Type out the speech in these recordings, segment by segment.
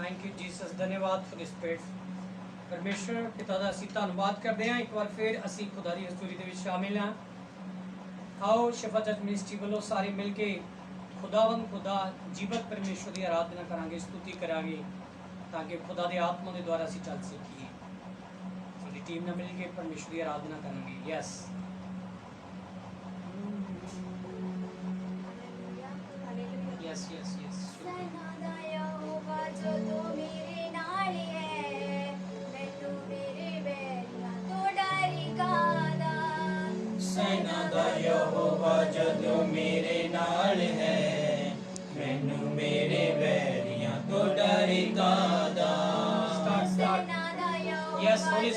Thank you Jesus, धन्यवाद for this spirit. परमेश्वर पिता दा असीं धन्नवाद करते हैं। एक बार फिर असीं खुदा दी हज़ूरी दे विच शामिल हाँ। आओ शिफा चर्च मिनिस्ट्री वालों सारे मिल के खुदावंद खुदा जीवत परमेश्वर की आराधना करांगे, स्तुति करांगे, ताकि खुदा दे आत्मा के द्वारा असीं चल सकीए। साडी टीम ने मिल के परमेश्वर की आराधना करांगे। यस यस यस यस सेना दा यहोवा जदों मेरे नाल है, मैनू मेरे बैरियां तो डर कादा। स्टार्ट यस होली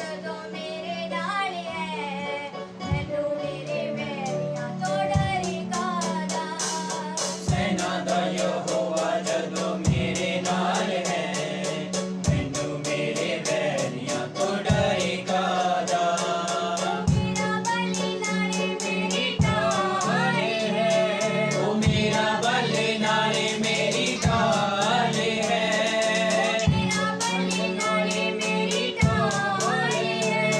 सेना दा यहोवा जदों मेरे नाल है, मैनू मेरे बैरियां तो डर कादा। मेरी ढाल है, ओ मेरा बल नाले मेरी ढाल है। मेरी ढाल है,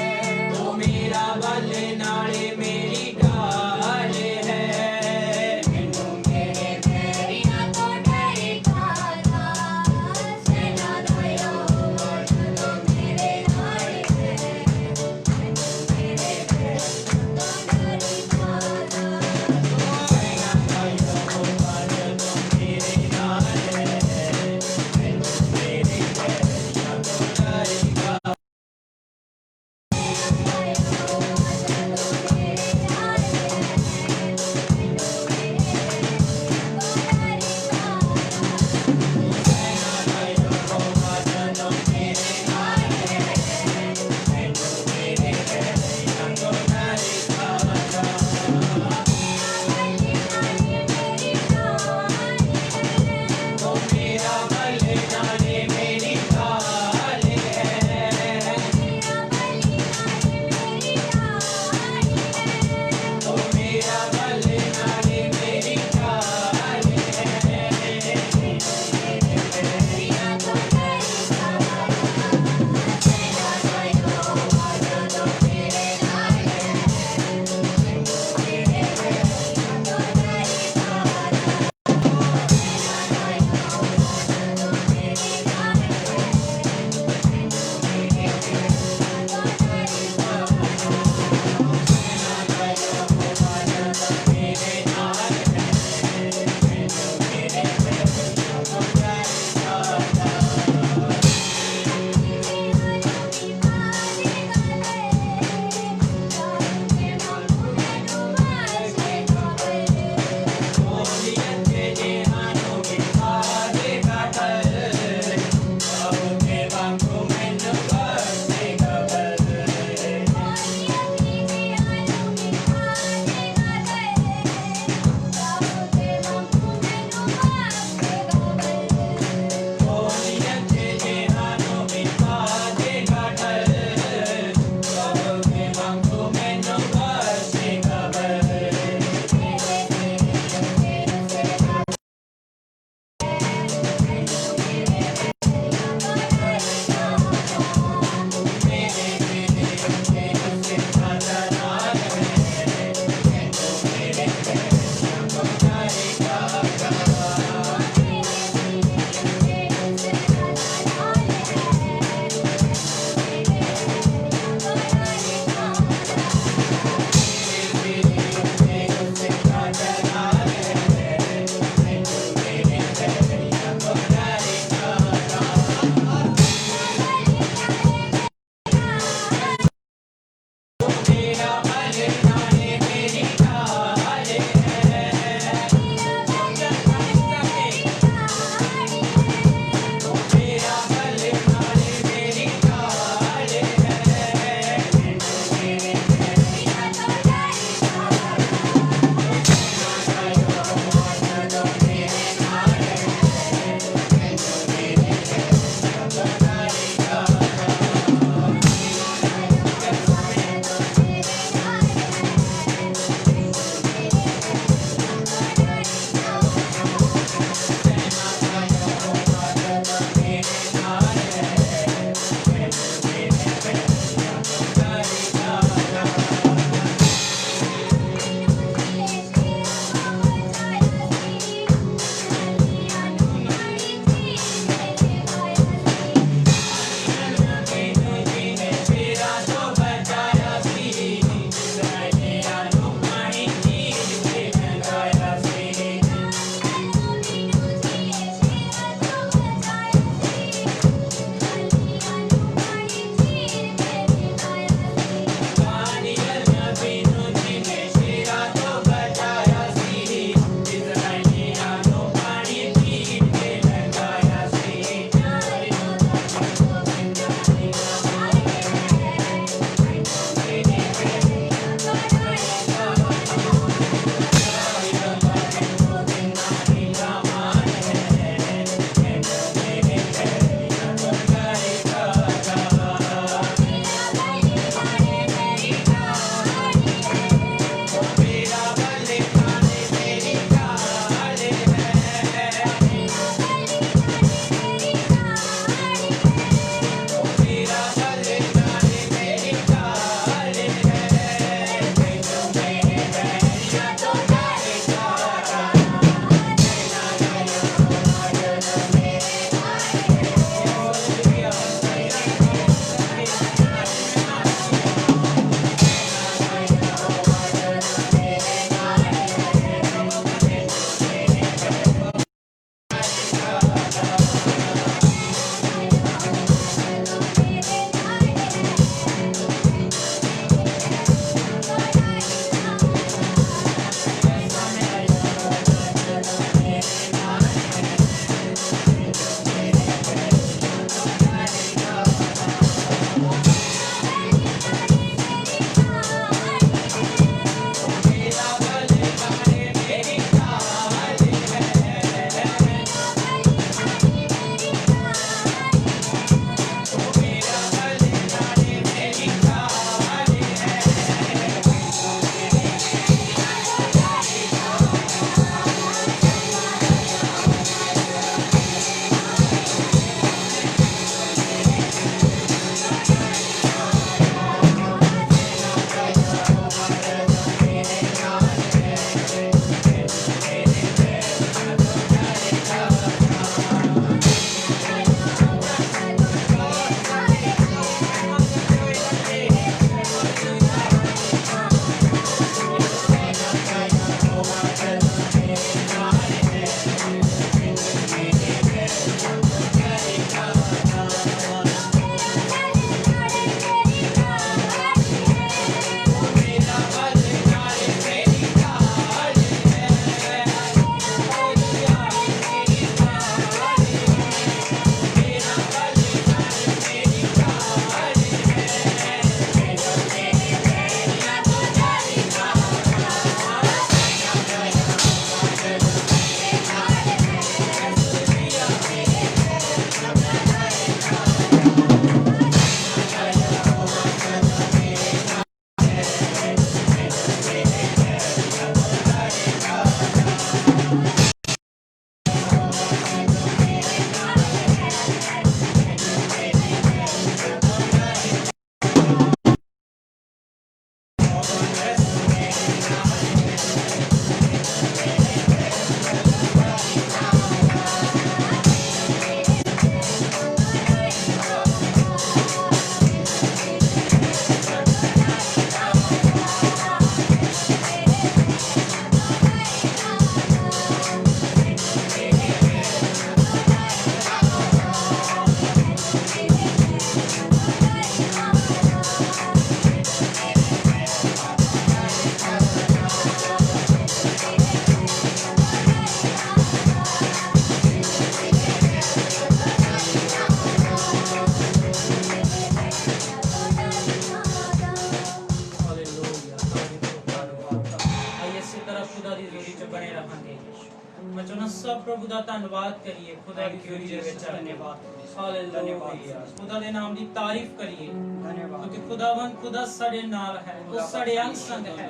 मैं चाहना सब प्रभु दा धन्नवाद करिए खुदा दी हजूरी दे विच धन्यवाद हालेलुया खुदा दे नाम दी तारीफ करिए धन्यवाद क्योंकि खुदावन खुदा साडे नाल है उस साडे अंग संग है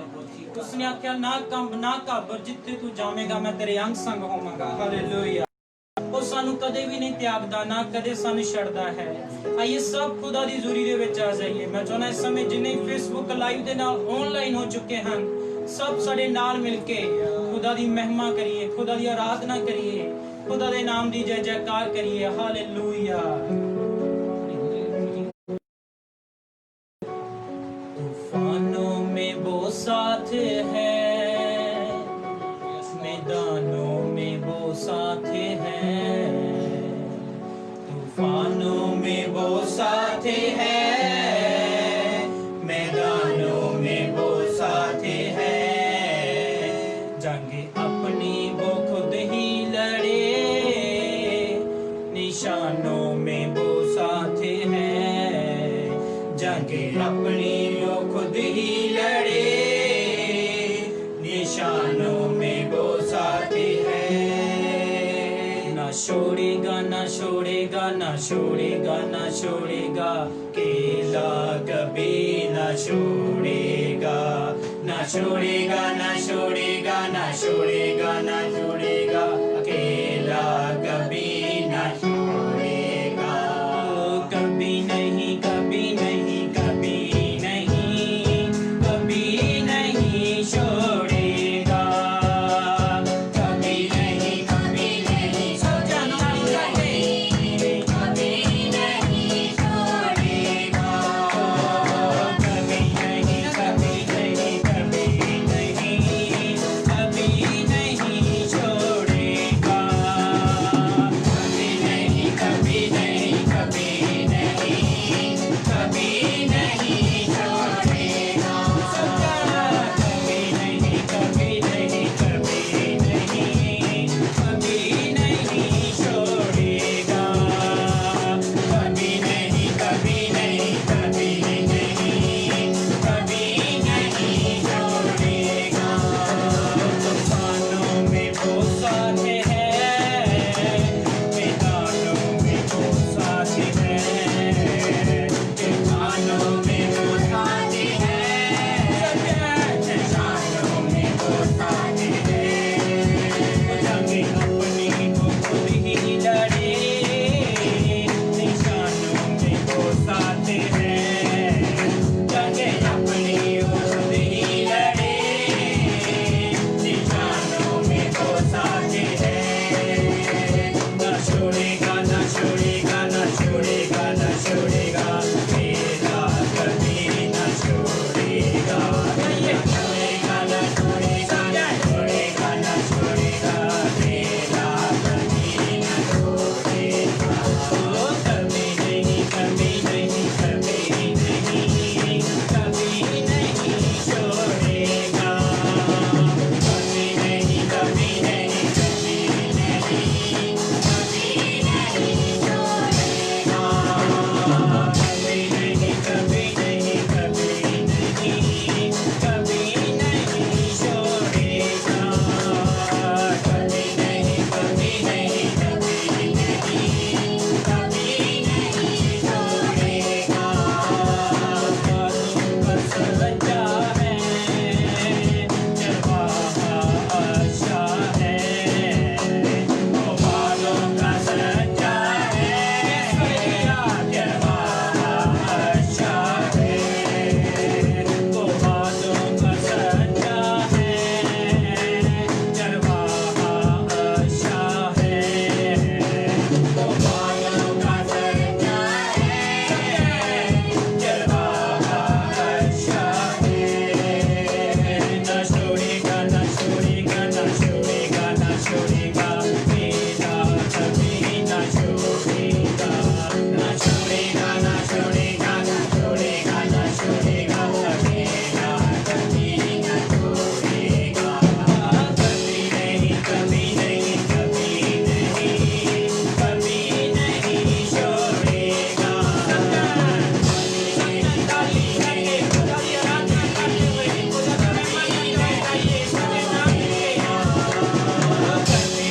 उसने आख्या ना कंब ना घाबर जिथे तू जावेगा मैं तेरे अंग संग होवांगा हालेलुया ਉਹ ਸਾਨੂੰ ਕਦੇ ਵੀ ਨਹੀਂ ਤਿਆਗਦਾ ਨਾ ਕਦੇ ਸਾਨੂੰ ਛੱਡਦਾ ਹੈ ਆइए सब खुदा दी हजूरी ਦੇ ਵਿੱਚ ਆ ਜਾਈਏ ਮੈਂ ਚਾਹੁੰਦਾ ਇਸ ਸਮੇਂ ਜਿੰਨੇ ਫੇਸਬੁੱਕ ਲਾਈਵ ਦੇ ਨਾਲ ਆਨਲਾਈਨ ਹੋ ਚੁੱਕੇ ਹਨ सब ਸਾਡੇ ਨਾਲ ਮਿਲ ਕੇ खुदा दी महिमा करिए खुदा दी आराधना करिए खुदा दे नाम दी जय जयकार करिए हालेलुया तूफानों में वो साथ है मैदानों में वो साथ है तूफानों में वो साथ है मैदानों में वो साथ है जंग अपनी वो खुद ही लड़े निशानों में वो साथ है जंग अपनी वो खुद ही लड़े निशानों में वो साथ है ना छोड़ेगा ना छोड़ेगा ना छोड़ेगा ना छोड़ेगा केला कभी ना छोड़ेगा ना छोड़ेगा ना छोड़ेगा ना छोड़ेगा ना छोड़ेगा अकेला कभी ना छोड़ेगा कभी नहीं कभी नहीं कभी नहीं कभी नहीं छोड़ेगा कभी नहीं कभी नहीं छोड़ेगा कभी नहीं छोड़ेगा कभी नहीं कभी नहीं कभी नहीं कभी नहीं छोड़ेगा कभी नहीं कभी नहीं कभी नहीं कभी नहीं छोड़ेगा कभी नहीं कभी नहीं कभी नहीं कभी नहीं छोड़ेगा कभी नहीं कभी नहीं कभी नहीं कभी नहीं छोड़ेगा तूफानों में वो साथ है मैदानों में वो साथ है तूफानों में वो साथ है निशानों में वो साथ है जंग अपनी वो खुद ही लड़े निशानों में वो साथ है जंग अपनी वो खुद ही लड़े निशानों में वो साथ है ना छोड़ेगा ना छोड़ेगा ना छोड़ेगा ना छोड़ेगा मेरा कभी ना छोड़ेगा ना छोड़ेगा ना छोड़ेगा ना छोड़ेगा ना छोड़ेगा मेरा कभी ना छोड़ेगा कभी नहीं कभी नहीं कभी नहीं कभी नहीं छोड़ेगा कभी नहीं कभी नहीं कभी नहीं कभी नहीं छोड़ेगा कभी नहीं कभी नहीं कभी नहीं कभी नहीं छोड़ेगा कभी नहीं कभी नहीं कभी नहीं कभी नहीं छोड़ेगा बातों का सच्चा है चरवाहा अच्छा है वो बातों का सच्चा है चरवाहा अच्छा है वो बातों का सच्चा है चरवाहा अच्छा है वो बातों का सच्चा है चरवाहा अच्छा है ना छोड़ेगा ना छोड़ेगा ना छोड़ेगा ना छोड़ेगा मेरा कभी ना छोड़ेगा ना छोड़ेगा ना छोड़ेगा ना छोड़ेगा ना छोड़ेगा मेरा कभी ना छोड़ेगा कभी नहीं कभी नहीं कभी नहीं कभी नहीं छोड़ेगा कभी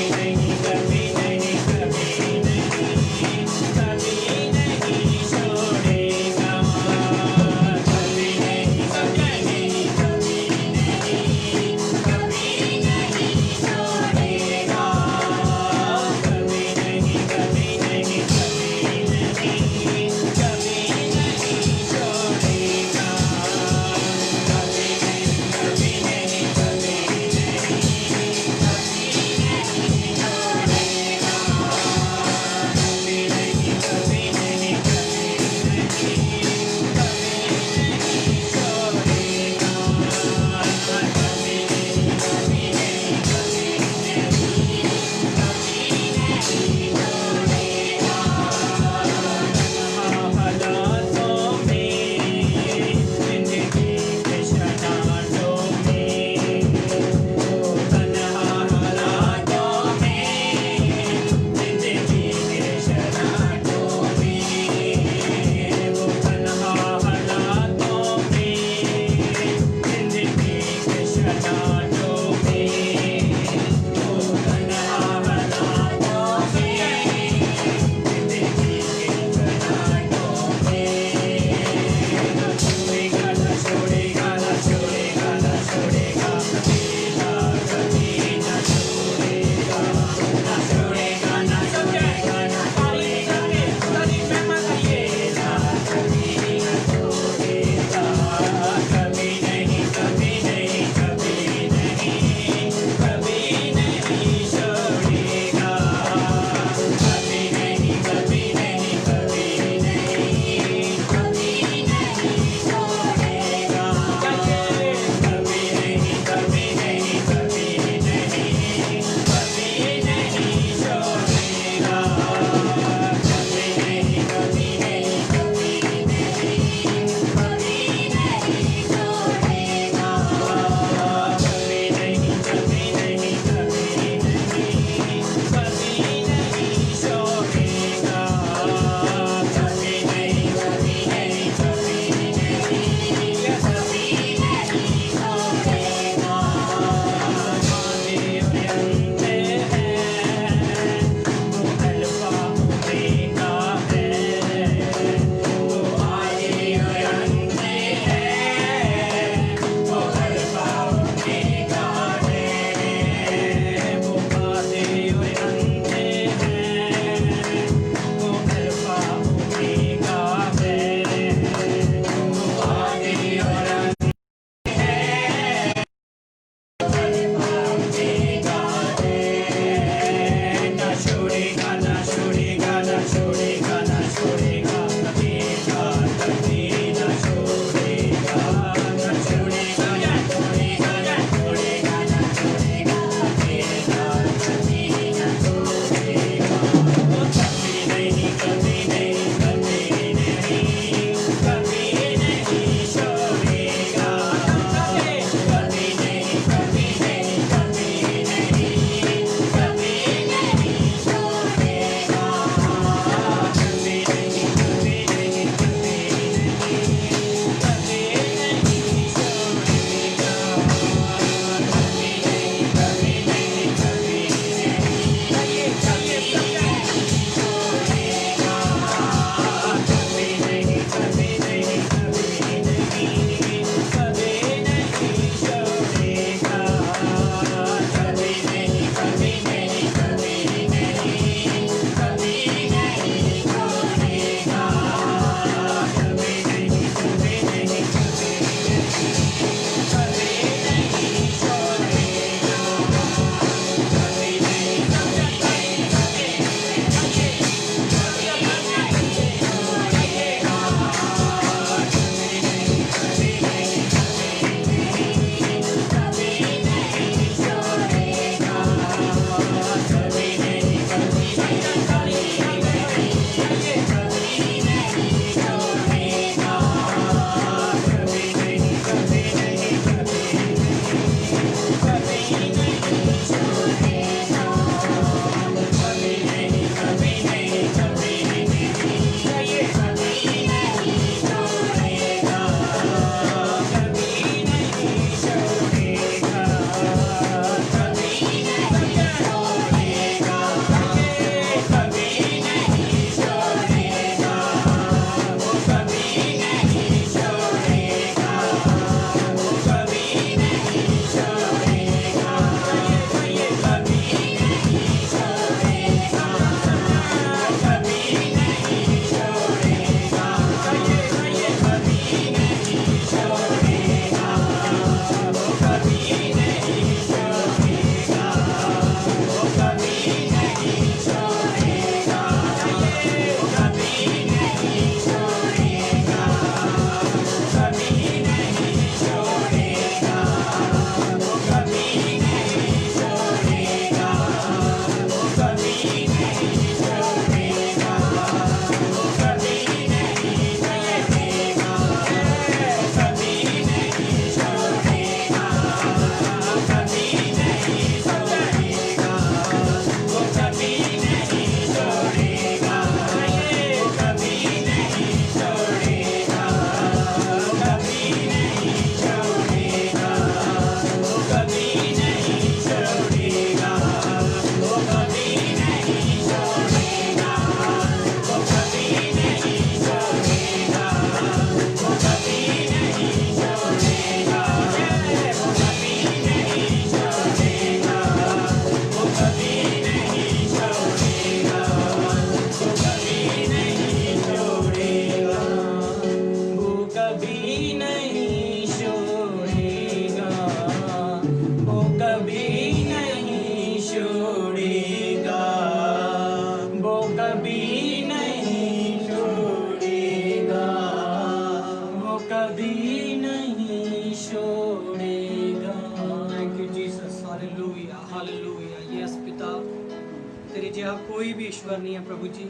तेरे जिहा कोई भी ईश्वर नहीं है प्रभु जी।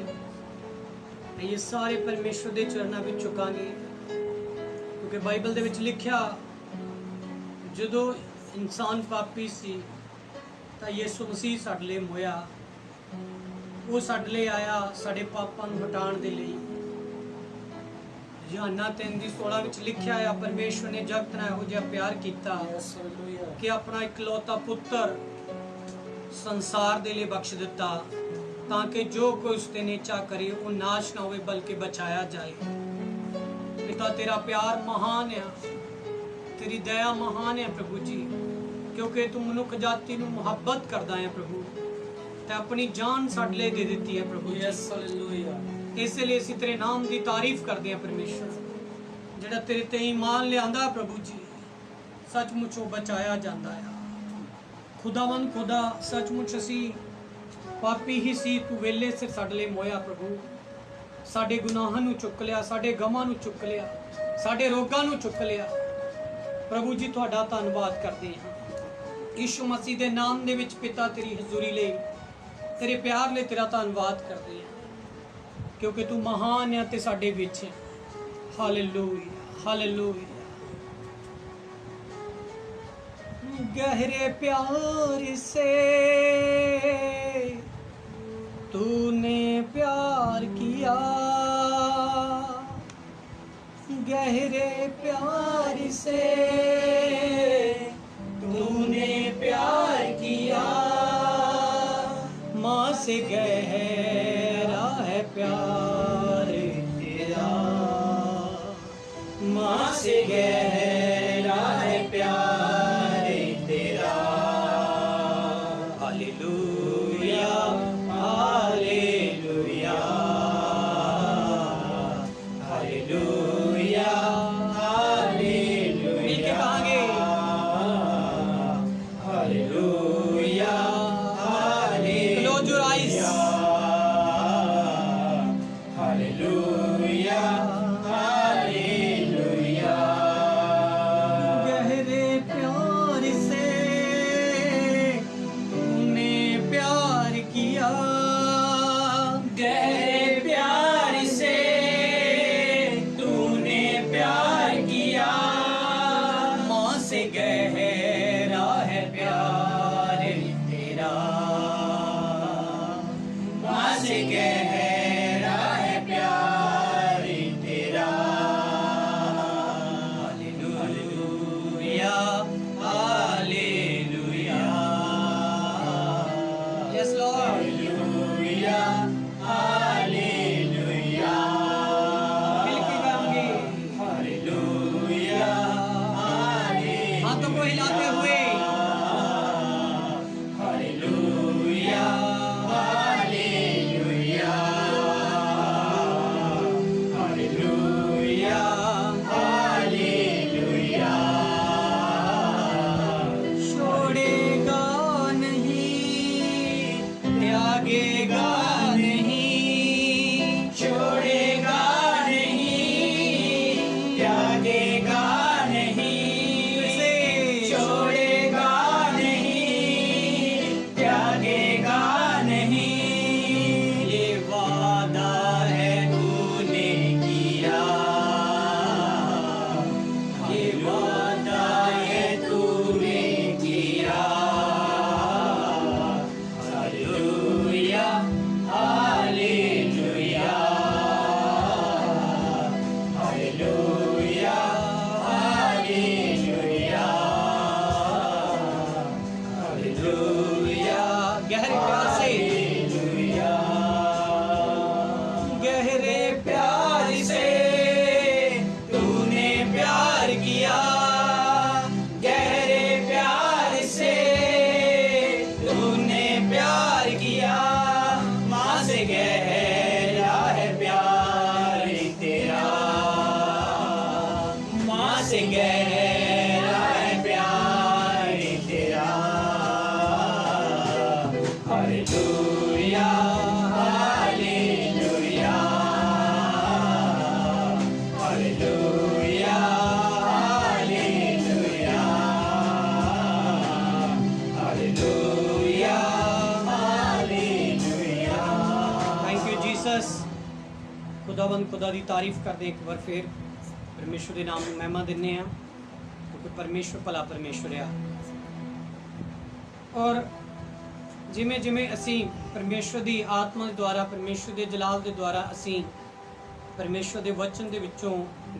ये सारे परमेश्वर के चरणों में झुकांगे, क्योंकि बाइबल दे विच लिखिया जदों इंसान पापी सी तां यीशु मसीह साडे लई मोया, वो साडे लई आया साडे पापां नूं हटाउण दे लई। यूहन्ना 3:16 विच लिखिया है परमेश्वर ने जगत नाल इहो जिहा प्यार कीता कि अपना इकलौता पुत्र संसार दे लिए बख्श दिता, ताकि जो कोई उसते नीचा करे वो नाश ना होवे बल्कि बचाया जाए। पिता तेरा प्यार महान है, तेरी दया महान है प्रभु जी, क्योंकि तू मनुख जाति नूं मुहब्बत करदा है प्रभु, ते अपनी जान साडे लई दे दित्ती है प्रभु जी। इसलिए असीं तेरे नाम की तारीफ करते हैं परमेश्वर, जिहड़ा तेरे ते ईमान लिआंदा प्रभु जी सचमुच वो बचाया जाता है। खुदावन खुदा सचमुच असी पापी ही सी, तू वेले सिर साडे लई मोया प्रभु, साडे गुनाहां नूं चुक लिया, साडे गमां नूं चुक लिया, साडे रोगां नूं चुक लिया प्रभु जी। तुहाडा धन्नवाद करते हैं यीशु मसीह दे नाम दे विच पिता, तेरी हजूरी लई तेरे प्यार लई तेरा धन्नवाद करते हैं, क्योंकि तू महान है ते साडे विच है। Hallelujah hallelujah. गहरे प्यार से तूने प्यार किया, गहरे प्यार से तूने प्यार किया, माँ से गहरा है प्यार तेरा, माँ से गहरा है प्यार तेरा। Hallelujah hallelujah hallelujah hallelujah. मिलके कहांगे hallelujah hallelujah. Close your eyes. Hallelujah hallelujah. गहरे प्यार से तूने प्यार किया, गहरे प्यार से तूने प्यार किया, माँ से गहरा है प्यार तेरा, माँ से गहरा है प्यार तेरा। Hallelujah hallelujah. Yes Lord. Hallelujah hallelujah. मिलके गाएंगे हालेलुया हालेलुया। हाथों को हिलाते हुए हालेलुया हालेलुया हालेलुया हालेलुया। छोड़ेगा नहीं, त्यागेगा नहीं, छोड़ेगा नहीं, त्यागेगा नहीं, छोड़ेगा नहीं, त्यागेगा नहीं। ये वादा है तूने किया, ये वादा है तूने किया। Hallelujah hallelujah hallelujah hallelujah hallelujah. गहरे प्यार से गहरे प्यार से तूने प्यार किया, गहरे प्यार से तूने प्यार किया, माँ से गहरा है प्यार तेरा, माँ से गहरा है प्यार तेरा। Hallelujah hallelujah hallelujah hallelujah hallelujah hallelujah. खुदाबंद खुदा की तारीफ करते एक बार फिर परमेश्वर के नाम को महिमा दिने आ, क्योंकि परमेश्वर भला परमेश्वर आ। और जिमें जिमें असी परमेश्वर की आत्मा के द्वारा, परमेश्वर के जलाल के द्वारा असी परमेश्वर के वचन के विचों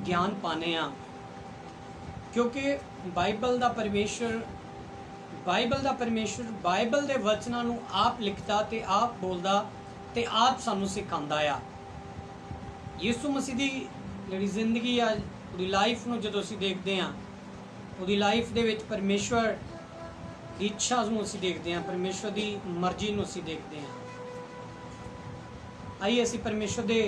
ज्ञान पाने आ, क्योंकि बाइबल का परमेश्वर बाइबल के वचनों को आप लिखता ते आप बोलता ते आप सानू सिखांदा आ। यीशु मसीह की जिहड़ी जिंदगी आ, उहदी लाइफ नूं जदों असीं देखते हैं, उहदी लाइफ दे विच परमेश्वर की इच्छा नूं असीं देखते हैं, परमेश्वर की मर्जी नूं असीं देखते हैं। आइए असीं परमेश्वर के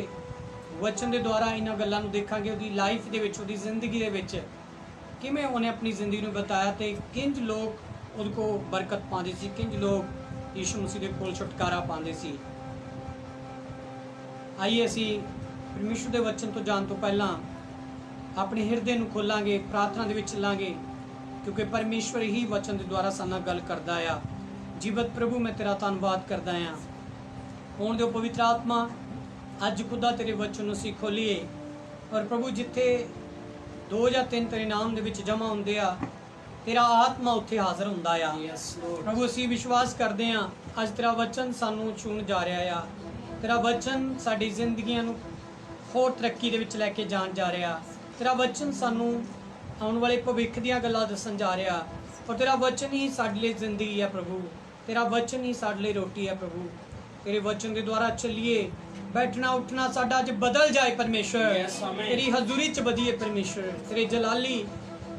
वचन के द्वारा इन्हां गल्लां नूं देखांगे, उहदी लाइफ दे विच, उहदी जिंदगी दे विच किवें उहने अपनी जिंदगी नूं बताया ते किंज लोग उहदे को बरकत पाते सी, किंज लोग यीशु मसीह के कोल छुटकारा पाते सी। आइए असी परमेश्वर के वचन तो जान तो पहला अपने हिरदे नूं खोलांगे, प्रार्थना दे विच चलांगे, क्योंकि परमेश्वर ही वचन के द्वारा साडे नाल गल करदा आ। जीवत प्रभु मैं तेरा धन्नवाद करदा आ। होण दे पवित्र आत्मा अज खुदा तेरे वचन नूं असीं खोलीए, और प्रभु जिथे 2 या 3 तेरे नाम दे विच जमा हुंदे आ, तेरा आत्मा उत्थे हाज़र हुंदा आ। प्रभु असीं विश्वास करदे आ अज तेरा वचन सानू छूण जा रहा आ, तेरा वचन साडी जिंदगियां नूं होर तरक्की दे विच लैके जाण जा रहा। तेरा वचन सानू आउण वाले भविख दीयां गल्लां दस्सण जा रहा, और तेरा वचन ही साडे लई जिंदगी है प्रभु, तेरा वचन ही साडे लई रोटी है प्रभु। तेरे वचन के द्वारा चलिए, बैठना उठना साडा अज बदल जाए परमेश्वर, तेरी हजूरी च बधिए परमेश्वर, तेरे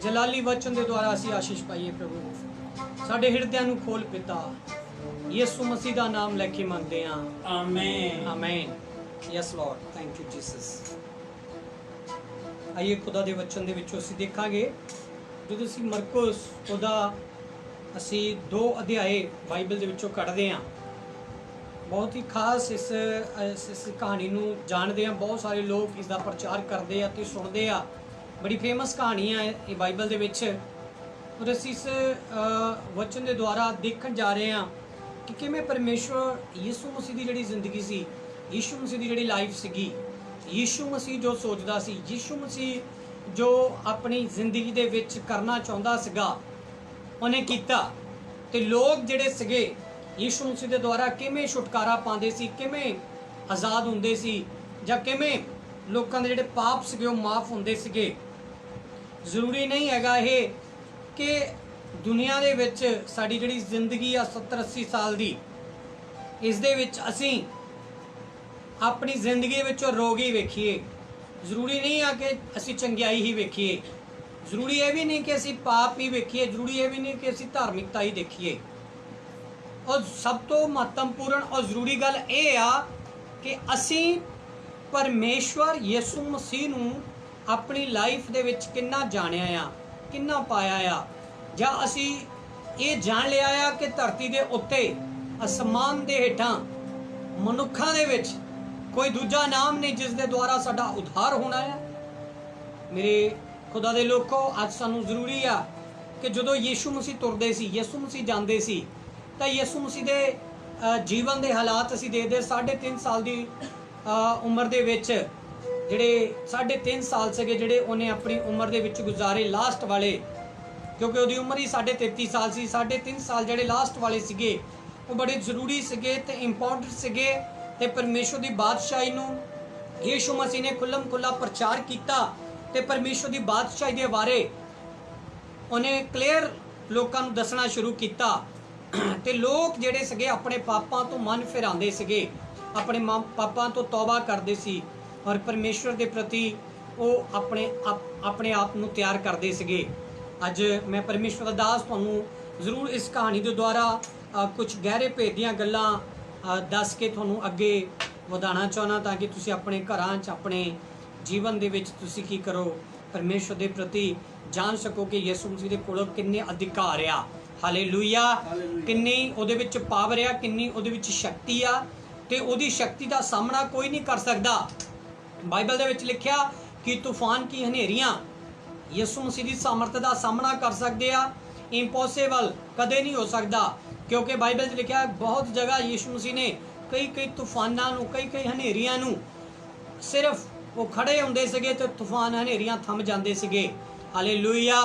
जलाली वचन के द्वारा असीं आशीष पाइए प्रभु। साडे हिरदियां नूं खोल पिता, यीशु मसीह का नाम लेके मंगते हैं, आमीन आमीन। Yes Lord, thank you Jesus. आइए खुदा के वचन के विचों असीं देखांगे, जो असीं मरकुस ओदा असीं 2 अध्याय बाइबल के विचों कढ़दे हैं। बहुत ही खास इस कहानी नूं जानते हैं, बहुत सारे लोग इसका प्रचार करते हैं ते सुनते हैं। बड़ी फेमस कहानी है ये बाइबल दे विच, और असीं इस वचन के द्वारा देखण जा रहे हैं कि किवें परमेश्वर यीशु मसीह की जिहड़ी जिंदगी सी, यीशु मसीह की जिहड़ी लाइफ सीगी, यीशु मसीह जो सोचदा सी, यीशु मसीह जो अपनी जिंदगी दे विच करना चाहुंदा सीगा, उहने कीता। ते लोग जिहड़े सीगे यीशु मसीह के द्वारा किवें छुटकारा पाते सी, किवें आज़ाद हुंदे सी, जां किवें लोकां दे जिहड़े पाप सीगे वो माफ़ हुंदे सीगे। जरूरी नहीं हैगा ये कि दुनिया दे विच साडी जिहड़ी जिंदगी आ 70-80 साल दी, इस दे विच असीं अपनी जिंदगी विच रोग ही वेखीए। जरूरी नहीं है कि असीं चंगियाई ही वेखीए, जरूरी ये भी नहीं कि असीं पाप ही वेखीए, जरूरी ये भी नहीं कि असीं धार्मिकता ही देखीए। और सब तो महत्वपूर्ण और जरूरी गल ये आ कि असीं परमेश्वर यीशु मसीह नूं अपनी लाइफ दे विच किन्ना जाणिया आ, किन्ना पाया आ, जां असीं ये जान लिया आ कि धरती दे उत्ते आसमान दे हेठां मनुखां दे विच कोई दूजा नाम नहीं जिस दे द्वारा साडा उद्धार होना है। मेरे खुदा दे लोको, अज सानू जरूरी आ कि जदों यीशु मसीह तुरदे सी, यीशु मसीह जांदे सी, तां यीशु मसीह दे जीवन दे हालात असीं देखदे। 3.5 साल की उम्र दे विच जिहड़े 3.5 साल सीगे जिहड़े उन्हें अपनी उम्र दे विच गुजारे लास्ट वाले, क्योंकि उहदी उम्र ही 33.5 साल सी। 3.5 साल जिहड़े लास्ट वाले सीगे वो बड़े जरूरी सीगे ते इंपॉर्टेंट सीगे, ते परमेश्वर की बादशाही नूं यीशु मसीह ने खुल्लम खुल्ला प्रचार किया, ते परमेश्वर की बादशाही दे बारे उन्हें क्लीयर लोकां नूं दसना शुरू किया। ते लोग जिहड़े सीगे अपने पापां तो मन फिरांदे सीगे, अपने पापां तो तौबा करते सी, और परमेश्वर के प्रति वो अपने आप नूं तैयार करते सीगे। अज मैं परमेश्वर का दास तुहानूं जरूर इस कहानी के द्वारा कुछ गहरे भेद दीयां गल्लां दस के तुहानूं अगे वधाना चाहना, ताकि तुसीं अपने घरां च अपने जीवन दे विच तुसीं की करो, परमेश्वर के प्रति जान सको कि यीशु मसीह दे कोल किन्ने अधिकार आ। हालेलुया, किन्नी उहदे विच पावर आ, किन्नी उहदे विच शक्ति आ, ते उहदी शक्ति का सामना कोई नहीं कर सकता। बाइबल दे विच लिखिया कि तूफान की हनेरियां यीशु मसीह की सामर्थ का सामना कर सकते आ, इंपॉसिबल कदे नहीं हो सकता, क्योंकि बाइबल च लिखिया बहुत जगह यीशु मसीह ने कई तूफानां नूं, कई हनेरियां नूं ਸਿਰਫ ਉਹ ਖੜੇ ਹੁੰਦੇ ਸੀਗੇ ਤੇ ਤੂਫਾਨ ਹਨੇਰੀਆਂ ਥੰਮ ਜਾਂਦੇ ਸੀਗੇ। ਹਾਲੇਲੂਇਆ।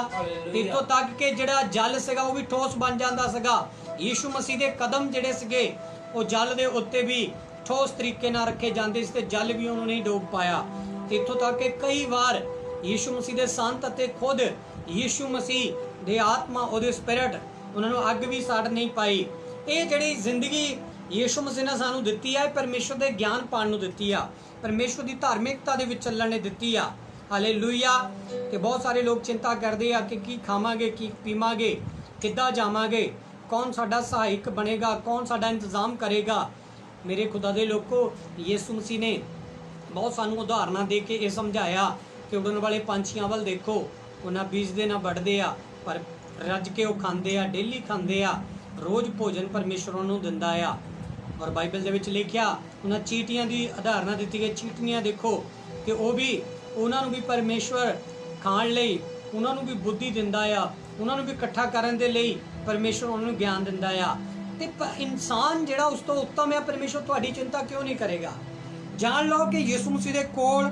ਇੱਥੋਂ ਤੱਕ ਕਿ ਜਿਹੜਾ ਜਲ ਸੀਗਾ ਉਹ ਵੀ ਠੋਸ ਬਣ ਜਾਂਦਾ ਸੀਗਾ। ਯੀਸ਼ੂ ਮਸੀਹ ਦੇ ਕਦਮ ਜਿਹੜੇ ਸੀਗੇ ਉਹ ਜਲ ਦੇ ਉੱਤੇ ਵੀ ਠੋਸ ਤਰੀਕੇ ਨਾਲ ਰੱਖੇ ਜਾਂਦੇ ਸੀ ਤੇ ਜਲ ਵੀ ਉਹਨੂੰ ਨਹੀਂ ਡੋਬ ਪਾਇਆ। ਇੱਥੋਂ ਤੱਕ ਕਿ ਕਈ ਵਾਰ ਯੀਸ਼ੂ ਮਸੀਹ ਦੇ ਸੰਤ ਅਤੇ ਖੁਦ ਯੀਸ਼ੂ ਮਸੀਹ ਦੇ ਆਤਮਾ ਉਹਦੇ ਸਪਿਰਿਟ ਉਹਨਾਂ ਨੂੰ ਅੱਗ ਵੀ ਸਾੜ ਨਹੀਂ ਪਾਈ। ਇਹ ਜਿਹੜੀ ਜ਼ਿੰਦਗੀ ਯੀਸ਼ੂ ਮਸੀਹ ਨੇ ਸਾਨੂੰ ਦਿੱਤੀ ਹੈ, ਪਰਮੇਸ਼ਰ ਦੇ ਗਿਆਨ ਪਾਣ ਨੂੰ ਦਿੱਤੀ ਆ, ਪਰਮੇਸ਼ਰ ਦੀ ਧਾਰਮਿਕਤਾ ਦੇ ਵਿੱਚ ਚੱਲਣ ਨੇ ਦਿੱਤੀ ਆ। ਹਾਲੇਲੂਇਆ। ਤੇ ਬਹੁਤ ਸਾਰੇ ਲੋਕ ਚਿੰਤਾ ਕਰਦੇ ਆ ਕਿ ਕੀ ਖਾਵਾਂਗੇ, ਕੀ ਪੀਵਾਂਗੇ, ਕਿੱਦਾਂ ਜਾਵਾਂਗੇ, ਕੌਣ ਸਾਡਾ ਸਹਾਇਕ ਬਣੇਗਾ, ਕੌਣ ਸਾਡਾ ਇੰਤਜ਼ਾਮ ਕਰੇਗਾ। ਮੇਰੇ ਖੁਦਾ ਦੇ ਲੋਕੋ, ਯੀਸ਼ੂ ਮਸੀਹ ਨੇ ਬਹੁਤ ਸਾਨੂੰ ਉਦਾਹਰਨਾਂ ਦੇ ਕੇ ਇਹ ਸਮਝਾਇਆ ਕਿ ਉਡਣ ਵਾਲੇ ਪੰਛੀਆਂ ਵੱਲ ਦੇਖੋ, ਉਹਨਾਂ ਬੀਜਦੇ ਨਾ ਵੱਢਦੇ ਆ, ਪਰ ਰੱਜ ਕੇ ਉਹ ਖਾਂਦੇ ਆ, ਡੇਲੀ ਖਾਂਦੇ ਆ, ਰੋਜ਼ ਭੋਜਨ ਪਰਮੇਸ਼ਰ ਨੂੰ ਦਿੰਦਾ ਆ। ਔਰ ਬਾਈਬਲ ਦੇ ਵਿੱਚ ਲਿਖਿਆ ਉਹਨਾਂ ਚੀਟੀਆਂ ਦੀ ਉਦਾਹਰਨਾਂ ਦਿੱਤੀ ਗਈ। ਚੀਟੀਆਂ ਦੇਖੋ ਕਿ ਉਹ ਵੀ ਉਹਨਾਂ ਨੂੰ ਵੀ ਪਰਮੇਸ਼ਵਰ ਖਾਣ ਲਈ ਉਹਨਾਂ ਨੂੰ ਵੀ ਬੁੱਧੀ ਦਿੰਦਾ ਆ, ਉਹਨਾਂ ਨੂੰ ਵੀ ਇਕੱਠਾ ਕਰਨ ਦੇ ਲਈ ਪਰਮੇਸ਼ਵਰ ਉਹਨਾਂ ਨੂੰ ਗਿਆਨ ਦਿੰਦਾ ਆ। ਤੇ ਇਨਸਾਨ ਜਿਹੜਾ ਉਸ ਤੋਂ ਉੱਤਮ ਹੈ, ਪਰਮੇਸ਼ਵਰ ਤੁਹਾਡੀ ਚਿੰਤਾ ਕਿਉਂ ਨਹੀਂ ਕਰੇਗਾ। ਜਾਣ ਲਓ ਕਿ ਯਿਸੂ ਮਸੀਹ ਦੇ ਕੋਲ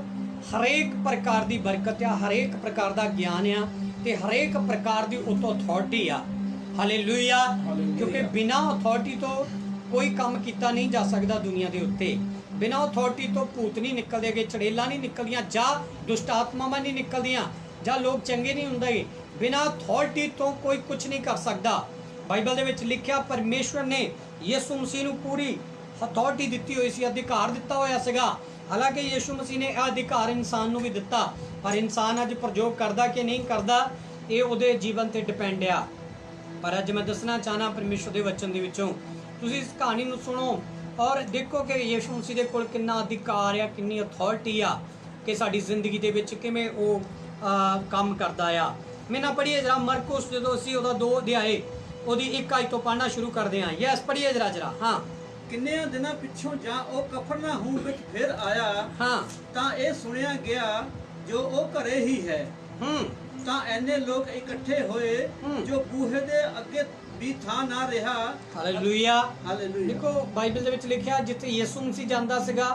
ਹਰੇਕ ਪ੍ਰਕਾਰ ਦੀ ਬਰਕਤ ਆ, ਹਰੇਕ ਪ੍ਰਕਾਰ ਦਾ ਗਿਆਨ ਆ ਤੇ ਹਰੇਕ ਪ੍ਰਕਾਰ ਦੀ ਉਤੋਂ ਅਥਾਰਟੀ ਆ। ਹਾਲੇਲੂਇਆ। ਕਿਉਂਕਿ ਬਿਨਾਂ ਅਥਾਰਟੀ ਤੋਂ ਕੋਈ ਕੰਮ ਕੀਤਾ ਨਹੀਂ ਜਾ ਸਕਦਾ ਦੁਨੀਆ ਦੇ ਉੱਤੇ। ਬਿਨਾਂ ਅਥਾਰਟੀ ਤੋਂ ਭੂਤ ਨਹੀਂ ਨਿਕਲਦੇਗੇ, ਚੜੇਲਾਂ ਨਹੀਂ ਨਿਕਲਦੀਆਂ, ਜਾਂ ਦੁਸ਼ਟ ਆਤਮਾਵਾਂ ਨਹੀਂ ਨਿਕਲਦੀਆਂ, ਜਾਂ ਲੋਕ ਚੰਗੇ ਨਹੀਂ ਹੁੰਦੇ। ਬਿਨਾਂ ਅਥਾਰਟੀ ਤੋਂ ਕੋਈ ਕੁਝ ਨਹੀਂ ਕਰ ਸਕਦਾ। ਬਾਈਬਲ ਦੇ ਵਿੱਚ ਲਿਖਿਆ ਪਰਮੇਸ਼ਵਰ ਨੇ ਯਿਸੂ ਮਸੀਹ ਨੂੰ ਪੂਰੀ ਅਥਾਰਟੀ ਦਿੱਤੀ ਹੋਈ ਸੀ, ਅਧਿਕਾਰ ਦਿੱਤਾ ਹੋਇਆ ਸੀਗਾ। ਹਾਲਾਂਕਿ ਯਿਸੂ ਮਸੀਹ ਨੇ ਇਹ ਅਧਿਕਾਰ ਇਨਸਾਨ ਨੂੰ ਵੀ ਦਿੱਤਾ, ਪਰ ਇਨਸਾਨ ਅੱਜ ਪ੍ਰਯੋਗ ਕਰਦਾ ਕਿ ਨਹੀਂ ਕਰਦਾ, ਇਹ ਉਹਦੇ ਜੀਵਨ ਤੇ ਡਿਪੈਂਡ ਆ। ਪਰ ਅੱਜ ਮੈਂ ਦੱਸਣਾ ਚਾਹਨਾ ਪਰਮੇਸ਼ਰ ਦੇ ਵਚਨ ਦੇ ਵਿੱਚੋਂ, ਤੁਸੀਂ ਇਸ ਕਹਾਣੀ ਨੂੰ ਸੁਣੋ ਔਰ ਦੇਖੋ ਕਿ ਯਿਸੂ ਮਸੀਹ ਦੇ ਕੋਲ ਕਿੰਨਾ ਅਧਿਕਾਰ ਆ, ਕਿੰਨੀ ਅਥਾਰਟੀ ਆ ਕਿ ਸਾਡੀ ਜ਼ਿੰਦਗੀ ਦੇ ਵਿੱਚ ਕਿਵੇਂ ਉਹ ਕੰਮ ਕਰਦਾ ਆ। ਮੈਂ ਨਾ ਪੜ੍ਹੀਏ ਜਰਾ ਮਰਕੁਸ, ਜਦੋਂ ਅਸੀਂ ਉਹਦਾ 2 ਅਧਿਆਏ ਉਹਦੀ 1 ਆਇਤ ਤੋਂ ਪੜ੍ਹਨਾ ਸ਼ੁਰੂ ਕਰਦੇ ਹਾਂ। ਯੈਸ, ਪੜ੍ਹੀਏ ਜਰਾ। ਹਾਂ। ਕਿੰਨਿਆਂ ਦਿਨਾਂ ਪਿੱਛੋਂ ਜਾਂ ਉਹ ਕਫਰਨਾਹੂਮ ਵਿੱਚ ਫਿਰ ਆਇਆ, ਹਾਂ, ਤਾਂ ਇਹ ਸੁਣਿਆ ਗਿਆ ਜੋ ਉਹ ਘਰੇ ਹੀ ਹੈ। ਤਾਂ ਐਨੇ ਲੋਕ ਇਕੱਠੇ ਹੋਏ ਜੋ ਬੂਹੇ ਦੇ ਅੱਗੇ ਵੀ ਥਾਂ ਨਾ ਰਿਹਾ। ਹਾਲੇਲੂਇਆ। ਹਾਲੇਲੂਇਆ। ਦੇਖੋ ਬਾਈਬਲ ਦੇ ਵਿੱਚ ਲਿਖਿਆ ਜਿੱਥੇ ਯਿਸੂ ਮਸੀਹ ਜਾਂਦਾ ਸੀਗਾ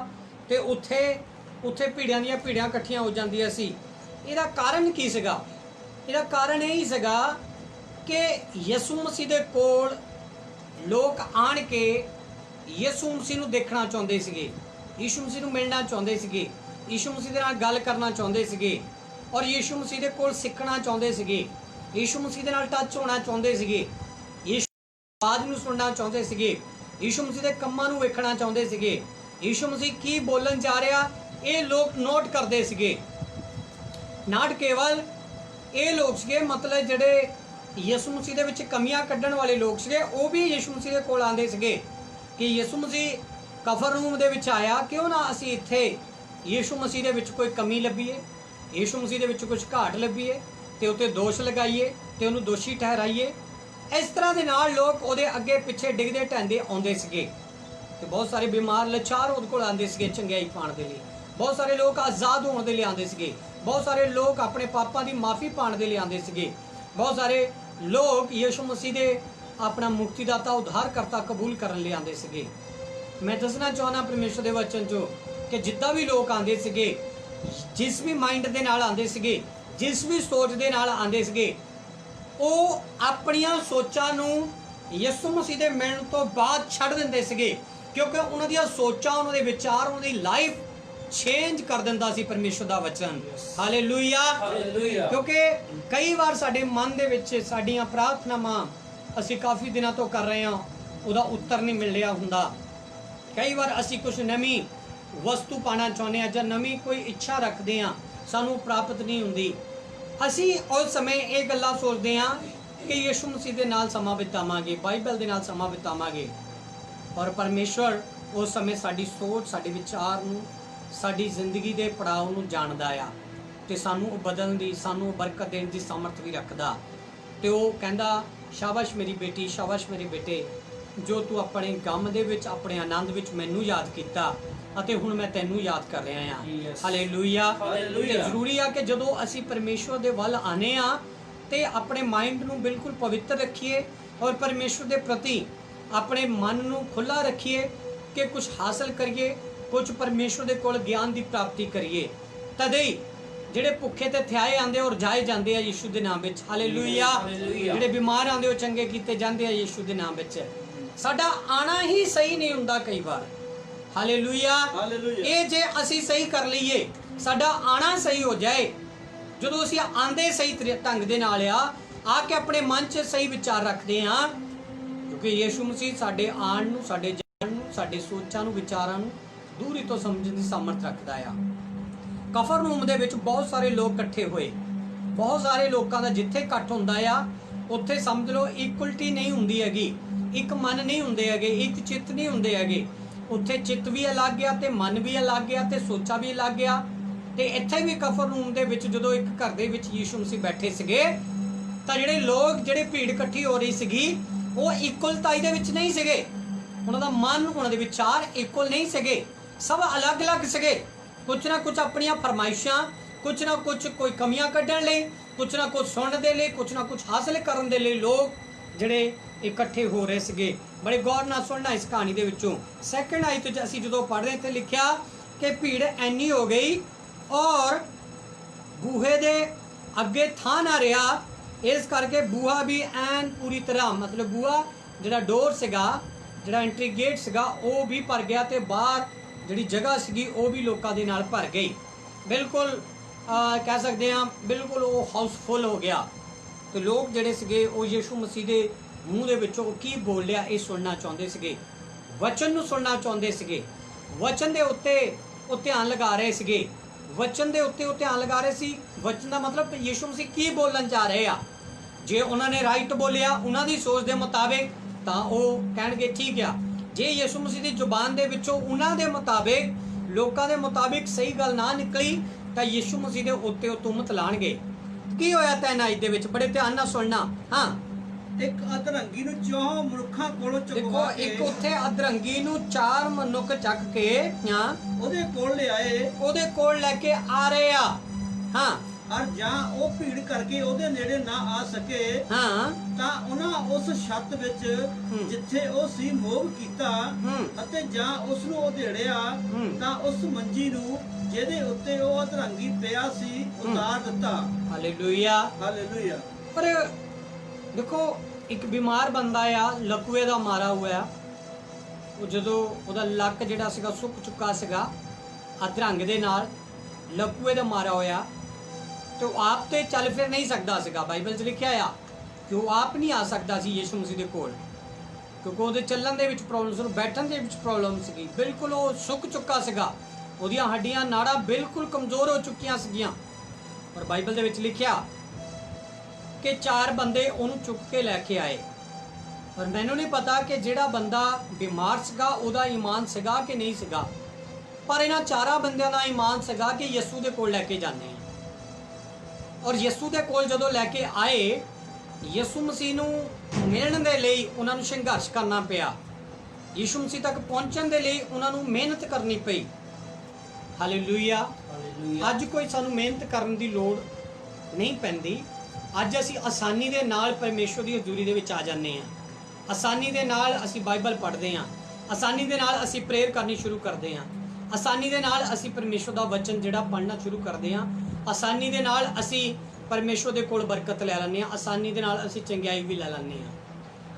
ਤੇ ਉੱਥੇ ਭੀੜਾਂ ਦੀਆਂ ਭੀੜਾਂ ਇਕੱਠੀਆਂ ਹੋ ਜਾਂਦੀਆਂ ਸੀ। ਇਹਦਾ ਕਾਰਨ ਕੀ ਸੀਗਾ? ਇਹਦਾ ਕਾਰਨ ਇਹ ਹੀ ਸੀਗਾ ਕਿ ਯਿਸੂ ਮਸੀਹ ਦੇ ਕੋਲ ਲੋਕ ਆਣ ਕੇ ਯਿਸੂ ਮਸੀਹ ਨੂੰ ਦੇਖਣਾ ਚਾਹੁੰਦੇ ਸੀਗੇ, ਯਿਸੂ ਮਸੀਹ ਨੂੰ ਮਿਲਣਾ ਚਾਹੁੰਦੇ ਸੀਗੇ, ਯਿਸੂ ਮਸੀਹ ਦੇ ਨਾਲ ਗੱਲ ਕਰਨਾ ਚਾਹੁੰਦੇ ਸੀਗੇ ਔਰ ਯਿਸੂ ਮਸੀਹ ਦੇ ਕੋਲ ਸਿੱਖਣਾ ਚਾਹੁੰਦੇ ਸੀਗੇ, ਯਿਸੂ ਮਸੀਹ ਦੇ ਨਾਲ ਟੱਚ ਹੋਣਾ ਚਾਹੁੰਦੇ ਸੀਗੇ, ਯਿਸੂ ਦੀ ਆਵਾਜ਼ ਨੂੰ ਸੁਣਨਾ ਚਾਹੁੰਦੇ ਸੀਗੇ, ਯਿਸੂ ਮਸੀਹ ਦੇ ਕੰਮਾਂ ਨੂੰ ਵੇਖਣਾ ਚਾਹੁੰਦੇ ਸੀਗੇ, ਯਿਸੂ ਮਸੀਹ ਕੀ ਬੋਲਣ ਜਾ ਰਿਹਾ ਇਹ ਲੋਕ ਨੋਟ ਕਰਦੇ ਸੀਗੇ। ਨਾ ਕੇਵਲ ਇਹ ਲੋਕ ਸੀਗੇ, ਮਤਲਬ ਜਿਹੜੇ ਯਿਸੂ ਮਸੀਹ ਦੇ ਵਿੱਚ ਕਮੀਆਂ ਕੱਢਣ ਵਾਲੇ ਲੋਕ ਸੀਗੇ, ਉਹ ਵੀ ਯਿਸੂ ਮਸੀਹ ਦੇ ਕੋਲ ਆਉਂਦੇ ਸੀਗੇ ਕਿ ਯਿਸੂ ਮਸੀਹ ਕਫਰਨਹੂਮ ਦੇ ਵਿੱਚ ਆਇਆ, ਕਿਉਂ ਨਾ ਅਸੀਂ ਇੱਥੇ ਯਿਸੂ ਮਸੀਹ ਦੇ ਵਿੱਚ ਕੋਈ ਕਮੀ ਲੱਭੀਏ, ਯਿਸੂ ਮਸੀਹ ਦੇ ਵਿੱਚ ਕੁਝ ਘਾਟ ਲੱਭੀਏ ਤੇ ਉੱਤੇ ਦੋਸ਼ ਲਗਾਈਏ ਤੇ ਉਹਨੂੰ ਦੋਸ਼ੀ ਠਹਿਰਾਈਏ। ਇਸ ਤਰ੍ਹਾਂ ਦੇ ਨਾਲ ਲੋਕ ਉਹਦੇ ਅੱਗੇ ਪਿੱਛੇ ਡਿੱਗਦੇ ਢਹਿੰਦੇ ਆਉਂਦੇ ਸੀਗੇ ਤੇ ਬਹੁਤ ਸਾਰੇ ਬਿਮਾਰ ਲਾਚਾਰ ਉਹਦੇ ਕੋਲ ਆਉਂਦੇ ਸੀਗੇ ਚੰਗਿਆਈ ਪਾਣ ਦੇ ਲਈ, ਬਹੁਤ ਸਾਰੇ ਲੋਕ ਆਜ਼ਾਦ ਹੋਣ ਦੇ ਲਈ ਆਉਂਦੇ ਸੀਗੇ, ਬਹੁਤ ਸਾਰੇ ਲੋਕ ਆਪਣੇ ਪਾਪਾਂ ਦੀ ਮਾਫੀ ਪਾਣ ਦੇ ਲਈ ਆਉਂਦੇ ਸੀਗੇ, ਬਹੁਤ ਸਾਰੇ ਲੋਕ ਯਿਸੂ ਮਸੀਹ ਦੇ ਆਪਣਾ ਮੁਕਤੀਦਾਤਾ ਉਧਾਰਕਰਤਾ ਕਬੂਲ ਕਰਨ ਲਈ ਆਉਂਦੇ ਸੀਗੇ। ਮੈਂ ਦੱਸਣਾ ਚਾਹੁੰਦਾ ਪਰਮੇਸ਼ਰ ਦੇ ਵਚਨ ਚੋਂ ਕਿ ਜਿੱਦਾਂ ਵੀ ਲੋਕ ਆਉਂਦੇ ਸੀਗੇ, ਜਿਸ ਵੀ ਮਾਈਂਡ ਦੇ ਨਾਲ ਆਉਂਦੇ ਸੀਗੇ, ਜਿਸ ਵੀ ਸੋਚ ਦੇ ਨਾਲ ਆਉਂਦੇ ਸੀਗੇ, ਉਹ ਆਪਣੀਆਂ ਸੋਚਾਂ ਨੂੰ ਯਿਸੂ ਮਸੀਹ ਦੇ ਮਿਲਣ ਤੋਂ ਬਾਅਦ ਛੱਡ ਦਿੰਦੇ ਸੀਗੇ, ਕਿਉਂਕਿ ਉਹਨਾਂ ਦੀਆਂ ਸੋਚਾਂ, ਉਹਨਾਂ ਦੇ ਵਿਚਾਰ, ਉਹਨਾਂ ਦੀ ਲਾਈਫ ਚੇਂਜ ਕਰ ਦਿੰਦਾ ਸੀ ਪਰਮੇਸ਼ਰ ਦਾ ਵਚਨ। ਹਾਲੇਲੂਇਆ। ਕਿਉਂਕਿ ਕਈ ਵਾਰ ਸਾਡੇ ਮਨ ਦੇ ਵਿੱਚ ਸਾਡੀਆਂ ਪ੍ਰਾਰਥਨਾਵਾਂ ਅਸੀਂ ਕਾਫੀ ਦਿਨਾਂ ਤੋਂ ਕਰ ਰਹੇ ਹਾਂ, ਉਹਦਾ ਉੱਤਰ ਨਹੀਂ ਮਿਲ ਰਿਹਾ ਹੁੰਦਾ। ਕਈ ਵਾਰ ਅਸੀਂ ਕੁਝ ਨਵੀਂ ਵਸਤੂ ਪਾਣਾ ਚਾਹੁੰਦੇ ਹਾਂ ਜਾਂ ਨਵੀਂ ਕੋਈ ਇੱਛਾ ਰੱਖਦੇ ਹਾਂ, ਸਾਨੂੰ ਪ੍ਰਾਪਤ ਨਹੀਂ ਹੁੰਦੀ। ਅਸੀਂ ਉਸ ਸਮੇਂ ਇਹ ਗੱਲਾਂ ਸੋਚਦੇ ਹਾਂ ਕਿ ਯਿਸੂ ਮਸੀਹ ਦੇ ਨਾਲ ਸਮਾਂ ਬਿਤਾਵਾਂਗੇ, ਬਾਈਬਲ ਦੇ ਨਾਲ ਸਮਾਂ ਬਿਤਾਵਾਂਗੇ, ਔਰ ਪਰਮੇਸ਼ਵਰ ਉਸ ਸਮੇਂ ਸਾਡੀ ਸੋਚ, ਸਾਡੇ ਵਿਚਾਰ ਨੂੰ, ਸਾਡੀ ਜ਼ਿੰਦਗੀ ਦੇ ਪੜਾਅ ਨੂੰ ਜਾਣਦਾ ਆ ਤੇ ਸਾਨੂੰ ਉਹ ਬਦਲਣ ਦੀ, ਸਾਨੂੰ ਬਰਕਤ ਦੇਣ ਦੀ ਸਮਰਥ ਵੀ ਰੱਖਦਾ। ਤੇ ਉਹ ਕਹਿੰਦਾ, ਸ਼ਾਬਾਸ਼ ਮੇਰੀ ਬੇਟੀ, ਸ਼ਾਬਾਸ਼ ਮੇਰੇ ਬੇਟੇ, ਜੋ ਤੂੰ ਆਪਣੇ ਗਮ ਦੇ ਵਿੱਚ, ਆਪਣੇ ਆਨੰਦ ਵਿੱਚ ਮੈਨੂੰ ਯਾਦ ਕੀਤਾ ਅਤੇ ਹੁਣ ਮੈਂ ਤੈਨੂੰ ਯਾਦ ਕਰ ਰਿਹਾ ਹਾਂ। ਹਾਲੇਲੂਇਆ। ਜ਼ਰੂਰੀ ਆ ਕਿ ਜਦੋਂ ਅਸੀਂ ਪਰਮੇਸ਼ਵਰ ਦੇ ਵੱਲ ਆਨੇ ਆ ਤੇ ਆਪਣੇ ਮਾਈਂਡ ਨੂੰ ਬਿਲਕੁਲ ਪਵਿੱਤਰ ਰੱਖੀਏ ਔਰ ਪਰਮੇਸ਼ਵਰ ਦੇ ਪ੍ਰਤੀ ਆਪਣੇ ਮਨ ਨੂੰ ਖੁੱਲਾ ਰੱਖੀਏ ਕਿ ਕੁਝ ਹਾਸਲ ਕਰੀਏ, ਕੁਝ ਪਰਮੇਸ਼ਵਰ ਦੇ ਕੋਲ ਗਿਆਨ ਦੀ ਪ੍ਰਾਪਤੀ ਕਰੀਏ। ਤਦੇ ਹੀ ਜਿਹੜੇ ਭੁੱਖੇ ਤੇ ਥਿਆਏ ਆਂਦੇ ਔਰ ਜਾਏ ਜਾਂਦੇ ਆ ਯੀਸ਼ੂ ਦੇ ਨਾਮ ਵਿੱਚ। ਹਾਲੇਲੂਇਆ। ਜਿਹੜੇ ਬਿਮਾਰ ਆਂਦੇ ਉਹ ਚੰਗੇ ਕੀਤੇ ਜਾਂਦੇ ਆ ਯੀਸ਼ੂ ਦੇ ਨਾਮ ਵਿੱਚ। ਸਾਡਾ ਆਣਾ ਹੀ ਸਹੀ ਨਹੀਂ ਹੁੰਦਾ ਕਈ ਵਾਰ। ਹਾਲੇਲੂਇਆ। ਇਹ ਜੇ ਅਸੀਂ ਸਹੀ ਕਰ ਲਈਏ, ਸਾਡਾ ਆਣਾ ਸਹੀ ਹੋ ਜਾਏ, ਜਦੋਂ ਅਸੀਂ ਆਂਦੇ ਸਹੀ ਢੰਗ ਦੇ ਨਾਲ ਆ ਕੇ ਆਪਣੇ ਮਨ 'ਚ ਸਹੀ ਵਿਚਾਰ ਰੱਖਦੇ ਹਾਂ, ਕਿਉਂਕਿ ਯੀਸ਼ੂ ਮਸੀਹ ਸਾਡੇ ਆਣ ਨੂੰ, ਸਾਡੇ ਜਾਣ ਨੂੰ, ਸਾਡੇ ਸੋਚਾਂ ਨੂੰ, ਵਿਚਾਰਾਂ ਨੂੰ ਦੂਰੀ ਤੋਂ ਸਮਝਣ ਦੀ ਸਮਰਥ ਰੱਖਦਾ ਆ। ਕਫਰਨਹੂਮ ਦੇ ਵਿੱਚ ਬਹੁਤ ਸਾਰੇ ਲੋਕ ਇਕੱਠੇ ਹੋਏ। ਬਹੁਤ ਸਾਰੇ ਲੋਕਾਂ ਦਾ ਜਿੱਥੇ ਇਕੱਠ ਹੁੰਦਾ ਆ, ਉੱਥੇ ਸਮਝ ਲਓ ਇਕੁਅਲਟੀ ਨਹੀਂ ਹੁੰਦੀ ਹੈਗੀ, ਇੱਕ ਮਨ ਨਹੀਂ ਹੁੰਦੇ ਹੈਗੇ, ਇੱਕ ਚਿੱਤ ਨਹੀਂ ਹੁੰਦੇ ਹੈਗੇ। ਉੱਥੇ ਚਿੱਤ ਵੀ ਅਲੱਗ ਆ ਤੇ ਮਨ ਵੀ ਅਲੱਗ ਆ ਤੇ ਸੋਚਾਂ ਵੀ ਅਲੱਗ ਆ। ਤੇ ਇੱਥੇ ਵੀ ਕਫਰਨਹੂਮ ਦੇ ਵਿੱਚ ਜਦੋਂ ਇੱਕ ਘਰ ਦੇ ਵਿੱਚ ਯੀਸ਼ੂ ਮਸੀਹ ਬੈਠੇ ਸੀਗੇ, ਤਾਂ ਜਿਹੜੇ ਭੀੜ ਇਕੱਠੀ ਹੋ ਰਹੀ ਸੀਗੀ, ਉਹ ਇਕੁਅਲਤਾਈ ਦੇ ਵਿੱਚ ਨਹੀਂ ਸੀਗੇ। ਉਹਨਾਂ ਦਾ ਮਨ, ਉਹਨਾਂ ਦੇ ਵਿਚਾਰ ਇਕੁਅਲ ਨਹੀਂ ਸੀਗੇ, ਸਭ ਅਲੱਗ-ਅਲੱਗ ਸੀਗੇ। ਕੁਛ ਨਾ ਕੁਛ ਆਪਣੀਆਂ ਫਰਮਾਇਸ਼ਾਂ, ਕੁਛ ਨਾ ਕੁਛ ਕੋਈ ਕਮੀਆਂ ਕੱਢਣ ਲਈ, ਕੁਛ ਨਾ ਕੁਛ ਸੁਣਨ ਦੇ ਲਈ, ਕੁਛ ਨਾ ਕੁਛ ਹਾਸਲ ਕਰਨ ਦੇ ਲਈ ਲੋਕ ਜਿਹੜੇ ਇਕੱਠੇ ਹੋ ਰਹੇ ਸੀਗੇ। ਬੜੇ ਗੌਰ ਨਾਲ ਸੁਣਨਾ ਇਸ ਕਹਾਣੀ ਦੇ ਵਿੱਚੋਂ। ਸੈਕੰਡ ਆਇਤ ਵਿੱਚ ਅਸੀਂ ਜਦੋਂ ਪੜ੍ਹਦੇ ਇੱਥੇ ਲਿਖਿਆ ਕਿ ਭੀੜ ਐਨੀ ਹੋ ਗਈ ਔਰ ਬੂਹੇ ਦੇ ਅੱਗੇ ਥਾਂ ਨਾ ਰਿਹਾ, ਇਸ ਕਰਕੇ ਬੂਹਾ ਵੀ ਐਨ ਪੂਰੀ ਤਰ੍ਹਾਂ, ਮਤਲਬ ਬੂਹਾ ਜਿਹੜਾ ਡੋਰ ਸੀਗਾ, ਜਿਹੜਾ ਐਂਟਰੀ ਗੇਟ ਸੀਗਾ, ਉਹ ਵੀ ਭਰ ਗਿਆ ਤੇ ਬਾਹਰ ਜਿਹੜੀ ਜਗ੍ਹਾ ਸੀਗੀ ਉਹ ਵੀ ਲੋਕਾਂ ਦੇ ਨਾਲ ਭਰ ਗਈ। ਬਿਲਕੁਲ ਕਹਿ ਸਕਦੇ ਹਾਂ ਬਿਲਕੁਲ ਉਹ ਹਾਊਸਫੁੱਲ ਹੋ ਗਿਆ। ਤੇ ਲੋਕ ਜਿਹੜੇ ਸੀਗੇ ਉਹ ਯੀਸ਼ੂ ਮਸੀਹ ਦੇ ਮੂੰਹ ਦੇ ਵਿੱਚੋਂ ਕੀ ਬੋਲ ਰਿਹਾ ਇਹ ਸੁਣਨਾ ਚਾਹੁੰਦੇ ਸੀਗੇ, ਵਚਨ ਨੂੰ ਸੁਣਨਾ ਚਾਹੁੰਦੇ ਸੀਗੇ, ਵਚਨ ਦੇ ਉੱਤੇ ਉਹ ਧਿਆਨ ਲਗਾ ਰਹੇ ਸੀਗੇ, ਵਚਨ ਦੇ ਉੱਤੇ ਉਹ ਧਿਆਨ ਲਗਾ ਰਹੇ ਸੀ। ਵਚਨ ਦਾ ਮਤਲਬ ਯੀਸ਼ੂ ਮਸੀਹ ਕੀ ਬੋਲਣ ਜਾ ਰਹੇ ਆ। ਜੇ ਉਹਨਾਂ ਨੇ ਰਾਈਟ ਬੋਲਿਆ ਉਹਨਾਂ ਦੀ ਸੋਚ ਦੇ ਮੁਤਾਬਿਕ, ਤਾਂ ਉਹ ਕਹਿਣਗੇ ਠੀਕ ਆ। ਜੇ ਯੀਸ਼ੂ ਮਸੀਹ ਦੀ ਜ਼ੁਬਾਨ ਦੇ ਵਿੱਚੋਂ ਉਹਨਾਂ ਦੇ ਮੁਤਾਬਿਕ, ਲੋਕਾਂ ਦੇ ਮੁਤਾਬਿਕ ਸਹੀ ਗੱਲ ਨਾ ਨਿਕਲੀ, ਤਾਂ ਯੀਸ਼ੂ ਮਸੀਹ ਦੇ ਉੱਤੇ ਉਹ ਤੁਹਮਤ ਲਾਣਗੇ। ਕੀ ਹੋਇਆ ਤੈਨਾਤ ਦੇ ਵਿੱਚ? ਬੜੇ ਧਿਆਨ ਨਾਲ ਸੁਣਨਾ। ਹਾਂ, ਇੱਕ ਅਧਰੰਗੀ ਨੂੰ 4 ਮਨੁੱਖਾਂ ਕੋਲੋਂ ਚੁਕਵਾ ਕੇ, ਇੱਕ ਉੱਥੇ ਅਧਰੰਗੀ ਨੂੰ 4 ਮਨੁੱਖ ਚੱਕ ਕੇ ਉਹਦੇ ਕੋਲ ਲਿਆਏ, ਉਹਦੇ ਕੋਲ ਲੈ ਕੇ ਆ ਰਹੇ ਆ। ਹਾਂ, ਔਰ ਜਾਂ ਉਹ ਭੀੜ ਕਰਕੇ ਉਹਦੇ ਨੇੜੇ ਨਾ ਆ ਸਕੇ, ਹਾਂ, ਤਾਂ ਉਹਨਾਂ ਉਸ ਛੱਤ ਵਿੱਚ ਜਿੱਥੇ ਉਹ ਸੀ ਮੋਹ ਕੀਤਾ ਅਤੇ ਜਾਂ ਉਸ ਨੂੰ ਉਧੇੜਿਆ, ਤਾਂ ਉਸ ਮੰਜੀ ਨੂੰ ਜਿਹਦੇ ਉੱਤੇ ਉਹ ਅਧਰੰਗੀ ਪਿਆ ਸੀ ਉਤਾਰ ਦਿੱਤਾ। Hallelujah, hallelujah. ਪਰ ਦੇਖੋ ਇੱਕ ਬਿਮਾਰ ਬੰਦਾ ਆ, ਲਕਵੇ ਦਾ ਮਾਰਾ ਹੋਇਆ। ਉਹ ਜਦੋਂ ਉਹਦਾ ਲੱਕ ਜਿਹੜਾ ਸੀਗਾ ਸੁੱਕ ਚੁੱਕਾ ਸੀਗਾ ਅਧਰੰਗ ਦੇ ਨਾਲ, ਲਕਵੇ ਦਾ ਮਾਰਾ ਹੋਇਆ, ਤੇ ਉਹ ਆਪ ਤੇ ਚੱਲ ਫਿਰ ਨਹੀਂ ਸਕਦਾ ਸੀਗਾ। ਬਾਈਬਲ 'ਚ ਲਿਖਿਆ ਆ ਕਿ ਉਹ ਆਪ ਨਹੀਂ ਆ ਸਕਦਾ ਸੀ ਯੀਸ਼ੂ ਮਸੀਹ ਦੇ ਕੋਲ, ਕਿਉਂਕਿ ਉਹਦੇ ਚੱਲਣ ਦੇ ਵਿੱਚ ਪ੍ਰੋਬਲਮ ਸੀ, ਬੈਠਣ ਦੇ ਵਿੱਚ ਪ੍ਰੋਬਲਮ ਸੀਗੀ। ਬਿਲਕੁਲ ਉਹ ਸੁੱਕ ਚੁੱਕਾ ਸੀਗਾ, ਉਹਦੀਆਂ ਹੱਡੀਆਂ ਨਾੜਾਂ ਬਿਲਕੁਲ ਕਮਜ਼ੋਰ ਹੋ ਚੁੱਕੀਆਂ ਸੀਗੀਆਂ। ਪਰ ਬਾਈਬਲ ਦੇ ਵਿੱਚ ਲਿਖਿਆ ਕਿ 4 ਬੰਦੇ ਉਹਨੂੰ ਚੁੱਕ ਕੇ ਲੈ ਕੇ ਆਏ। ਪਰ ਮੈਨੂੰ ਨਹੀਂ ਪਤਾ ਕਿ ਜਿਹੜਾ ਬੰਦਾ ਬਿਮਾਰ ਸੀਗਾ ਉਹਦਾ ਈਮਾਨ ਸੀਗਾ ਕਿ ਨਹੀਂ ਸੀਗਾ, ਪਰ ਇਹਨਾਂ 4 ਬੰਦਿਆਂ ਦਾ ਈਮਾਨ ਸੀਗਾ ਕਿ ਯਿਸੂ ਦੇ ਕੋਲ ਲੈ ਕੇ ਜਾਂਦੇ ਆ। ਔਰ ਯਿਸੂ ਦੇ ਕੋਲ ਜਦੋਂ ਲੈ ਕੇ ਆਏ, ਯਿਸੂ ਮਸੀਹ ਨੂੰ ਮਿਲਣ ਦੇ ਲਈ ਉਹਨਾਂ ਨੂੰ ਸੰਘਰਸ਼ ਕਰਨਾ ਪਿਆ। ਯਿਸੂ ਮਸੀਹ ਤੱਕ ਪਹੁੰਚਣ ਦੇ ਲਈ ਉਹਨਾਂ ਨੂੰ ਮਿਹਨਤ ਕਰਨੀ ਪਈ। ਹਾਲੇਲੂਇਆ। ਅੱਜ ਕੋਈ ਸਾਨੂੰ ਮਿਹਨਤ ਕਰਨ ਦੀ ਲੋੜ ਨਹੀਂ ਪੈਂਦੀ। ਅੱਜ ਅਸੀਂ ਆਸਾਨੀ ਦੇ ਨਾਲ ਪਰਮੇਸ਼ਵਰ ਦੀ ਹਜ਼ੂਰੀ ਦੇ ਵਿੱਚ ਆ ਜਾਂਦੇ ਹਾਂ। ਆਸਾਨੀ ਦੇ ਨਾਲ ਅਸੀਂ ਬਾਈਬਲ ਪੜ੍ਹਦੇ ਹਾਂ, ਆਸਾਨੀ ਦੇ ਨਾਲ ਅਸੀਂ ਪ੍ਰੇਅਰ ਕਰਨੀ ਸ਼ੁਰੂ ਕਰਦੇ ਹਾਂ, ਆਸਾਨੀ ਦੇ ਨਾਲ ਅਸੀਂ ਪਰਮੇਸ਼ਵਰ ਦਾ ਵਚਨ ਜਿਹੜਾ ਪੜ੍ਹਨਾ ਸ਼ੁਰੂ ਕਰਦੇ ਹਾਂ, ਆਸਾਨੀ ਦੇ ਨਾਲ ਅਸੀਂ ਪਰਮੇਸ਼ਵਰ ਦੇ ਕੋਲ ਬਰਕਤ ਲੈ ਲੈਂਦੇ ਹਾਂ, ਆਸਾਨੀ ਦੇ ਨਾਲ ਅਸੀਂ ਚੰਗਿਆਈ ਵੀ ਲੈ ਲੈਂਦੇ ਹਾਂ।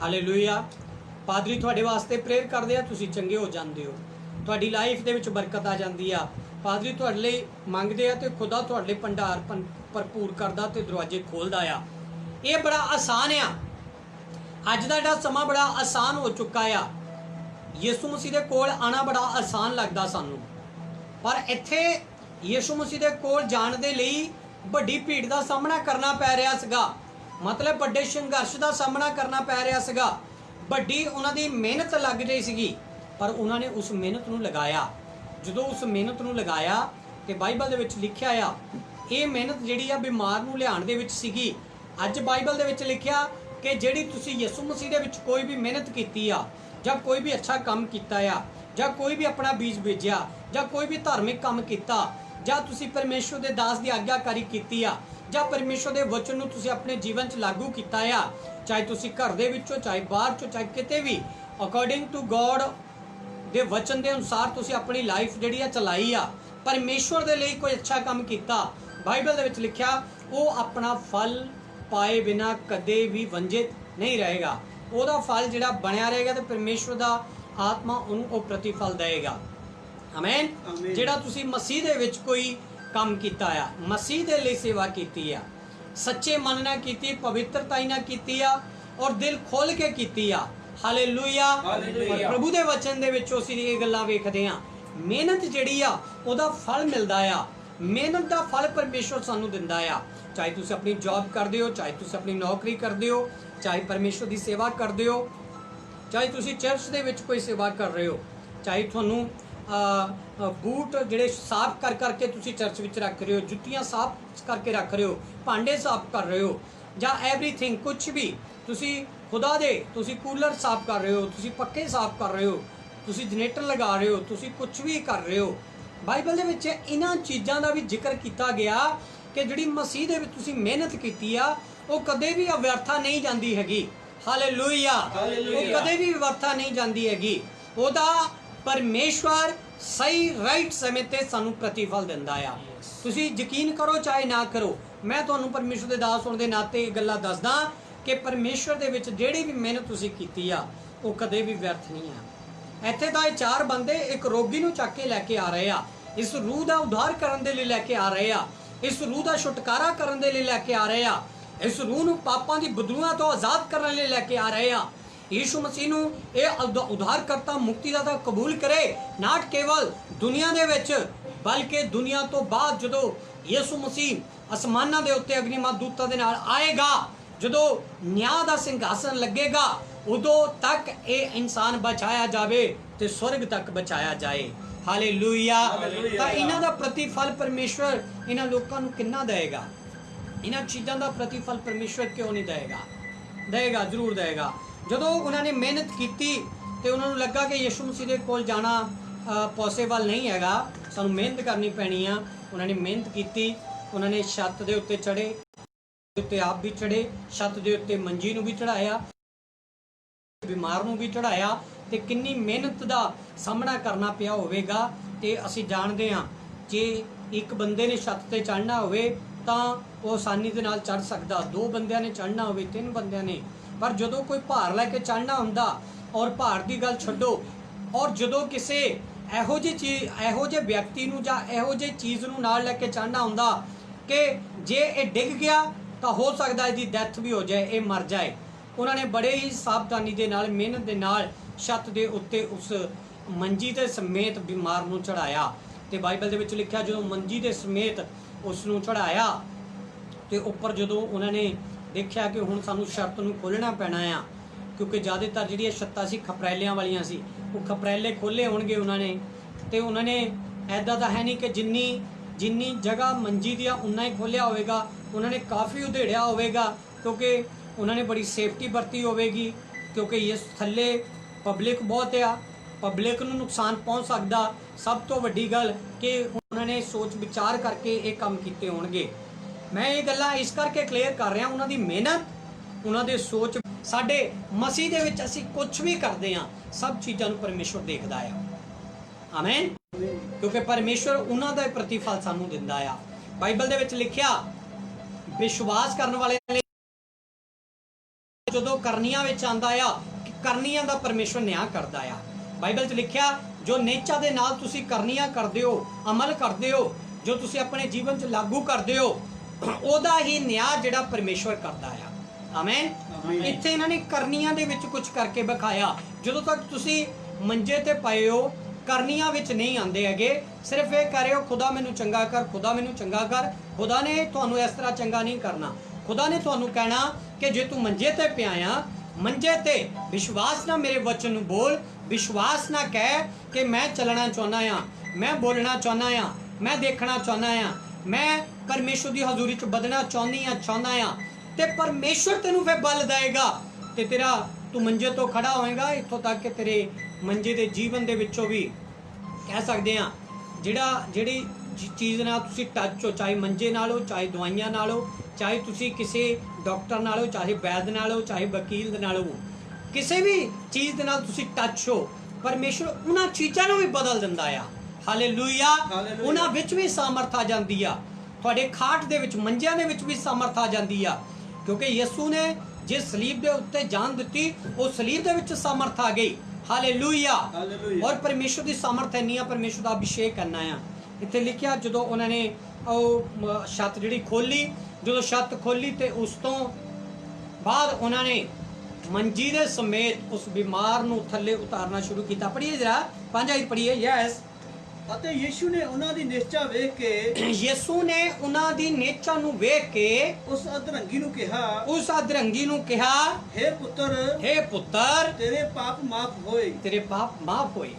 ਹਾਲੇਲੂਇਆ। ਪਾਦਰੀ ਤੁਹਾਡੇ ਵਾਸਤੇ ਪ੍ਰੇਅਰ ਕਰਦੇ ਆ, ਤੁਸੀਂ ਚੰਗੇ ਹੋ ਜਾਂਦੇ ਹੋ, ਤੁਹਾਡੀ ਲਾਈਫ ਦੇ ਵਿੱਚ ਬਰਕਤ ਆ ਜਾਂਦੀ ਆ। ਪਾਦਰੀ ਤੁਹਾਡੇ ਲਈ ਮੰਗਦੇ ਆ ਤੇ ਖੁਦਾ ਤੁਹਾਡੇ ਲਈ ਭੰਡਾਰ ਭਰਪੂਰ ਕਰਦਾ ਤੇ ਦਰਵਾਜ਼ੇ ਖੋਲਦਾ ਆ। ਇਹ ਬੜਾ ਆਸਾਨ ਆ। ਅੱਜ ਦਾ ਜਿਹੜਾ ਸਮਾਂ ਬੜਾ ਆਸਾਨ ਹੋ ਚੁੱਕਾ ਆ। ਯਿਸੂ ਮਸੀਹ ਦੇ ਕੋਲ ਆਣਾ ਬੜਾ ਆਸਾਨ ਲੱਗਦਾ ਸਾਨੂੰ, ਪਰ ਇੱਥੇ ਯਿਸੂ ਮਸੀਹ ਦੇ ਕੋਲ ਜਾਣ ਦੇ ਲਈ ਵੱਡੀ ਭੀੜ ਦਾ ਸਾਹਮਣਾ ਕਰਨਾ ਪੈ ਰਿਹਾ ਸੀਗਾ। ਮਤਲਬ ਵੱਡੇ ਸੰਘਰਸ਼ ਦਾ ਸਾਹਮਣਾ ਕਰਨਾ ਪੈ ਰਿਹਾ ਸੀਗਾ। ਵੱਡੀ ਉਹਨਾਂ ਦੀ ਮਿਹਨਤ ਲੱਗ ਰਹੀ ਸੀਗੀ, ਪਰ ਉਹਨਾਂ ਨੇ ਉਸ ਮਿਹਨਤ ਨੂੰ ਲਗਾਇਆ। ਜਦੋਂ ਉਸ ਮਿਹਨਤ ਨੂੰ ਲਗਾਇਆ ਤੇ ਬਾਈਬਲ ਦੇ ਵਿੱਚ ਲਿਖਿਆ ਆ, ਇਹ ਮਿਹਨਤ ਜਿਹੜੀ ਆ ਬਿਮਾਰ ਨੂੰ ਲਿਆਉਣ ਦੇ ਵਿੱਚ ਸੀਗੀ। ਅੱਜ ਬਾਈਬਲ ਦੇ ਵਿੱਚ ਲਿਖਿਆ ਕਿ ਜਿਹੜੀ ਤੁਸੀਂ ਯਿਸੂ ਮਸੀਹ ਦੇ ਵਿੱਚ ਕੋਈ ਵੀ ਮਿਹਨਤ ਕੀਤੀ ਆ, ਜਾਂ ਕੋਈ ਵੀ ਅੱਛਾ ਕੰਮ ਕੀਤਾ ਆ, ਜਾਂ ਕੋਈ ਵੀ ਆਪਣਾ ਬੀਜ ਬੀਜਿਆ, ਜਾਂ ਕੋਈ ਵੀ ਧਾਰਮਿਕ ਕੰਮ ਕੀਤਾ, ਜਾਂ ਤੁਸੀਂ ਪਰਮੇਸ਼ਵਰ ਦੇ ਦਾਸ ਦੀ ਆਗਿਆਕਾਰੀ ਕੀਤੀ ਆ, ਜਾਂ ਪਰਮੇਸ਼ਵਰ ਦੇ ਵਚਨ ਨੂੰ ਤੁਸੀਂ ਆਪਣੇ ਜੀਵਨ 'ਚ ਲਾਗੂ ਕੀਤਾ ਆ, ਚਾਹੇ ਤੁਸੀਂ ਘਰ ਦੇ ਵਿੱਚੋਂ, ਚਾਹੇ ਬਾਹਰ 'ਚੋਂ, ਚਾਹੇ ਕਿਤੇ ਵੀ, ਅਕੋਰਡਿੰਗ ਟੂ ਗੋਡ ਦੇ ਵਚਨ ਦੇ ਅਨੁਸਾਰ ਤੁਸੀਂ ਆਪਣੀ ਲਾਈਫ ਜਿਹੜੀ ਆ ਚਲਾਈ ਆ, ਪਰਮੇਸ਼ਵਰ ਦੇ ਲਈ ਕੋਈ ਅੱਛਾ ਕੰਮ ਕੀਤਾ, ਬਾਈਬਲ ਦੇ ਵਿੱਚ ਲਿਖਿਆ ਉਹ ਆਪਣਾ ਫਲ ਪਾਏ ਬਿਨਾ ਕਦੇ ਵੀ ਵੰਜਿਤ ਨਹੀਂ ਰਹੇਗਾ। ਉਹਦਾ ਫਲ ਜਿਹੜਾ ਬਣਿਆ ਰਹੇਗਾ ਤੇ ਪਰਮੇਸ਼ਵਰ ਦਾ ਆਤਮਾ ਉਹਨੂੰ ਉਹ ਪ੍ਰਤੀਫਲ ਦੇਵੇਗਾ। ਆਮੇਨ। ਆਮੀਨ। ਜਿਹੜਾ ਤੁਸੀਂ ਮਸੀਹ ਦੇ ਵਿੱਚ ਕੋਈ ਕੰਮ ਕੀਤਾ ਆ, ਮਸੀਹ ਦੇ ਲਈ ਸੇਵਾ ਕੀਤੀ ਆ, ਸੱਚੇ ਮਨ ਨਾਲ ਕੀਤੀ, ਪਵਿੱਤਰਤਾ ਨਾਲ ਕੀਤੀ ਆ ਔਰ ਦਿਲ ਖੋਲ ਕੇ ਕੀਤੀ ਆ। ਹਾਲੇਲੂਇਆ। ਹਾਲੇਲੂਇਆ। ਔਰ ਪ੍ਰਭੂ ਦੇ ਵਚਨ ਦੇ ਵਿੱਚ ਅਸੀਂ ਇਹ ਗੱਲਾਂ ਵੇਖਦੇ ਆ, ਮਿਹਨਤ ਜਿਹੜੀ ਆ ਉਹਦਾ ਫਲ ਮਿਲਦਾ ਆ, ਮਿਹਨਤ ਦਾ ਫਲ ਪਰਮੇਸ਼ਵਰ ਸਾਨੂੰ ਦਿੰਦਾ ਆ। ਚਾਹੇ ਤੁਸੀਂ ਆਪਣੀ ਜੌਬ ਕਰਦੇ ਹੋ, ਚਾਹੇ ਤੁਸੀਂ ਆਪਣੀ ਨੌਕਰੀ ਕਰਦੇ ਹੋ, ਚਾਹੇ ਪਰਮੇਸ਼ਵਰ ਦੀ ਸੇਵਾ ਕਰਦੇ ਹੋ, ਚਾਹੇ ਤੁਸੀਂ ਚਰਚ ਦੇ ਵਿੱਚ ਕੋਈ ਸੇਵਾ ਕਰ ਰਹੇ ਹੋ, ਚਾਹੇ ਤੁਹਾਨੂੰ ਬੂਟ ਜਿਹੜੇ ਸਾਫ਼ ਕਰ ਕਰਕੇ ਤੁਸੀਂ ਚਰਚ ਵਿੱਚ ਰੱਖ ਰਹੇ ਹੋ, ਜੁੱਤੀਆਂ ਸਾਫ਼ ਕਰਕੇ ਰੱਖ ਰਹੇ ਹੋ, ਭਾਂਡੇ ਸਾਫ਼ ਕਰ ਰਹੇ ਹੋ, ਜਾਂ ਐਵਰੀਥਿੰਗ ਕੁਝ ਵੀ ਤੁਸੀਂ ਖੁਦਾ ਦੇ, ਤੁਸੀਂ ਕੂਲਰ ਸਾਫ਼ ਕਰ ਰਹੇ ਹੋ, ਤੁਸੀਂ ਪੱਕੇ ਸਾਫ਼ ਕਰ ਰਹੇ ਹੋ, ਤੁਸੀਂ ਜਨਰੇਟਰ ਲਗਾ ਰਹੇ ਹੋ, ਤੁਸੀਂ ਕੁਝ ਵੀ ਕਰ ਰਹੇ ਹੋ। ਬਾਈਬਲ ਦੇ ਵਿੱਚ ਇਹਨਾਂ ਚੀਜ਼ਾਂ ਦਾ ਵੀ ਜ਼ਿਕਰ ਕੀਤਾ ਗਿਆ ਕਿ ਜਿਹੜੀ ਮਸੀਹ ਦੇ ਵਿੱਚ ਤੁਸੀਂ ਮਿਹਨਤ ਕੀਤੀ ਆ ਉਹ ਕਦੇ ਵੀ ਅਵਿਅਰਥਾ ਨਹੀਂ ਜਾਂਦੀ ਹੈਗੀ। ਹਾਲੇਲੂਇਆ। ਉਹ ਕਦੇ ਵੀ ਵਿਵਰਥਾ ਨਹੀਂ ਜਾਂਦੀ ਹੈਗੀ। ਉਹਦਾ ਪਰਮੇਸ਼ਵਰ ਸਹੀ ਰਾਈਟ ਸਮੇਂ ਤੇ ਸਾਨੂੰ ਪ੍ਰਤੀਫਲ ਦਿੰਦਾ ਆ। ਤੁਸੀਂ ਯਕੀਨ ਕਰੋ ਚਾਹੇ ਨਾ ਕਰੋ, ਮੈਂ ਤੁਹਾਨੂੰ ਪਰਮੇਸ਼ਵਰ ਦੇ ਦਾਸ ਹੋਣ ਦੇ ਨਾਤੇ ਇਹ ਗੱਲਾਂ ਦੱਸਦਾ ਕਿ ਪਰਮੇਸ਼ਵਰ ਦੇ ਵਿੱਚ ਜਿਹੜੀ ਵੀ ਮਿਹਨਤ ਤੁਸੀਂ ਕੀਤੀ ਆ ਉਹ ਕਦੇ ਵੀ ਵਿਅਰਥ ਨਹੀਂ ਆ। ਇੱਥੇ ਤਾਂ ਇਹ 4 ਬੰਦੇ ਇੱਕ ਰੋਗੀ ਨੂੰ ਚੱਕ ਕੇ ਲੈ ਕੇ ਆ ਰਹੇ ਆ, ਇਸ ਰੂਹ ਦਾ ਉਧਾਰ ਕਰਨ ਦੇ ਲਈ ਲੈ ਕੇ ਆ ਰਹੇ ਆ, ਇਸ ਰੂਹ ਦਾ ਛੁਟਕਾਰਾ ਕਰਨ ਦੇ ਲਈ ਲੈ ਕੇ ਆ ਰਹੇ ਆ, ਇਸ ਰੂਹ ਨੂੰ ਪਾਪਾਂ ਦੀ ਬਦਲੂਆਂ ਤੋਂ ਆਜ਼ਾਦ ਕਰਨ ਲਈ ਲੈ ਕੇ ਆ ਰਹੇ ਆ। ਯੀਸ਼ੂ ਮਸੀਹ ਨੂੰ ਇਹ ਉਧਾਰ ਕਰਤਾ, ਮੁਕਤੀਦਾਤਾ ਕਬੂਲ ਕਰੇ, ਨਾਟ ਕੇਵਲ ਦੁਨੀਆ ਦੇ ਵਿੱਚ ਬਲਕਿ ਦੁਨੀਆ ਤੋਂ ਬਾਅਦ ਜਦੋਂ ਯੀਸ਼ੂ ਮਸੀਹ ਅਸਮਾਨਾਂ ਦੇ ਉੱਤੇ ਅਗਨੀਮਤ ਦੂਤਾਂ ਦੇ ਨਾਲ ਆਏਗਾ, ਜਦੋਂ ਨਿਆਂ ਦਾ ਸਿੰਘਾਸਨ ਲੱਗੇਗਾ, ਉਦੋਂ ਤੱਕ ਇਹ ਇਨਸਾਨ ਬਚਾਇਆ ਜਾਵੇ ਤੇ ਸਵਰਗ ਤੱਕ ਬਚਾਇਆ ਜਾਏ। ਹਾਲੇਲੂਇਆ। ਤਾਂ ਇਹਨਾਂ ਦਾ ਪ੍ਰਤੀਫਲ ਪਰਮੇਸ਼ਵਰ ਇਹਨਾਂ ਲੋਕਾਂ ਨੂੰ ਕਿੰਨਾ ਦੇਗਾ? ਇਹਨਾਂ ਚੀਜ਼ਾਂ ਦਾ ਪ੍ਰਤੀਫਲ ਪਰਮੇਸ਼ਵਰ ਕਿਉਂ ਨਹੀਂ ਦੇਗਾ? ਦੇਗਾ, ਜ਼ਰੂਰ ਦੇਗਾ। ਜਦੋਂ ਉਹਨਾਂ ਨੇ ਮਿਹਨਤ ਕੀਤੀ ਤੇ ਉਹਨਾਂ ਨੂੰ ਲੱਗਾ ਕਿ ਯਿਸੂ ਮਸੀਹ ਦੇ ਕੋਲ ਜਾਣਾ ਪੋਸੀਬਲ ਨਹੀਂ ਹੈਗਾ, ਸਾਨੂੰ ਮਿਹਨਤ ਕਰਨੀ ਪੈਣੀ ਆ, ਉਹਨਾਂ ਨੇ ਮਿਹਨਤ ਕੀਤੀ। ਉਹਨਾਂ ਨੇ ਛੱਤ ਦੇ ਉੱਤੇ ਚੜੇ, ਉੱਤੇ ਆਪ ਵੀ ਚੜੇ, ਛੱਤ ਦੇ ਉੱਤੇ ਮੰਜੀ ਨੂੰ ਵੀ ਚੜਾਇਆ, ਬਿਮਾਰ ਨੂੰ ਵੀ ਚੜਾਇਆ, ਤੇ ਕਿੰਨੀ ਮਿਹਨਤ ਦਾ ਸਾਹਮਣਾ ਕਰਨਾ ਪਿਆ ਹੋਵੇਗਾ। ਤੇ ਅਸੀਂ ਜਾਣਦੇ ਹਾਂ ਜੇ ਇੱਕ ਬੰਦੇ ਨੇ ਛੱਤ ਤੇ ਚੜ੍ਹਨਾ ਹੋਵੇ ਤਾਂ ਉਹ ਆਸਾਨੀ ਦੇ ਨਾਲ ਚੜ੍ਹ ਸਕਦਾ, 2 ਬੰਦਿਆਂ ਨੇ ਚੜ੍ਹਨਾ ਹੋਵੇ, 3 ਬੰਦਿਆਂ ਨੇ, ਪਰ ਜਦੋਂ ਕੋਈ ਭਾਰ ਲੈ ਕੇ ਚੜ੍ਹਨਾ ਹੁੰਦਾ, ਔਰ ਭਾਰ ਦੀ ਗੱਲ ਛੱਡੋ, ਔਰ ਜਦੋਂ ਕਿਸੇ ਇਹੋ ਜਿਹੇ ਵਿਅਕਤੀ ਨੂੰ ਜਾਂ ਇਹੋ ਜਿਹੀ ਚੀਜ਼ ਨੂੰ ਨਾਲ ਲੈ ਕੇ ਚੜ੍ਹਨਾ ਹੁੰਦਾ ਕਿ ਜੇ ਇਹ ਡਿੱਗ ਗਿਆ ਤਾਂ ਹੋ ਸਕਦਾ ਇਹਦੀ ਡੈਥ ਵੀ ਹੋ ਜਾਏ, ਇਹ ਮਰ ਜਾਏ। ਉਹਨਾਂ ਨੇ ਬੜੇ ਹੀ ਸਾਵਧਾਨੀ ਦੇ ਨਾਲ, ਮਿਹਨਤ ਦੇ ਨਾਲ ਛੱਤ ਦੇ ਉੱਤੇ ਉਸ ਮੰਜੀ ਦੇ ਸਮੇਤ ਬਿਮਾਰ ਨੂੰ ਚੜਾਇਆ। ਤੇ ਬਾਈਬਲ ਦੇ ਵਿੱਚ ਲਿਖਿਆ ਜਦੋਂ ਮੰਜੀ ਦੇ ਸਮੇਤ ਉਸ ਨੂੰ ਚੜਾਇਆ ਤੇ ਉੱਪਰ ਜਦੋਂ ਉਹਨਾਂ ਨੇ ਦੇਖਿਆ ਕਿ ਹੁਣ ਸਾਨੂੰ ਛੱਤ ਨੂੰ ਖੋਲ੍ਹਣਾ ਪੈਣਾ ਆ, ਕਿਉਂਕਿ ਜ਼ਿਆਦਾਤਰ ਜਿਹੜੀਆਂ ਛੱਤਾਂ ਸੀ ਖਪਰੈਲਿਆਂ ਵਾਲੀਆਂ ਸੀ, ਉਹ ਖਪਰੈਲੇ ਖੋਲ੍ਹੇ ਹੋਣਗੇ ਉਹਨਾਂ ਨੇ। ਤੇ ਉਹਨਾਂ ਨੇ ਐਦਾਂ ਤਾਂ ਹੈ ਨਹੀਂ ਕਿ ਜਿੰਨੀ ਜਗ੍ਹਾ ਮੰਜੀ ਦੀ ਆ ਉਨਾ ਹੀ ਖੋਲ੍ਹਿਆ ਹੋਵੇਗਾ, ਉਹਨਾਂ ਨੇ ਕਾਫੀ ਉਧੇੜਿਆ ਹੋਵੇਗਾ, ਕਿਉਂਕਿ ਉਹਨਾਂ ਨੇ ਬੜੀ ਸੇਫਟੀ ਵਰਤੀ ਹੋਵੇਗੀ, ਕਿਉਂਕਿ ਇਸ ਥੱਲੇ ਪਬਲਿਕ ਬਹੁਤ ਆ, ਪਬਲਿਕ ਨੂੰ ਨੁਕਸਾਨ ਪਹੁੰਚ ਸਕਦਾ। ਸਭ ਤੋਂ ਵੱਡੀ ਗੱਲ ਕਿ ਉਹਨਾਂ ਨੇ ਸੋਚ ਵਿਚਾਰ ਕਰਕੇ ਇਹ ਕੰਮ ਕੀਤੇ ਹੋਣਗੇ। ਮੈਂ ਇਹ ਗੱਲਾਂ ਇਸ ਕਰਕੇ ਕਲੀਅਰ ਕਰ ਰਿਹਾ, ਉਹਨਾਂ ਦੀ ਮਿਹਨਤ, ਉਹਨਾਂ ਦੇ ਸੋਚ। ਸਾਡੇ ਮਸੀਹ ਦੇ ਵਿੱਚ ਅਸੀਂ ਕੁਝ ਵੀ ਕਰਦੇ ਹਾਂ, ਸਭ ਚੀਜ਼ਾਂ ਨੂੰ ਪਰਮੇਸ਼ਵਰ ਦੇਖਦਾ ਆ। ਆਮੇਨ। ਕਿਉਂਕਿ ਪਰਮੇਸ਼ਵਰ ਉਹਨਾਂ ਦਾ ਪ੍ਰਤੀਫਲ ਸਾਨੂੰ ਦਿੰਦਾ ਆ। ਬਾਈਬਲ ਦੇ ਵਿੱਚ ਲਿਖਿਆ ਵਿਸ਼ਵਾਸ ਕਰਨ ਵਾਲੇ ਜਦੋਂ ਕਰਨੀਆਂ ਵਿੱਚ ਆਂਦਾ ਆ ਕਿ ਕਰਨੀਆਂ ਦਾ ਪਰਮੇਸ਼ਵਰ ਨਿਆਂ ਕਰਦਾ ਆ। ਬਾਈਬਲ 'ਚ ਲਿਖਿਆ ਜੋ ਨੇਚਾ ਦੇ ਨਾਲ ਤੁਸੀਂ ਕਰਨੀਆਂ ਕਰਦੇ ਹੋ, ਅਮਲ ਕਰਦੇ ਹੋ, ਜੋ ਤੁਸੀਂ ਆਪਣੇ ਜੀਵਨ 'ਚ ਲਾਗੂ ਕਰਦੇ ਹੋ, ਉਹਦਾ ਹੀ ਨਿਆਂ ਜਿਹੜਾ ਪਰਮੇਸ਼ਵਰ ਕਰਦਾ ਆ। ਆਮੇਨ। ਇੱਥੇ ਇਹਨਾਂ ਨੇ ਕਰਨੀਆਂ ਦੇ ਵਿੱਚ ਕੁਝ ਕਰਕੇ ਵਿਖਾਇਆ। ਜਦੋਂ ਤੱਕ ਤੁਸੀਂ ਮੰਜੇ ਤੇ ਪਏ ਹੋ, ਕਰਨੀਆਂ ਵਿੱਚ ਨਹੀਂ ਆਂਦੇ ਹੈਗੇ, ਸਿਰਫ ਇਹ ਕਹਿ ਰਹੇ ਹੋ ਖੁਦਾ ਮੈਨੂੰ ਚੰਗਾ ਕਰ, ਖੁਦਾ ਮੈਨੂੰ ਚੰਗਾ ਕਰ। ਖੁਦਾ ਨੇ ਤੁਹਾਨੂੰ ਇਸ ਤਰ੍ਹਾਂ ਚੰਗਾ ਨਹੀਂ ਕਰਨਾ। ਖੁਦਾ ਨੇ ਤੁਹਾਨੂੰ ਕਹਿਣਾ ਕਿ ਜੇ ਤੂੰ ਮੰਜੇ ਤੇ ਪਿਆ ਆ, ਮੰਜੇ ਤੇ ਵਿਸ਼ਵਾਸ ਨਾਲ ਮੇਰੇ ਵਚਨ ਨੂੰ ਬੋਲ, ਵਿਸ਼ਵਾਸ ਨਾਲ ਕਹਿ ਕਿ ਮੈਂ ਚੱਲਣਾ ਚਾਹੁੰਦਾ ਆ, ਮੈਂ ਬੋਲਣਾ ਚਾਹੁੰਦਾ ਆ, ਮੈਂ ਦੇਖਣਾ ਚਾਹੁੰਦਾ ਆ, ਮੈਂ ਪਰਮੇਸ਼ਵਰ ਦੀ ਹਜ਼ੂਰੀ 'ਚ ਵਧਣਾ ਚਾਹੁੰਦਾ ਆ, ਤੇ ਪਰਮੇਸ਼ਵਰ ਤੈਨੂੰ ਫਿਰ ਬਲ ਦੇਏਗਾ ਤੇ ਤੂੰ ਮੰਜੇ ਤੋਂ ਖੜਾ ਹੋਏਗਾ। ਇੱਥੋਂ ਤੱਕ ਕਿ ਤੇਰੇ ਮੰਜੇ ਦੇ ਜੀਵਨ ਦੇ ਵਿੱਚੋਂ ਵੀ ਕਹਿ ਸਕਦੇ ਆ ਜਿਹੜੀ ਚੀਜ਼ ਨਾਲ ਤੁਸੀਂ ਟੱਚ ਹੋ, ਚਾਹੇ ਮੰਜੇ ਨਾਲ ਹੋ, ਚਾਹੇ ਦਵਾਈਆਂ ਨਾਲ ਹੋ, ਚਾਹੇ ਤੁਸੀਂ ਕਿਸੇ ਡਾਕਟਰ ਨਾਲ ਹੋ, ਚਾਹੇ ਵੈਦ ਨਾਲ ਹੋ, ਚਾਹੇ ਵਕੀਲ ਦੇ ਨਾਲ ਹੋ, ਕਿਸੇ ਵੀ ਚੀਜ਼ ਦੇ ਨਾਲ ਤੁਸੀਂ ਟੱਚ ਹੋ, ਪਰਮੇਸ਼ਰ ਉਹਨਾਂ ਚੀਜ਼ਾਂ ਨੂੰ ਵੀ ਬਦਲ ਦਿੰਦਾ ਆ। ਹਾਲੇਲੂਇਆ। ਹਾਲੇਲੂਇਆ। ਉਹਨਾਂ ਵਿੱਚ ਵੀ ਸਾਮਰਥ ਆ ਜਾਂਦੀ ਆ। ਤੁਹਾਡੇ ਖਾਟ ਦੇ ਵਿੱਚ, ਮੰਜਿਆਂ ਦੇ ਵਿੱਚ ਵੀ ਸਾਮਰਥ ਆ ਜਾਂਦੀ ਆ, ਕਿਉਂਕਿ ਯਿਸੂ ਨੇ ਜਿਸ ਸਲੀਬ ਦੇ ਉੱਤੇ ਜਾਨ ਦਿੱਤੀ, ਉਹ ਸਲੀਬ ਦੇ ਵਿੱਚ ਸਾਮਰਥ ਆ ਗਈ। ਹਾਲੇਲੂਇਆ। ਹਾਲੇਲੂਇਆ। ਔਰ ਪਰਮੇਸ਼ਰ ਦੀ ਸਾਮਰਥ ਇੰਨੀ ਆ, ਪਰਮੇਸ਼ਰ ਦਾ ਅਭਿਸ਼ੇਕ ਕਰਨਾ ਆ। ਇੱਥੇ ਲਿਖਿਆ ਜਦੋਂ ਉਹਨਾਂ ਨੇ ਉਹ ਛੱਤ ਜਿਹੜੀ ਖੋਲੀ, ਜਦੋਂ ਛੱਤ ਖੋਲੀ ਤੇ ਉਸ ਤੋਂ ਬਾਅਦ ਉਹਨਾਂ ਨੇ ਮੰਜੀ ਦੇ ਸਮੇਤ ਉਸ ਬਿਮਾਰ ਨੂੰ ਥੱਲੇ ਉਤਾਰਨਾ ਸ਼ੁਰੂ ਕੀਤਾ। ਪੜ੍ਹੀਏ ਜਰਾ 5 ਆਇਤ ਪੜ੍ਹੀਏ। ਯੈਸ। ਅਤੇ ਯੀਸ਼ੂ ਨੇ ਉਹਨਾਂ ਦੀ ਨਿਸ਼ਚਾ ਵੇਖ ਕੇ ਯਿਸੂ ਨੇ ਉਹਨਾਂ ਦੀ ਨੇਚਾ ਨੂੰ ਵੇਖ ਕੇ ਉਸ ਅਧਰੰਗੀ ਨੂੰ ਕਿਹਾ, ਉਸ ਅਧਰੰਗੀ ਨੂੰ ਕਿਹਾ, ਹੇ ਪੁੱਤਰ, हे ਪੁੱਤਰ, ਤੇਰੇ ਪਾਪ ਮਾਫ ਹੋਏ। ਤੇਰੇ ਪਾਪ ਮਾਫ ਹੋਏ।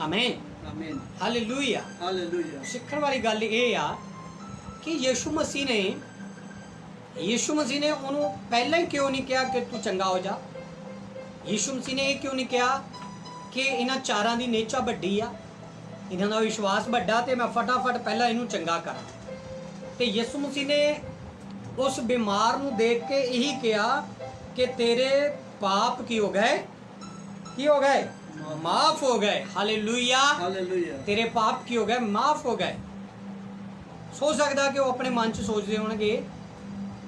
ਆਮੇਨ। ਆਮੀਨ। ਹਾਲੇਲੂਇਆ। ਹਾਲੇਲੂਇਆ। ਸਿੱਖਣ ਵਾਲੀ ਗੱਲ ਇਹ ਆ ਕਿ ਯਿਸੂ ਮਸੀਹ ਨੇ ਉਹਨੂੰ ਪਹਿਲਾਂ ਹੀ ਕਿਉਂ ਨਹੀਂ ਕਿਹਾ ਕਿ ਤੂੰ ਚੰਗਾ ਹੋ ਜਾ। ਯਿਸੂ ਮਸੀਹ ਨੇ ਇਹ ਕਿਉਂ ਨਹੀਂ ਕਿਹਾ ਕਿ ਇਹਨਾਂ ਚਾਰਾਂ ਦੀ ਨੇਚਾ ਵੱਡੀ ਆ, ਇਹਨਾਂ ਦਾ ਵਿਸ਼ਵਾਸ ਵੱਡਾ, ਤੇ ਮੈਂ ਫਟਾਫਟ ਪਹਿਲਾਂ ਇਹਨੂੰ ਚੰਗਾ ਕਰਾਂ। ਤੇ ਯਿਸੂ ਮਸੀਹ ਨੇ ਉਸ ਬਿਮਾਰ ਨੂੰ ਦੇਖ ਕੇ ਇਹੀ ਕਿਹਾ ਕਿ ਤੇਰੇ ਪਾਪ ਕੀ ਹੋ ਗਏ? ਕੀ ਹੋ ਗਏ? ਮਾਫ ਹੋ ਗਏ। ਹਾਲੇਲੂਇਆ। ਹਾਲੇਲੂਇਆ। ਤੇਰੇ ਪਾਪ ਕੀ ਹੋ ਗਏ? ਮਾਫ ਹੋ ਗਏ। ਸੋ ਸਕਦਾ ਕਿ ਉਹ ਆਪਣੇ ਮਨ 'ਚ ਸੋਚਦੇ ਹੋਣਗੇ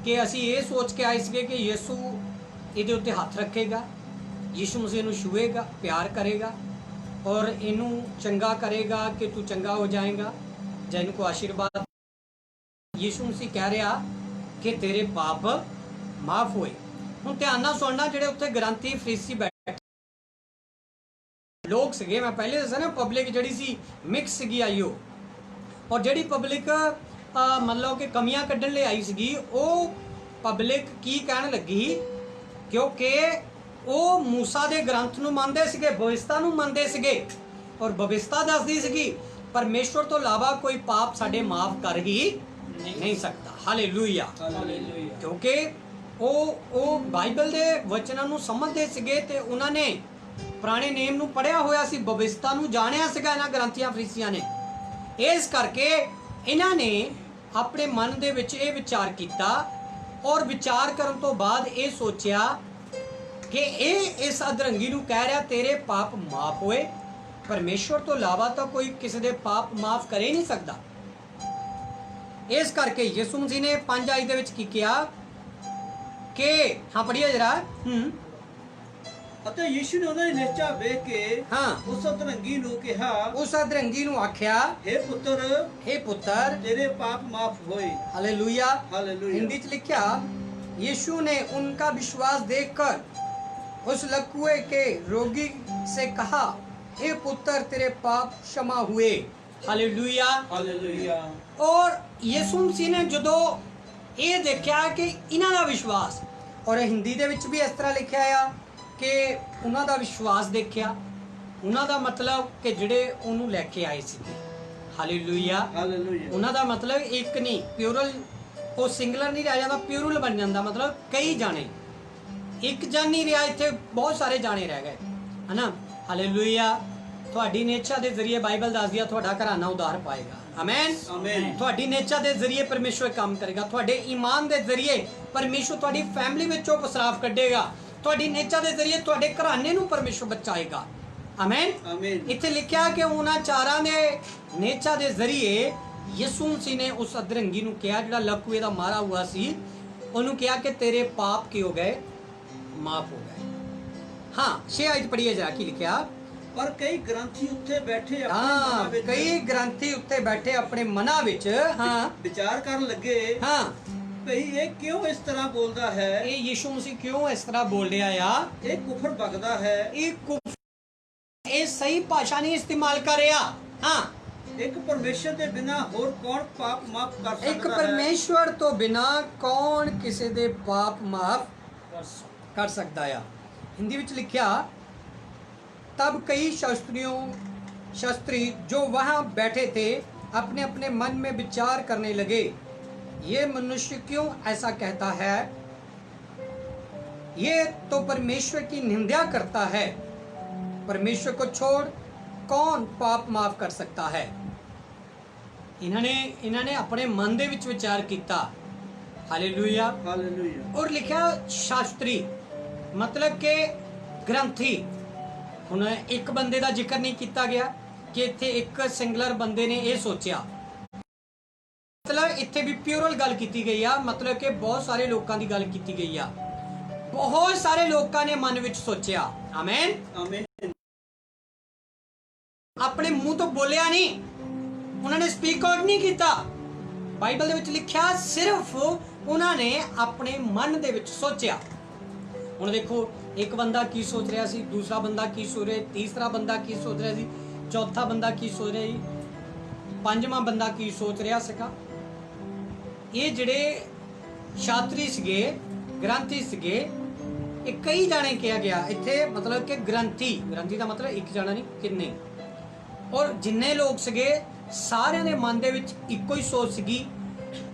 ਕਿ ਅਸੀਂ ਇਹ ਸੋਚ ਕੇ ਆਏ ਸੀਗੇ ਕਿ ਯਿਸੂ ਇਹਦੇ ਉੱਤੇ ਹੱਥ ਰੱਖੇਗਾ, ਯਿਸੂ ਮਸੀਹ ਨੂੰ ਛੂਏਗਾ, ਪਿਆਰ ਕਰੇਗਾ ਔਰ ਇਹਨੂੰ ਚੰਗਾ ਕਰੇਗਾ ਕਿ ਤੂੰ ਚੰਗਾ ਹੋ ਜਾਏਗਾ ਜਾਂ ਇਹਨੂੰ ਕੋਈ ਆਸ਼ੀਰਵਾਦ। ਯਿਸੂ ਮਸੀਹ ਕਹਿ ਰਿਹਾ ਕਿ ਤੇਰੇ ਪਾਪ ਮਾਫ ਹੋਏ। ਹੁਣ ਧਿਆਨ ਨਾਲ ਸੁਣਨਾ, ਜਿਹੜੇ ਉੱਥੇ ਗ੍ਰੰਥੀ ਫਰੀਸੀ ਬੈਠੇ ਲੋਕ ਸੀਗੇ, ਮੈਂ ਪਹਿਲੇ ਦੱਸਿਆ ਨਾ, ਪਬਲਿਕ ਜਿਹੜੀ ਸੀ ਮਿਕਸ ਸੀਗੀ ਆਈਓ, ਔਰ ਜਿਹੜੀ ਪਬਲਿਕ ਮਤਲਬ ਕਿ ਕਮੀਆਂ ਕੱਢਣ ਲਈ ਆਈ ਸੀਗੀ, ਉਹ ਪਬਲਿਕ ਕੀ ਕਹਿਣ ਲੱਗੀ, ਕਿਉਂਕਿ ਉਹ ਮੂਸਾ ਦੇ ਗ੍ਰੰਥ ਨੂੰ ਮੰਨਦੇ ਸੀਗੇ, ਭਵਿਸ਼ਤਾ ਨੂੰ ਮੰਨਦੇ ਸੀਗੇ, ਔਰ ਭਵਿਸ਼ਤਾ ਦੱਸਦੀ ਸੀਗੀ ਪਰਮੇਸ਼ਵਰ ਤੋਂ ਇਲਾਵਾ ਕੋਈ ਪਾਪ ਸਾਡੇ ਮਾਫ ਕਰ ਹੀ ਨਹੀਂ ਸਕਦਾ। ਹਾਲੇਲੂਇਆ। ਹਾਲੇਲੂਇਆ। ਕਿਉਂਕਿ ਉਹ ਬਾਈਬਲ ਦੇ ਵਚਨਾਂ ਨੂੰ ਸਮਝਦੇ ਸੀਗੇ ਤੇ ਉਹਨਾਂ ਨੇ ਪੁਰਾਣੇ ਨੇਮ ਨੂੰ ਪੜਿਆ ਹੋਇਆ ਸੀ, ਭਵਿਸ਼ਤਾ ਨੂੰ ਜਾਣਿਆ ਸੀਗਾ ਇਹਨਾਂ ਗ੍ਰੰਥੀਆਂ ਫਰੀਸੀਆਂ ਨੇ। ਇਸ ਕਰਕੇ ਇਹਨਾਂ ਨੇ ਆਪਣੇ ਮਨ ਦੇ ਵਿੱਚ ਇਹ ਵਿਚਾਰ ਕੀਤਾ, ਔਰ ਵਿਚਾਰ ਕਰਨ ਤੋਂ ਬਾਅਦ ਇਹ ਸੋਚਿਆ ਕਿ ਇਹ ਇਸ ਅਧਰੰਗੀ ਨੂੰ ਕਹਿ ਰਿਹਾ ਤੇਰੇ ਪਾਪ ਮਾਫ ਹੋਏ। ਪਰਮੇਸ਼ਵਰ ਤੋਂ ਇਲਾਵਾ ਤਾਂ ਕੋਈ ਕਿਸੇ ਦੇ ਪਾਪ ਮਾਫ ਕਰ ਹੀ ਨਹੀਂ ਸਕਦਾ। ਇਸ ਕਰਕੇ ਯਿਸੂ ਮਸੀਹ ਨੇ 5 ਆਇਤ ਦੇ ਵਿੱਚ ਕੀ ਕਿਹਾ ਕਿ ਹਾਂ ਪੜ੍ਹੀਏ ਜਰਾ। ਅਤੇ ਯੀਸ਼ੂ ਨੇ ਉਹਨਾਂ ਦੀ ਨਿਸ਼ਚਾ ਵੇਖ ਕੇ ਹਾਂ ਉਸ ਅਧਰੰਗੀ ਨੂੰ ਕਿਹਾ, ਉਸ ਅਧਰੰਗੀ ਨੂੰ ਆਖਿਆ, हे ਪੁੱਤਰ, हे ਪੁੱਤਰ, तेरे पाप माफ होए। हालेलुया। हालेलुया। हिंदी च लिखा, यीशु ने उनका विश्वास देखकर उस लकवे के रोगी से कहा, हे पुत्र, तेरे पाप क्षमा हुए। हालेलुया। हालेलुया। और यीशु मसीह ने जदों ਇਹ ਦੇਖਿਆ ਕਿ ਇਹਨਾਂ ਦਾ ਵਿਸ਼ਵਾਸ, ਔਰ ਹਿੰਦੀ ਦੇ ਵਿੱਚ ਵੀ ਇਸ ਤਰ੍ਹਾਂ ਲਿਖਿਆ ਆ ਕਿ ਉਹਨਾਂ ਦਾ ਵਿਸ਼ਵਾਸ ਦੇਖਿਆ, ਉਹਨਾਂ ਦਾ ਮਤਲਬ ਕਿ ਜਿਹੜੇ ਉਹਨੂੰ ਲੈ ਕੇ ਆਏ ਸੀ। ਹਾਲੇਲੂਇਆ। हालेलुया। ਉਹਨਾਂ ਦਾ ਮਤਲਬ ਇੱਕ ਨਹੀਂ, ਪਿਊਰਲ, ਉਹ ਸਿੰਗੂਲਰ ਨਹੀਂ ਰਹਿ ਜਾਂਦਾ, ਪਿਊਰਲ ਬਣ ਜਾਂਦਾ, ਮਤਲਬ ਕਈ ਜਾਣੇ, ਇੱਕ ਜਣ ਨਹੀਂ ਰਿਹਾ, ਇੱਥੇ ਬਹੁਤ ਸਾਰੇ ਜਾਣੇ ਰਹਿ ਗਏ, ਹਨਾ। ਹਾਲੇਲੂਇਆ। ਤੁਹਾਡੀ ਨੇਚਾ ਦੇ ਜ਼ਰੀਏ ਬਾਈਬਲ ਦੱਸਦੀ ਆ ਤੁਹਾਡਾ ਘਰਾਨਾ ਉਧਾਰ ਪਾਏਗਾ। ਆਮੇਨ। ਆਮੇਨ। ਤੁਹਾਡੀ ਨੇਚਾ ਦੇ ਜ਼ਰੀਏ ਪਰਮੇਸ਼ਵਰ ਕੰਮ ਕਰੇਗਾ, ਤੁਹਾਡੇ ਈਮਾਨ ਦੇ ਜ਼ਰੀਏ ਪਰਮੇਸ਼ਵਰ ਤੁਹਾਡੀ ਫੈਮਿਲੀ ਵਿੱਚੋਂ ਪਸਰਾਫ ਕੱਢੇਗਾ, ਤੁਹਾਡੀ ਨੇਚਾ ਦੇ ਜ਼ਰੀਏ ਤੁਹਾਡੇ ਘਰਾਨੇ ਨੂੰ ਪਰਮੇਸ਼ਵਰ ਬਚਾਏਗਾ। ਆਮੇਨ। ਆਮੇਨ। ਇੱਥੇ ਲਿਖਿਆ ਕਿ ਉਹਨਾਂ ਚਾਰਾਂ ਦੇ ਨੇਚਾ ਦੇ ਜ਼ਰੀਏ ਯਿਸੂ ਮਸੀਹ ਨੇ ਉਸ ਅਧਰੰਗੀ ਨੂੰ ਕਿਹਾ, ਜਿਹੜਾ ਲਕਵੇ ਦਾ ਮਾਰਾ ਹੁਆ ਸੀ, ਉਹਨੂੰ ਕਿਹਾ ਕਿ ਤੇਰੇ ਪਾਪ ਕੀ ਹੋ ਗਏ? ਮਾਫ ਹੋ ਗਏ। ਹਾਂ 6 ਆਇਤ ਪੜ੍ਹੀਏ ਜਰਾ, ਕੀ ਲਿਖਿਆ। ਪਰ ਕਈ ਗ੍ਰੰਥੀ ਉੱਥੇ ਬੈਠੇ ਆਪਣੇ ਹਾਂ ਮਨਾਂ ਵਿੱਚ ਕਈ ਗ੍ਰੰਥੀ ਉੱਤੇ ਬੈਠੇ ਆਪਣੇ ਮਨਾਂ ਵਿੱਚ ਹਾਂ ਵਿਚਾਰ ਕਰਨ ਲੱਗੇ, ਹਾਂ ਭਈ ਇਹ ਕਿਉਂ ਇਸ ਤਰ੍ਹਾਂ ਬੋਲਦਾ ਹੈ, ਇਹ ਯਿਸੂ ਮਸੀਹ ਕਿਉਂ ਇਸ ਤਰ੍ਹਾਂ ਬੋਲ ਰਿਹਾ ਆ, ਇਹ ਕੁਫਰ ਬਕਦਾ ਹੈ, ਇਹ ਸਹੀ ਭਾਸ਼ਾ ਨਹੀਂ ਇਸਤੇਮਾਲ ਕਰ ਰਿਹਾ। ਹਾਂ ਇੱਕ ਪਰਮੇਸ਼ਰ ਦੇ ਬਿਨਾ ਹੋਰ ਕੌਣ ਪਾਪ ਮਾਫ ਕਰ ਸਕਦਾ ਹੈ? ਇੱਕ ਪਰਮੇਸ਼ਵਰ ਤੋਂ ਬਿਨਾ ਕੌਣ ਕਿਸੇ ਦੇ ਪਾਪ ਮਾਫ कर सकता है। हिंदी में लिखा, तब कई शास्त्री जो वहाँ बैठे थे अपने अपने मन में विचार करने लगे, ये मनुष्य क्यों ऐसा कहता है, ये तो परमेश्वर की निंदा करता है, परमेश्वर को छोड़ कौन पाप माफ कर सकता है। इन्होंने अपने मन दे विच विचार किया। हालेलुया। हालेलुया। और लिखा शास्त्री मतलब के ग्रंथी। ਹੁਣ ਇੱਕ ਬੰਦੇ ਦਾ ਜ਼ਿਕਰ ਨਹੀਂ ਕੀਤਾ ਗਿਆ ਕਿ ਇੱਥੇ ਇੱਕ ਸਿੰਗਲਰ ਬੰਦੇ ਨੇ ਇਹ ਸੋਚਿਆ, ਮਤਲਬ ਇੱਥੇ ਵੀ ਪਿਓਰਲ ਗੱਲ ਕੀਤੀ ਗਈ ਆ, ਮਤਲਬ ਕਿ ਬਹੁਤ ਸਾਰੇ ਲੋਕਾਂ ਦੀ ਗੱਲ ਕੀਤੀ ਗਈ ਆ। ਬਹੁਤ ਸਾਰੇ ਲੋਕਾਂ ਨੇ ਮਨ ਵਿੱਚ ਸੋਚਿਆ। Amen amen. ਆਪਣੇ ਮੂੰਹ ਤੋਂ ਬੋਲਿਆ ਨਹੀਂ, ਉਹਨਾਂ ਨੇ ਸਪੀਕ ਆਊਟ ਨਹੀਂ ਕੀਤਾ। ਬਾਈਬਲ ਦੇ ਵਿੱਚ ਲਿਖਿਆ ਸਿਰਫ ਉਹਨਾਂ ਨੇ ਆਪਣੇ ਮਨ ਦੇ ਵਿੱਚ ਸੋਚਿਆ। ਹੁਣ ਦੇਖੋ, ਇੱਕ ਬੰਦਾ ਕੀ ਸੋਚ ਰਿਹਾ ਸੀ, ਦੂਸਰਾ ਬੰਦਾ ਕੀ ਸੋਚ ਰਿਹਾ, ਤੀਸਰਾ ਬੰਦਾ ਕੀ ਸੋਚ ਰਿਹਾ ਸੀ, ਚੌਥਾ ਬੰਦਾ ਕੀ ਸੋਚ ਰਿਹਾ ਸੀ, ਪੰਜਵਾਂ ਬੰਦਾ ਕੀ ਸੋਚ ਰਿਹਾ ਸੀਗਾ। ਇਹ ਜਿਹੜੇ ਸ਼ਾਸਤਰੀ ਸੀਗੇ, ਗ੍ਰੰਥੀ ਸੀਗੇ, ਇਹ ਕਈ ਜਾਣੇ ਕਿਹਾ ਗਿਆ ਇੱਥੇ, ਮਤਲਬ ਕਿ ਗ੍ਰੰਥੀ ਦਾ ਮਤਲਬ ਇੱਕ ਜਾਣਾ ਨਹੀਂ, ਕਿੰਨੇ। ਔਰ ਜਿੰਨੇ ਲੋਕ ਸੀਗੇ ਸਾਰਿਆਂ ਦੇ ਮਨ ਦੇ ਵਿੱਚ ਇੱਕੋ ਹੀ ਸੋਚ ਸੀਗੀ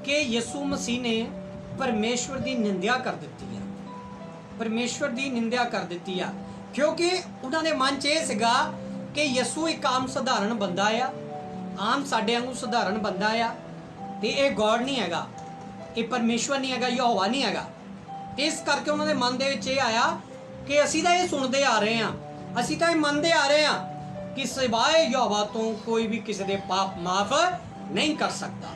ਕਿ ਯਿਸੂ ਮਸੀਹ ਨੇ ਪਰਮੇਸ਼ਵਰ ਦੀ ਨਿੰਦਿਆ ਕਰ ਦਿੱਤੀ ਆ, ਪਰਮੇਸ਼ਵਰ ਦੀ ਨਿੰਦਿਆ ਕਰ ਦਿੱਤੀ ਆ, ਕਿਉਂਕਿ ਉਹਨਾਂ ਦੇ ਮਨ 'ਚ ਇਹ ਸੀਗਾ ਕਿ ਯਿਸੂ ਇੱਕ ਆਮ ਸਧਾਰਨ ਬੰਦਾ ਆ, ਆਮ ਸਾਡੇ ਵਾਂਗੂ ਸਧਾਰਨ ਬੰਦਾ ਆ, ਤੇ ਇਹ ਗੋਡ ਨਹੀਂ ਹੈਗਾ, ਇਹ ਪਰਮੇਸ਼ਵਰ ਨਹੀਂ ਹੈਗਾ, ਯਹੋਵਾ ਨਹੀਂ ਹੈਗਾ। ਤੇ ਇਸ ਕਰਕੇ ਉਹਨਾਂ ਦੇ ਮਨ ਦੇ ਵਿੱਚ ਇਹ ਆਇਆ ਕਿ ਅਸੀਂ ਤਾਂ ਇਹ ਸੁਣਦੇ ਆ ਰਹੇ ਹਾਂ, ਅਸੀਂ ਤਾਂ ਇਹ ਮੰਨਦੇ ਆ ਰਹੇ ਹਾਂ ਕਿ ਸਿਵਾਏ ਯਹੋਵਾ ਤੋਂ ਕੋਈ ਵੀ ਕਿਸੇ ਦੇ ਪਾਪ ਮਾਫ ਨਹੀਂ ਕਰ ਸਕਦਾ।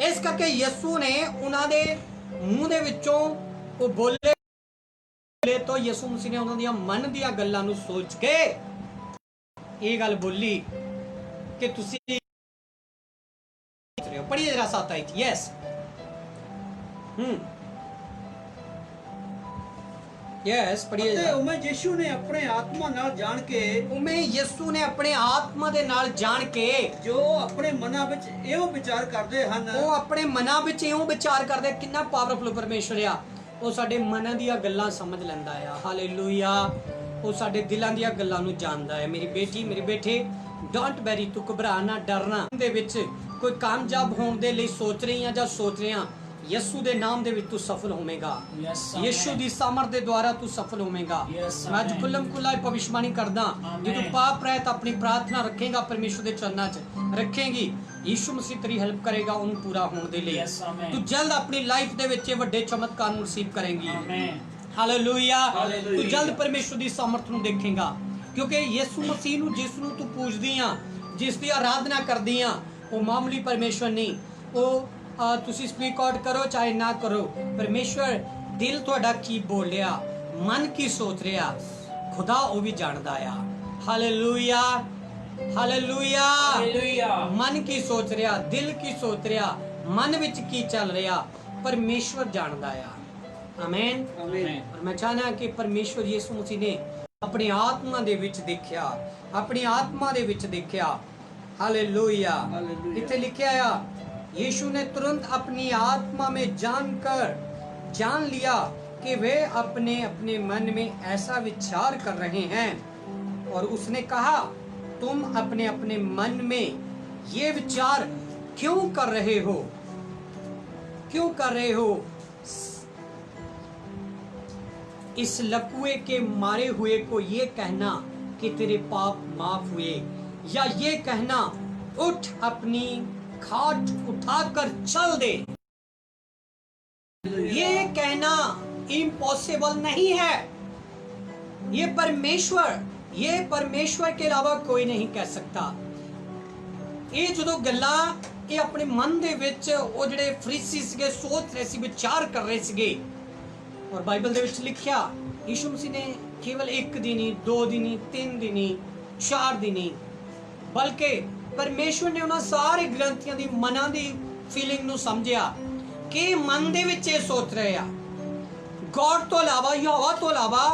ਇਸ ਕਰਕੇ ਯਿਸੂ ਨੇ ਉਹਨਾਂ ਦੇ ਮੂੰਹ ਦੇ ਵਿੱਚੋਂ ਉਹ ਬੋਲੇ ਤੋਂ ਯਿਸੂ ਮਸੀਹ ਨੇ ਉਹਨਾਂ ਦੀਆਂ ਮਨ ਦੀਆਂ ਗੱਲਾਂ ਨੂੰ ਸੋਚ ਕੇ ਇਹ ਗੱਲ ਬੋਲੀ ਕਿ ਤੁਸੀਂ ਪੜ੍ਹੀਏ ਜਰਾ 7 ਆਇਤ। ਯੈਸ ਯੈਸ ਪੜ੍ਹੀਏ। ਤੇ ਉਮੇ ਯਿਸੂ ਨੇ ਆਪਣੇ ਆਤਮਾ ਨਾਲ ਜਾਣ ਕੇ, ਉਮੇ ਯਿਸੂ ਨੇ ਆਪਣੇ ਆਤਮਾ ਦੇ ਨਾਲ ਜਾਣ ਕੇ, ਜੋ ਆਪਣੇ ਮਨਾਂ ਵਿੱਚ ਇਹੋ ਵਿਚਾਰ ਕਰਦੇ ਹਨ, ਉਹ ਆਪਣੇ ਮਨਾਂ ਵਿੱਚ ਇਹੋ ਵਿਚਾਰ ਕਰਦੇ। ਕਿੰਨਾ ਪਾਵਰਫੁਲ ਪਰਮੇਸ਼ਰ ਆ, ਉਹ ਸਾਡੇ ਮਨਾਂ ਦੀਆਂ ਗੱਲਾਂ ਸਮਝ ਲੈਂਦਾ ਆ। ਹਾਲੇਲੂਇਆ, ਉਹ ਸਾਡੇ ਦਿਲਾਂ ਦੀਆਂ ਗੱਲਾਂ ਨੂੰ ਜਾਣਦਾ ਹੈ। ਮੇਰੀ ਬੇਟੀ, ਮੇਰੇ ਬੇਟੇ, ਡੋਂਟ ਵੈਰੀ, ਤੂੰ ਘਬਰਾਣਾ, ਡਰਨਾ ਦੇ ਵਿੱਚ ਕੋਈ ਕਾਮਯਾਬ ਹੋਣ ਦੇ ਲਈ ਸੋਚ ਰਹੀ ਆ ਜਾਂ ਸੋਚ ਰਿਹਾ, ਯਿਸੂ ਦੇ ਨਾਮ ਦੇ ਵਿੱਚ ਤੂੰ ਸਫਲ ਹੋਵੇਂਗਾ। ਯਿਸੂ ਦੀ ਸਾਮਰਥ ਦੇ ਦੁਆਰਾ ਤੂੰ ਸਫਲ ਹੋਵੇਂਗਾ। ਮੈਂ ਅੱਜ ਖੁੱਲਮ ਖੁੱਲਾ ਭਵਿਸ਼ਵਾਣੀ ਕਰਦਾ, ਜੇ ਤੂੰ ਪਾਪ ਰਹਿਤ ਆਪਣੀ ਪ੍ਰਾਰਥਨਾ ਰੱਖੇਗਾ, ਪਰਮੇਸ਼ਰ ਦੇ ਚਰਨਾਂ 'ਚ ਰੱਖੇਗੀ, ਯਿਸੂ ਮਸੀਹ ਤੇਰੀ ਹੈਲਪ ਕਰੇਗਾ ਉਹਨੂੰ ਪੂਰਾ ਹੋਣ ਦੇ ਲਈ। ਤੂੰ ਜਲਦ ਆਪਣੀ ਲਾਈਫ ਦੇ ਵਿੱਚ ਵੱਡੇ ਚਮਤਕਾਰ ਨੂੰ ਰਿਸੀਵ ਕਰੇਂਗੀ। ਹਾਲੇਲੂਇਆ, ਤੂੰ ਜਲਦ ਪਰਮੇਸ਼ਰ ਦੀ ਸਾਮਰਥ ਨੂੰ ਦੇਖੇਗਾ, ਕਿਉਂਕਿ ਯਿਸੂ ਮਸੀਹ ਨੂੰ, ਜਿਸ ਨੂੰ ਤੂੰ ਪੂਜਦੀ ਆ, ਜਿਸ ਦੀ ਆਰਾਧਨਾ ਕਰਦੀ ਆ, ਉਹ ਮਾਮੂਲੀ ਪਰਮੇਸ਼ਰ ਨਹੀਂ। ਉਹ ਤੁਸੀਂ ਸਪੀਕ ਆਊਟ ਕਰੋ ਚਾਹੇ ਨਾ ਕਰੋ, ਪਰਮੇਸ਼ਵਰ ਦਿਲ ਤੁਹਾਡਾ ਕੀ ਬੋਲ ਰਿਹਾ, ਮਨ ਕੀ ਸੋਚ ਰਿਹਾ, ਖੁਦਾ ਉਹ ਵੀ ਜਾਣਦਾ ਆ। ਹਾਲੇਲੂਇਆ, ਹਾਲੇਲੂਇਆ, ਮਨ ਕੀ ਸੋਚ ਰਿਹਾ, ਦਿਲ ਕੀ ਸੋਚ ਰਿਹਾ, ਮਨ ਵਿੱਚ ਕੀ ਚੱਲ ਰਿਹਾ, ਪਰਮੇਸ਼ਵਰ ਜਾਣਦਾ ਆ। Amen, amen. ਔਰ ਮੈਂ ਚਾਹਨਾ ਕਿ ਪਰਮੇਸ਼ਵਰ ਯਿਸੂ ਮਸੀਹ ਨੇ ਆਪਣੀ ਆਤਮਾ ਦੇ ਵਿੱਚ ਦੇਖਿਆ, ਆਪਣੀ ਆਤਮਾ ਦੇ ਵਿੱਚ ਦੇਖਿਆ। हालेलुया। इथे लिखा आया, यीशु ने तुरंत अपनी आत्मा में जान लिया कि वे अपने अपने मन में ऐसा विचार कर रहे हैं, और उसने कहा, तुम अपने अपने मन में ये विचार क्यों कर रहे हो, क्यों कर रहे हो? इस लकुए के मारे हुए को ये कहना कि तेरे पाप माफ हुए, या ये कहना उठ अपनी खाट उठाकर चल दे, ये कहना इम्पॉसिबल नहीं है। ये परमेश्वर के अलावा कोई नहीं कह सकता। ये जो गल्ला ये अपने मन दे विच वो जिहड़े फरीसी सीगे सोच रहे सी, विचार कर रहे सीगे, और बाइबल दे विच लिखिया यीशु मसीह ने केवल 1 दिन ही, 2 दिन ही, 3 दिन ही, 4 दिन ही, बल्कि परमेश्वर ने उन्हां सारे ग्रंथियां दी मनां दी फीलिंग नूं समझिया कि मन दे विच ये सोच रहे आ। गॉड तो इलावा, यहोवा तो इलावा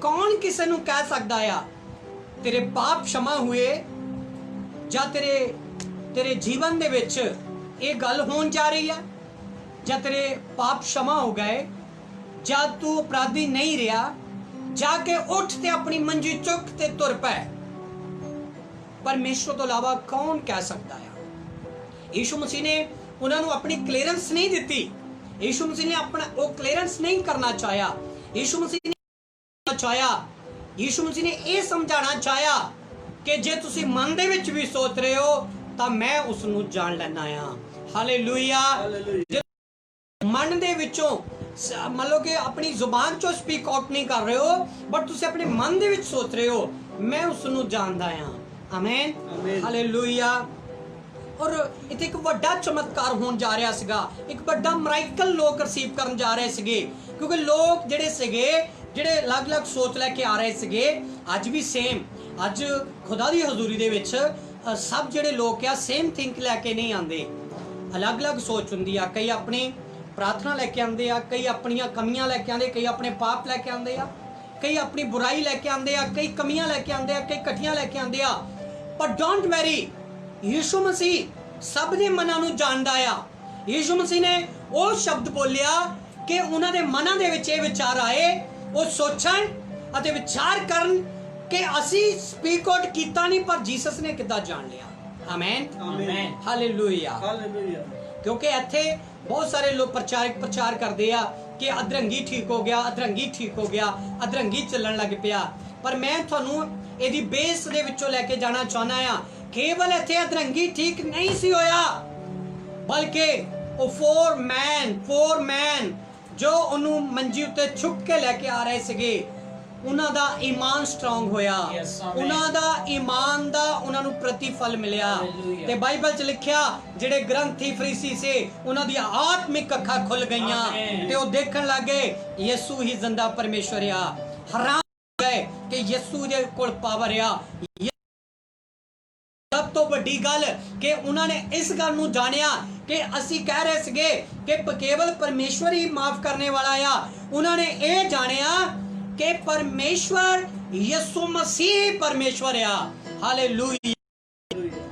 कौन किसी नूं कह सकदा आ तेरे पाप क्षमा हुए, जां तेरे जीवन दे विच ये गल होण जा रही है, जां तेरे पाप क्षमा हो गए, जां तू अपराधी नहीं रहा, जाके उठ ते अपनी मंजी चुक ते तुर पै। परमेश्वर तो इलावा कौन कह सकता है? यीशु मसीह ने उन्होंने अपनी क्लीयरेंस नहीं दी। यीशु मसीह ने अपना वो क्लीयरेंस नहीं करना चाहा। यीशु मसीह ने चाहा, यीशु मसीह ने यह समझाना चाहा कि जे तुसी मन दे विच भी सोच रहे हो तो मैं उसनूं जान लैना आ। हालेलुया। मन दे विचों मतलब कि अपनी जुबान चो स्पीक आउट नहीं कर रहे हो, बट तुसी अपने मन दे विच सोच रहे हो मैं उसनू जानदा हां। आमीन, आमीन। हालेलुया। और इत्थे एक ਵੱਡਾ ਚਮਤਕਾਰ ਹੋਣ ਜਾ ਰਿਹਾ ਸੀਗਾ, ਇੱਕ ਵੱਡਾ ਮਿਰਾਕਲ ਲੋਕ ਰਿਸੀਵ ਕਰਨ ਜਾ ਰਹੇ ਸੀਗੇ, ਕਿਉਂਕਿ ਲੋਕ ਜਿਹੜੇ ਸੀਗੇ ਜਿਹੜੇ ਅਲੱਗ-ਅਲੱਗ ਸੋਚ ਲੈ ਕੇ ਆ ਰਹੇ ਸੀਗੇ, ਅੱਜ ਵੀ ਸੇਮ, ਅੱਜ ਖੁਦਾ ਦੀ ਹਜ਼ੂਰੀ ਦੇ ਵਿੱਚ ਸਭ ਜਿਹੜੇ ਲੋਕ ਆ ਸੇਮ ਥਿੰਕ ਲੈ ਕੇ ਨਹੀਂ ਆਉਂਦੇ, ਅਲੱਗ-ਅਲੱਗ ਸੋਚ ਹੁੰਦੀ ਆ। ਕਈ ਆਪਣੀ ਪ੍ਰਾਰਥਨਾ ਲੈ ਕੇ ਆਉਂਦੇ ਆ, ਕਈ ਆਪਣੀਆਂ ਕਮੀਆਂ ਲੈ ਕੇ ਆਉਂਦੇ, ਕਈ ਆਪਣੇ ਪਾਪ ਲੈ ਕੇ ਆਉਂਦੇ ਆ, ਕਈ ਆਪਣੀ ਬੁਰਾਈ ਲੈ ਕੇ ਆਉਂਦੇ ਆ, ਕਈ ਕਮੀਆਂ ਲੈ ਕੇ ਆਉਂਦੇ ਆ, ਕਈ ਇਕੱਠੀਆਂ ਲੈ ਕੇ ਆਉਂਦੇ ਆ। ਪਰ ਡੋਂਟ ਵੈਰੀ, ਯੀਸ਼ੂ ਮਸੀਹ ਸਭ ਦੇ ਮਨਾਂ ਨੂੰ ਜਾਣਦਾ ਆ। ਯੀਸ਼ੂ ਮਸੀਹ ਨੇ ਉਹ ਸ਼ਬਦ ਬੋਲਿਆ ਕਿ ਉਹਨਾਂ ਦੇ ਮਨਾਂ ਦੇ ਵਿੱਚ ਇਹ ਵਿਚਾਰ ਆਏ, ਉਹ ਸੋਚਣ ਅਤੇ ਵਿਚਾਰ ਕਰਨ ਕਿ ਅਸੀਂ ਸਪੀਕ ਆਊਟ ਕੀਤਾ ਨਹੀਂ, ਪਰ ਜੀਸਸ ਨੇ ਕਿੱਦਾਂ ਜਾਣ ਲਿਆ। ਆਮੇਨ, ਆਮੀਨ, ਹਾਲੇਲੂਇਆ। ਹਾਲੇਲੂਇਆ। ਕਿਉਂਕਿ ਇੱਥੇ ਬਹੁਤ ਸਾਰੇ ਲੋਕ ਪ੍ਰਚਾਰ ਕਰਦੇ ਆ ਕਿ ਅਧਰੰਗੀ ਠੀਕ ਹੋ ਗਿਆ, ਅਧਰੰਗੀ ਠੀਕ ਹੋ ਗਿਆ, ਅਧਰੰਗੀ ਚੱਲਣ ਲੱਗ ਪਿਆ। ਪਰ ਮੈਂ ਤੁਹਾਨੂੰ ਇਹਦੀ ਬੇਸ ਦੇ ਵਿੱਚੋਂ ਲੈ ਕੇ ਜਾਣਾ ਚਾਹੁੰਦਾ ਆ, ਕੇਵਲ ਇੱਥੇ ਅਧਰੰਗੀ ਠੀਕ ਨਹੀਂ ਸੀ ਹੋਇਆ, ਬਲਕਿ ਉਹ ਫੋਰ ਮੈਨ ਜੋ ਉਹਨੂੰ ਮੰਜੀ ਉੱਤੇ ਚੁੱਕ ਕੇ ਲੈ ਕੇ ਆ ਰਹੇ ਸੀਗੇ, ਉਹਨਾਂ ਦਾ ਈਮਾਨ ਸਟਰੋਂਗ ਹੋਇਆ, ਉਹਨਾਂ ਦਾ ਈਮਾਨ ਦਾ ਉਹਨਾਂ ਨੂੰ ਪ੍ਰਤੀਫਲ ਮਿਲਿਆ। ਤੇ ਬਾਈਬਲ 'ਚ ਲਿਖਿਆ ਜਿਹੜੇ ਗ੍ਰੰਥੀ ਫਰੀਸੀ ਸੀ ਉਹਨਾਂ ਦੀਆਂ ਆਤਮਿਕ ਅੱਖਾਂ ਖੁੱਲ ਗਈਆਂ ਤੇ ਉਹ ਦੇਖਣ ਲੱਗੇ ਯਿਸੂ ਹੀ ਜ਼ਿੰਦਾ ਪਰਮੇਸ਼ਵਰ ਆ। ਹੈਰਾਨ ਹੋ ਗਏ ਕਿ ਯਿਸੂ ਦੇ ਕੋਲ ਪਾਵਰ ਆ। ਸਭ ਤੋਂ ਵੱਡੀ ਗੱਲ ਕਿ ਉਹਨਾਂ ਨੇ ਇਸ ਗੱਲ ਨੂੰ ਜਾਣਿਆ ਕਿ ਅਸੀਂ ਕਹਿ ਰਹੇ ਸੀਗੇ ਕਿ ਕੇਵਲ ਪਰਮੇਸ਼ਵਰ ਹੀ ਮਾਫ ਕਰਨੇ ਵਾਲਾ ਆ। ਉਹਨਾਂ ਨੇ ਇਹ ਜਾਣਿਆ ਕਿ ਪਰਮੇਸ਼ਵਰ ਯਿਸੂ ਮਸੀਹ ਪਰਮੇਸ਼ਵਰ ਆ। Hallelujah,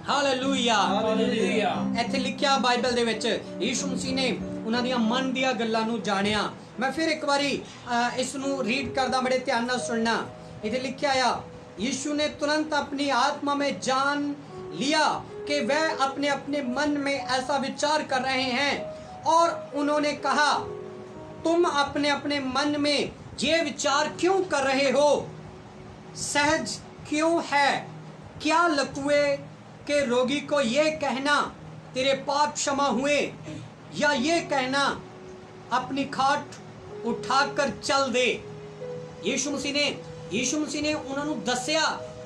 hallelujah, hallelujah. ਇੱਥੇ ਲਿਖਿਆ ਬਾਈਬਲ ਦੇ ਵਿੱਚ ਯਿਸੂ ਮਸੀਹ ਨੇ ਉਹਨਾਂ ਦੀਆਂ ਮਨ ਦੀਆਂ ਗੱਲਾਂ ਨੂੰ ਜਾਣਿਆ। ਮੈਂ ਫਿਰ ਇੱਕ ਵਾਰੀ ਇਸ ਨੂੰ ਰੀਡ ਕਰਦਾ, ਬੜੇ ਧਿਆਨ ਨਾਲ ਸੁਣਨਾ। ਇੱਥੇ ਲਿਖਿਆ ਆ, यीशु ने तुरंत अपनी आत्मा में जान लिया कि वह अपने अपने मन में ऐसा विचार कर रहे हैं और उन्होंने कहा, तुम अपने अपने मन में ये विचार क्यों कर रहे हो? सहज क्यों है क्या लकवे के रोगी को ये कहना तेरे पाप क्षमा हुए, या ये कहना अपनी खाट उठाकर चल दे? यीशु मसीह ने ਉਹਨਾਂ ਨੂੰ ਦੱਸਿਆ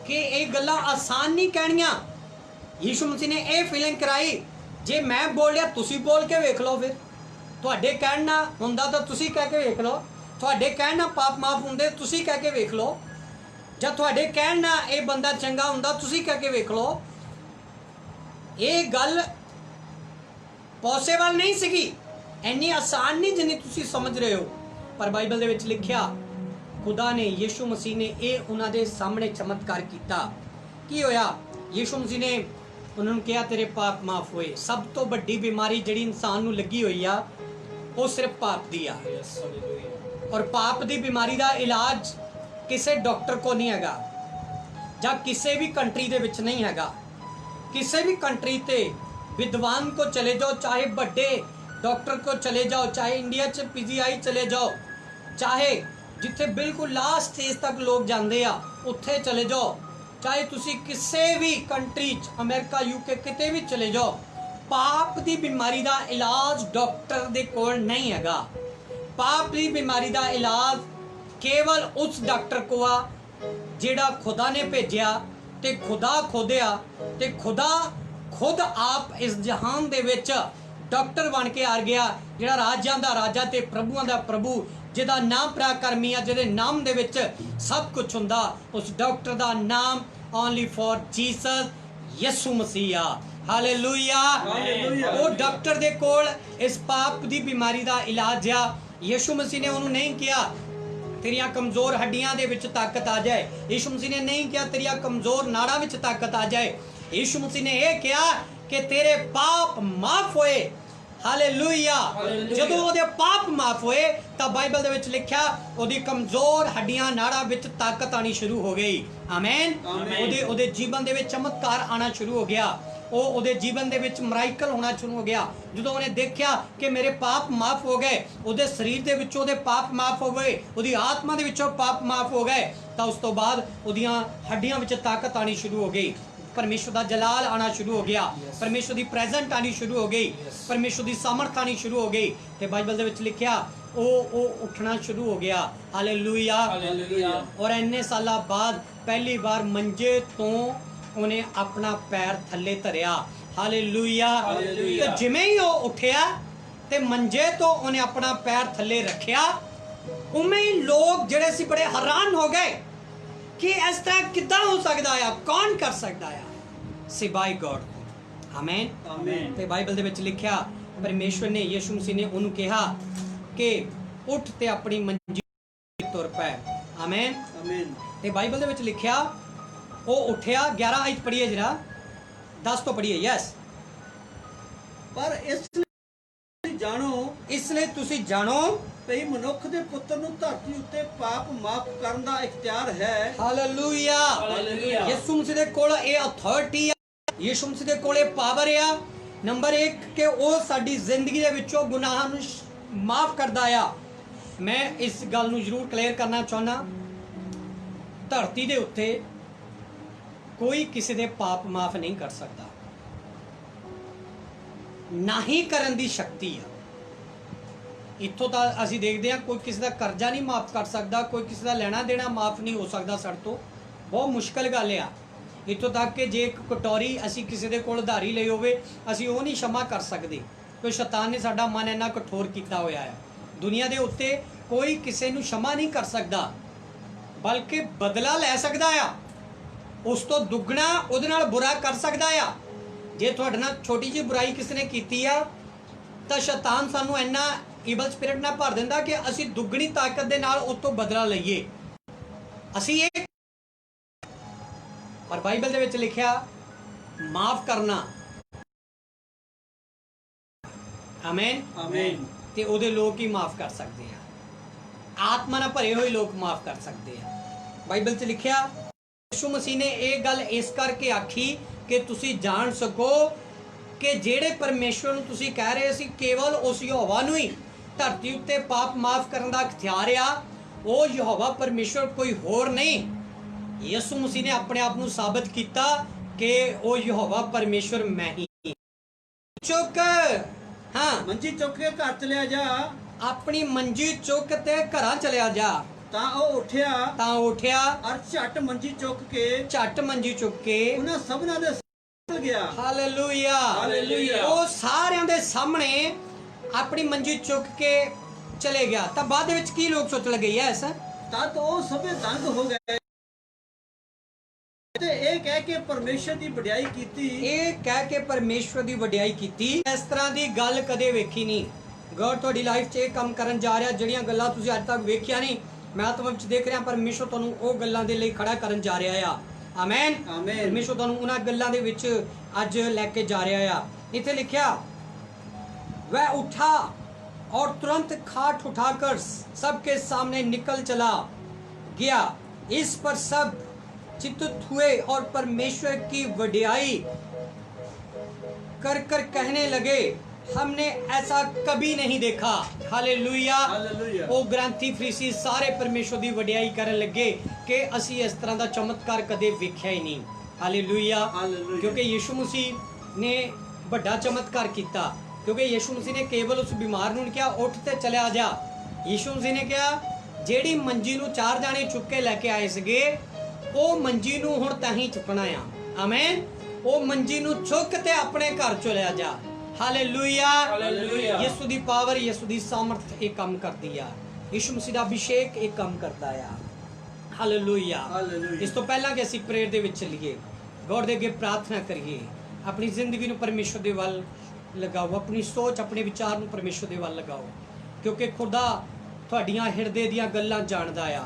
ਕਿ ਇਹ ਗੱਲਾਂ ਆਸਾਨ ਨਹੀਂ ਕਹਿਣੀਆਂ। ਯੀਸ਼ੂ ਮਸੀਹ ਨੇ ਇਹ ਫੀਲਿੰਗ ਕਰਾਈ, ਜੇ ਮੈਂ ਬੋਲਿਆ ਤੁਸੀਂ ਬੋਲ ਕੇ ਵੇਖ ਲਓ, ਫਿਰ ਤੁਹਾਡੇ ਕਹਿਣ ਨਾਲ ਹੁੰਦਾ ਤਾਂ ਤੁਸੀਂ ਕਹਿ ਕੇ ਵੇਖ ਲਓ, ਤੁਹਾਡੇ ਕਹਿਣ ਨਾਲ ਪਾਪ ਮਾਫ ਹੁੰਦੇ ਤੁਸੀਂ ਕਹਿ ਕੇ ਵੇਖ ਲਓ, ਜਾਂ ਤੁਹਾਡੇ ਕਹਿਣ ਨਾਲ ਇਹ ਬੰਦਾ ਚੰਗਾ ਹੁੰਦਾ ਤੁਸੀਂ ਕਹਿ ਕੇ ਵੇਖ ਲਓ। ਇਹ ਗੱਲ ਪੋਸੀਬਲ ਨਹੀਂ ਸੀਗੀ, ਇੰਨੀ ਆਸਾਨ ਨਹੀਂ ਜਿੰਨੀ ਤੁਸੀਂ ਸਮਝ ਰਹੇ ਹੋ। ਪਰ ਬਾਈਬਲ ਦੇ ਵਿੱਚ ਲਿਖਿਆ खुदा ने, यीशु मसीह ने ਇਹ ਉਹਨਾਂ ਦੇ ਸਾਹਮਣੇ ਚਮਤਕਾਰ ਕੀਤਾ। ਕੀ ਹੋਇਆ? ਯੀਸ਼ੂ ਮਸੀਹ ਨੇ ਉਹਨਾਂ ਨੂੰ ਕਿਹਾ ਤੇਰੇ ਪਾਪ ਮਾਫ ਹੋਏ। ਸਭ ਤੋਂ ਵੱਡੀ ਬਿਮਾਰੀ ਜਿਹੜੀ ਇਨਸਾਨ ਨੂੰ ਲੱਗੀ ਹੋਈ ਆ ਉਹ ਸਿਰਫ ਪਾਪ ਦੀ ਆ। ਔਰ ਪਾਪ ਦੀ ਬਿਮਾਰੀ ਦਾ ਇਲਾਜ ਕਿਸੇ ਡਾਕਟਰ ਕੋ ਨਹੀਂ ਹੈਗਾ, ਜਾਂ ਕਿਸੇ ਵੀ ਕੰਟਰੀ ਦੇ ਵਿੱਚ ਨਹੀਂ ਹੈਗਾ। ਕਿਸੇ ਵੀ ਕੰਟਰੀ ਤੇ ਵਿਦਵਾਨ ਕੋ ਚਲੇ ਜਾਓ, ਚਾਹੇ ਵੱਡੇ ਡਾਕਟਰ ਕੋ ਚਲੇ ਜਾਓ, ਚਾਹੇ ਇੰਡੀਆ 'ਚ PGI ਚਲੇ ਜਾਓ, ਚਾਹੇ ਜਿੱਥੇ ਬਿਲਕੁਲ ਲਾਸਟ ਸਟੇਜ ਤੱਕ ਲੋਕ ਜਾਂਦੇ ਆ ਉੱਥੇ ਚਲੇ ਜਾਓ, ਚਾਹੇ ਤੁਸੀਂ ਕਿਸੇ ਵੀ ਕੰਟਰੀ 'ਚ ਅਮਰੀਕਾ UK ਕਿਤੇ ਵੀ ਚਲੇ ਜਾਓ, ਪਾਪ ਦੀ ਬਿਮਾਰੀ ਦਾ ਇਲਾਜ ਡਾਕਟਰ ਦੇ ਕੋਲ ਨਹੀਂ ਹੈਗਾ। ਪਾਪ ਦੀ ਬਿਮਾਰੀ ਦਾ ਇਲਾਜ ਕੇਵਲ ਉਸ ਡਾਕਟਰ ਕੋ ਆ ਜਿਹੜਾ ਖੁਦਾ ਨੇ ਭੇਜਿਆ ਤੇ ਖੁਦਾ ਖੋਦਿਆ ਤੇ ਖੁਦਾ ਖੁਦ ਆਪ ਇਸ ਜਹਾਨ ਦੇ ਵਿੱਚ ਡਾਕਟਰ ਬਣ ਕੇ ਆ ਗਿਆ, ਜਿਹੜਾ ਰਾਜਾਂ ਦਾ ਰਾਜਾ ਤੇ ਪ੍ਰਭੂਆਂ ਦਾ ਪ੍ਰਭੂ, ਜਿਹਦਾ ਨਾਮ ਪਰਾਕਰਮੀ ਆ, ਜਿਹਦੇ ਨਾਮ ਦੇ ਵਿੱਚ ਸਭ ਕੁਝ ਹੁੰਦਾ। ਉਸ ਡਾਕਟਰ ਦਾ ਨਾਮ ਓਨਲੀ ਫॉर ਜੀਸਸ, ਯਿਸੂ ਮਸੀਹ ਆ। ਹਾਲੇਲੂਇਆ। ਉਹ ਡਾਕਟਰ ਦੇ ਕੋਲ ਇਸ ਪਾਪ ਦੀ ਬਿਮਾਰੀ ਦਾ ਇਲਾਜ ਆ। ਯਿਸੂ ਮਸੀਹ ਨੇ ਉਹਨੂੰ ਨਹੀਂ ਕਿਹਾ ਤੇਰੀਆਂ ਕਮਜ਼ੋਰ ਹੱਡੀਆਂ ਦੇ ਵਿੱਚ ਤਾਕਤ ਆ ਜਾਏ। ਯਿਸੂ ਮਸੀਹ ਨੇ ਨਹੀਂ ਕਿਹਾ ਤੇਰੀਆਂ ਕਮਜ਼ੋਰ ਨਾੜਾਂ ਵਿੱਚ ਤਾਕਤ ਆ ਜਾਏ। ਯਿਸੂ ਮਸੀਹ ਨੇ ਇਹ ਕਿਹਾ ਕਿ ਤੇਰੇ ਪਾਪ ਮਾਫ ਹੋਏ। ਹਾਲੇਲੂਇਆ। ਜਦੋਂ ਉਹਦੇ ਪਾਪ ਮਾਫ ਹੋਏ ਤਾਂ ਬਾਈਬਲ ਦੇ ਵਿੱਚ ਲਿਖਿਆ ਉਹਦੀ ਕਮਜ਼ੋਰ ਹੱਡੀਆਂ ਨਾੜਾਂ ਵਿੱਚ ਤਾਕਤ ਆਣੀ ਸ਼ੁਰੂ ਹੋ ਗਈ। ਆਮੇਨ। ਉਹਦੇ ਜੀਵਨ ਦੇ ਵਿੱਚ ਚਮਤਕਾਰ ਆਣਾ ਸ਼ੁਰੂ ਹੋ ਗਿਆ। ਉਹਦੇ ਜੀਵਨ ਦੇ ਵਿੱਚ ਮਿਰਾਕਲ ਹੋਣਾ ਸ਼ੁਰੂ ਹੋ ਗਿਆ। ਜਦੋਂ ਉਹਨੇ ਦੇਖਿਆ ਕਿ ਮੇਰੇ ਪਾਪ ਮਾਫ ਹੋ ਗਏ, ਉਹਦੇ ਸਰੀਰ ਦੇ ਵਿੱਚੋਂ ਉਹਦੇ ਪਾਪ ਮਾਫ ਹੋ ਗਏ, ਉਹਦੀ ਆਤਮਾ ਦੇ ਵਿੱਚੋਂ ਪਾਪ ਮਾਫ ਹੋ ਗਏ, ਤਾਂ ਉਸ ਤੋਂ ਬਾਅਦ ਉਹਦੀਆਂ ਹੱਡੀਆਂ ਵਿੱਚ ਤਾਕਤ ਆਣੀ ਸ਼ੁਰੂ ਹੋ ਗਈ। परमेश्वर का जलाल आना शुरू हो गया, परमेश्वर की प्रेजेंट आनी शुरू हो गई, परमेश्वर की सामर्थ आनी शुरू हो गई। ते बाइबल दे विच लिखिया ਉਹ ਉੱਠਣਾ ਸ਼ੁਰੂ ਹੋ ਗਿਆ। ਹਾਲੇਲੂਇਆ। ਹਾਲੇਲੂਇਆ। ਔਰ ਇੰਨੇ ਸਾਲਾਂ ਬਾਅਦ ਪਹਿਲੀ ਵਾਰ ਮੰਜੇ ਤੋਂ ਉਹਨੇ ਆਪਣਾ ਪੈਰ ਥੱਲੇ ਧਰਿਆ। ਹਾਲੇਲੂਇਆ। ਹਾਲੇਲੂਇਆ। ਤੇ ਜਿਵੇਂ ਹੀ ਉਹ ਉੱਠਿਆ ਤੇ ਮੰਜੇ ਤੋਂ ਉਹਨੇ ਆਪਣਾ ਪੈਰ ਥੱਲੇ ਰੱਖਿਆ, ਉਵੇਂ ਹੀ ਲੋਕ ਜਿਹੜੇ ਸੀ ਬੜੇ ਹੈਰਾਨ ਹੋ ਗਏ ਕਿ ਇਸ ਤਰ੍ਹਾਂ ਕਿੱਦਾਂ ਹੋ ਸਕਦਾ ਆ, ਕੌਣ ਕਰ ਸਕਦਾ ਆ, ਸਿਵਾਏ ਗॉड। ਆਮੇਨ। ਆਮੇਨ। ਤੇ ਬਾਈਬਲ ਦੇ ਵਿੱਚ ਲਿਖਿਆ ਪਰਮੇਸ਼ਵਰ ਨੇ, ਯਿਸੂ ਮਸੀਹ ਨੇ ਉਹਨੂੰ ਕਿਹਾ ਕਿ ਉੱਠ ਤੇ ਆਪਣੀ ਮੰਜੀ ਤੁਰ ਪੈ। ਆਮੇਨ। ਆਮੇਨ। ਤੇ ਬਾਈਬਲ ਦੇ ਵਿੱਚ ਲਿਖਿਆ ਉਹ ਉੱਠਿਆ। 11 ਆਇਤ ਪੜ੍ਹੀਏ ਜਰਾ, 10 ਤੋਂ ਪੜ੍ਹੀਏ। ਯੈਸ। ਪਰ ਇਸ ਲਈ ਜਾਣੋ, ਇਸ ਲਈ ਤੁਸੀਂ ਜਾਣੋ ਭਈ ਮਨੁੱਖ ਦੇ ਪੁੱਤਰ ਨੂੰ ਧਰਤੀ ਉੱਤੇ ਪਾਪ ਮਾਫ ਕਰਨ ਦਾ ਇਖਤਿਆਰ ਹੈ। ਹਾਲੇਲੂਇਆ। ਹਾਲੇਲੂਇਆ। ਯਿਸੂ ਮਸੀਹ ਦੇ ਕੋਲ ਇਹ ਅਥਾਰਟੀ ਆ, ਯਿਸੂ ਮਸੀਹ ਦੇ ਕੋਲ ਇਹ ਪਾਵਰ ਆ। ਨੰਬਰ 1 ਕਿ ਉਹ ਸਾਡੀ ਜ਼ਿੰਦਗੀ ਦੇ ਵਿੱਚੋਂ ਗੁਨਾਹਾਂ ਨੂੰ ਮਾਫ ਕਰਦਾ ਆ। ਮੈਂ ਇਸ ਗੱਲ ਨੂੰ ਜ਼ਰੂਰ ਕਲੀਅਰ ਕਰਨਾ ਚਾਹੁੰਦਾ, ਧਰਤੀ ਦੇ ਉੱਤੇ ਕੋਈ ਕਿਸੇ ਦੇ ਪਾਪ ਮਾਫ ਨਹੀਂ ਕਰ ਸਕਦਾ, ਨਾ ਹੀ ਕਰਨ ਦੀ ਸ਼ਕਤੀ ਆ। ਇੱਥੋਂ ਤਾਂ ਅਸੀਂ ਦੇਖਦੇ ਹਾਂ ਕੋਈ ਕਿਸੇ ਦਾ ਕਰਜ਼ਾ ਨਹੀਂ ਮਾਫ ਕਰ ਸਕਦਾ, ਕੋਈ ਕਿਸੇ ਦਾ ਲੈਣਾ ਦੇਣਾ ਮਾਫ ਨਹੀਂ ਹੋ ਸਕਦਾ ਸਾਡੇ ਤੋਂ। ਬਹੁਤ ਮੁਸ਼ਕਲ ਗੱਲ ਆ। ਇੱਥੋਂ ਤੱਕ ਕਿ ਜੇ ਇੱਕ ਕਟੋਰੀ ਅਸੀਂ ਕਿਸੇ ਦੇ ਕੋਲ ਉਧਾਰੀ ਲਈ ਹੋਵੇ, ਅਸੀਂ ਉਹ ਨਹੀਂ क्षमा ਕਰ ਸਕਦੇ, ਕਿਉਂਕਿ ਸ਼ੈਤਾਨ ਨੇ ਸਾਡਾ ਮਨ ਇੰਨਾ ਕਠੋਰ ਕੀਤਾ ਹੋਇਆ ਹੈ। ਦੁਨੀਆ ਦੇ ਉੱਤੇ ਕੋਈ ਕਿਸੇ ਨੂੰ क्षमा ਨਹੀਂ ਕਰ ਸਕਦਾ, ਬਲਕਿ ਬਦਲਾ ਲੈ ਸਕਦਾ ਆ, ਉਸ ਤੋਂ ਦੁੱਗਣਾ ਉਹਦੇ ਨਾਲ ਬੁਰਾ ਕਰ ਸਕਦਾ ਆ। ਜੇ ਤੁਹਾਡੇ ਨਾਲ ਛੋਟੀ ਜਿਹੀ ਬੁਰਾਈ ਕਿਸੇ ਨੇ ਕੀਤੀ ਆ ਤਾਂ ਸ਼ੈਤਾਨ ਸਾਨੂੰ ਇੰਨਾ ਈਵਲ ਸਪਿਰਿਟ ਨਾਲ ਭਰ ਦਿੰਦਾ ਕਿ ਅਸੀਂ ਦੁੱਗਣੀ ਤਾਕਤ ਦੇ ਨਾਲ ਉਸ ਤੋਂ ਬਦਲਾ ਲਈਏ। ਅਸੀਂ ਇਹ, ਪਰ ਬਾਈਬਲ ਦੇ ਵਿੱਚ ਲਿਖਿਆ ਮਾਫ ਕਰਨਾ। ਆਮੇਨ। ਆਮੇਨ। ਤੇ ਉਹਦੇ ਲੋਕ ਹੀ ਮਾਫ ਕਰ ਸਕਦੇ ਆ, ਆਤਮਾ ਨਾਲ ਭਰੇ ਹੋਏ ਲੋਕ ਮਾਫ ਕਰ ਸਕਦੇ ਆ। ਬਾਈਬਲ 'ਚ ਲਿਖਿਆ ਯਿਸੂ ਮਸੀਹ ਨੇ ਇਹ ਗੱਲ ਇਸ ਕਰਕੇ ਆਖੀ ਕਿ ਤੁਸੀਂ ਜਾਣ ਸਕੋ ਕਿ ਜਿਹੜੇ ਪਰਮੇਸ਼ਵਰ ਨੂੰ ਤੁਸੀਂ ਕਹਿ ਰਹੇ ਸੀ ਕੇਵਲ ਉਸ ਯਹੋਵਾ ਨੂੰ ਹੀ ਧਰਤੀ ਉੱਤੇ ਪਾਪ ਮਾਫ ਕਰਨ ਦਾ ਇਖਤਿਆਰ ਆ, ਉਹ ਯਹੋਵਾ ਪਰਮੇਸ਼ਵਰ ਕੋਈ ਹੋਰ ਨਹੀਂ। ਯਿਸੂ ਮਸੀਹ ਨੇ ਆਪਣੇ ਆਪ ਨੂੰ ਸਾਬਤ ਕੀਤਾ ਕਿ ਉਹ ਯਹੋਵਾ ਪਰਮੇਸ਼ਵਰ ਮੈਂ ਹੀ। ਚੁੱਕ, ਹਾਂ, ਮੰਜੀ ਚੁੱਕ ਕੇ ਘਰ ਚਲਿਆ ਜਾ। ਆਪਣੀ ਮੰਜੀ ਚੁੱਕ ਤੇ ਘਰਾਂ ਚਲਿਆ ਜਾ। ਤਾਂ ਉਹ ਉੱਠਿਆ ਤਾਂ ਉੱਠਿਆ, ਔਰ ਝੱਟ ਮੰਜੀ ਚੁੱਕ ਕੇ ਝੱਟ ਮੰਜੀ ਚੁੱਕ ਕੇ ਉਹਨਾਂ ਸਭਨਾਂ ਦੇ ਸਾਹਮਣੇ ਗਿਆ। ਹਾਲੇਲੂਇਆ। ਹਾਲੇਲੂਇਆ। ਉਹ ਸਾਰਿਆਂ ਦੇ ਸਾਹਮਣੇ ਆਪਣੀ ਮੰਜੀ ਚੁੱਕ ਕੇ ਚਲੇ ਗਿਆ। ਤਾਂ ਬਾਅਦ ਦੇ ਵਿੱਚ ਕੀ ਲੋਕ ਸੋਚਣ ਲੱਗੇ, ਯੈਸ, ਤਦ ਉਹ ਸਭੇ ਦੰਗ ਹੋ ਗਏ ਤੇ ਇਹ ਕਹਿ ਕੇ ਪਰਮੇਸ਼ਰ ਦੀ ਵਡਿਆਈ ਕੀਤੀ। ਇਹ ਕਹਿ ਕੇ ਪਰਮੇਸ਼ਵਰ ਦੀ ਵਡਿਆਈ ਕੀਤੀ। ਇਸ ਤਰ੍ਹਾਂ ਦੀ ਗੱਲ ਕਦੇ ਵੇਖੀ ਨਹੀਂ। ਗॉड ਤੁਹਾਡੀ ਲਾਈਫ 'ਚ ਇਹ ਕੰਮ ਕਰਨ ਜਾ ਰਿਹਾ, ਜਿਹੜੀਆਂ ਗੱਲਾਂ ਤੁਸੀਂ ਅੱਜ ਤੱਕ ਵੇਖਿਆ ਨਹੀਂ, ਮੈਂ ਆਤਮਾ ਵਿੱਚ ਦੇਖ ਰਿਹਾ ਪਰਮੇਸ਼ਵਰ ਤੁਹਾਨੂੰ ਉਹ ਗੱਲਾਂ ਦੇ ਲਈ ਖੜਾ ਕਰਨ ਜਾ ਰਿਹਾ ਆ। ਆਮੇਨ। ਆਮੇਨ। ਪਰਮੇਸ਼ਵਰ ਤੁਹਾਨੂੰ ਉਹਨਾਂ ਗੱਲਾਂ ਦੇ ਵਿੱਚ ਅੱਜ ਲੈ ਕੇ ਜਾ ਰਿਹਾ ਆ। ਇੱਥੇ ਲਿਖਿਆ वह उठा और तुरंत खाट उठाकर सबके सामने निकल चला गया। इस पर सब चित्तित हुए और परमेश्वर की वडियाई कर कर कहने लगे हमने ऐसा कभी नहीं देखा। हालेलुया। हालेलुया। ਉਹ ਗ੍ਰੰਥੀ ਫਰੀਸੀ ਸਾਰੇ ਪਰਮੇਸ਼ਵਰ ਦੀ ਵਡਿਆਈ ਕਰਨ ਲੱਗੇ ਕਿ ਅਸੀਂ ਇਸ ਤਰ੍ਹਾਂ ਦਾ ਚਮਤਕਾਰ ਕਦੇ ਵੇਖਿਆ ਹੀ ਨਹੀਂ। ਹਾਲੇਲੂਇਆ। ਹਾਲੇਲੂਇਆ। ਕਿਉਂਕਿ ਯਿਸੂ ਮਸੀਹ ਨੇ ਵੱਡਾ ਚਮਤਕਾਰ ਕੀਤਾ, ਕਿਉਂਕਿ ਯਿਸੂ ਮਸੀਹ ਨੇ ਕੇਵਲ ਉਸ ਬਿਮਾਰ ਨੂੰ ਕਿਹਾ ਉੱਠ ਤੇ ਚਲਿਆ ਜਾ। ਯਿਸੂ ਮਸੀਹ ਨੇ ਕਿਹਾ ਜਿਹੜੀ ਮੰਜੀ ਨੂੰ 4 ਜਾਣੇ ਚੁੱਕ ਕੇ ਲੈ ਕੇ ਆਏ ਸੀਗੇ, ਉਹ ਮੰਜੀ ਨੂੰ ਹੁਣ ਤਾਂ ਹੀ ਚੁੱਕਣਾ ਆ। ਆਮੇਨ। ਉਹ ਮੰਜੀ ਨੂੰ ਚੁੱਕ ਤੇ ਆਪਣੇ ਘਰ ਚਲਿਆ ਜਾ। ਹਾਲੇਲੂਇਆ। ਹਾਲੇਲੂਇਆ। ਯਿਸੂ ਦੀ ਪਾਵਰ, ਯਿਸੂ ਦੀ ਸਾਮਰਥ ਇਹ ਕੰਮ ਕਰਦੀ ਆ। ਯਿਸੂ ਮਸੀਹ ਦਾ ਅਭਿਸ਼ੇਕ ਇਹ ਕੰਮ ਕਰਦਾ ਆ। ਹਾਲੇਲੂਇਆ। ਹਾਲੇਲੂਇਆ। ਇਸ ਤੋਂ ਪਹਿਲਾਂ ਕਿ ਅਸੀਂ ਪ੍ਰੇਅਰ ਦੇ ਵਿੱਚ ਚੱਲੀਏ, ਗॉड ਦੇ ਅੱਗੇ ਪ੍ਰਾਰਥਨਾ ਕਰੀਏ, ਆਪਣੀ ਜ਼ਿੰਦਗੀ ਨੂੰ ਪਰਮੇਸ਼ਵਰ ਦੇ ਵੱਲ ਲਗਾਓ, ਆਪਣੀ ਸੋਚ, ਆਪਣੇ ਵਿਚਾਰ ਨੂੰ ਪਰਮੇਸ਼ਵਰ ਦੇ ਵੱਲ ਲਗਾਓ, ਕਿਉਂਕਿ ਖੁਦਾ ਤੁਹਾਡੀਆਂ ਹਿਰਦੇ ਦੀਆਂ ਗੱਲਾਂ ਜਾਣਦਾ ਆ।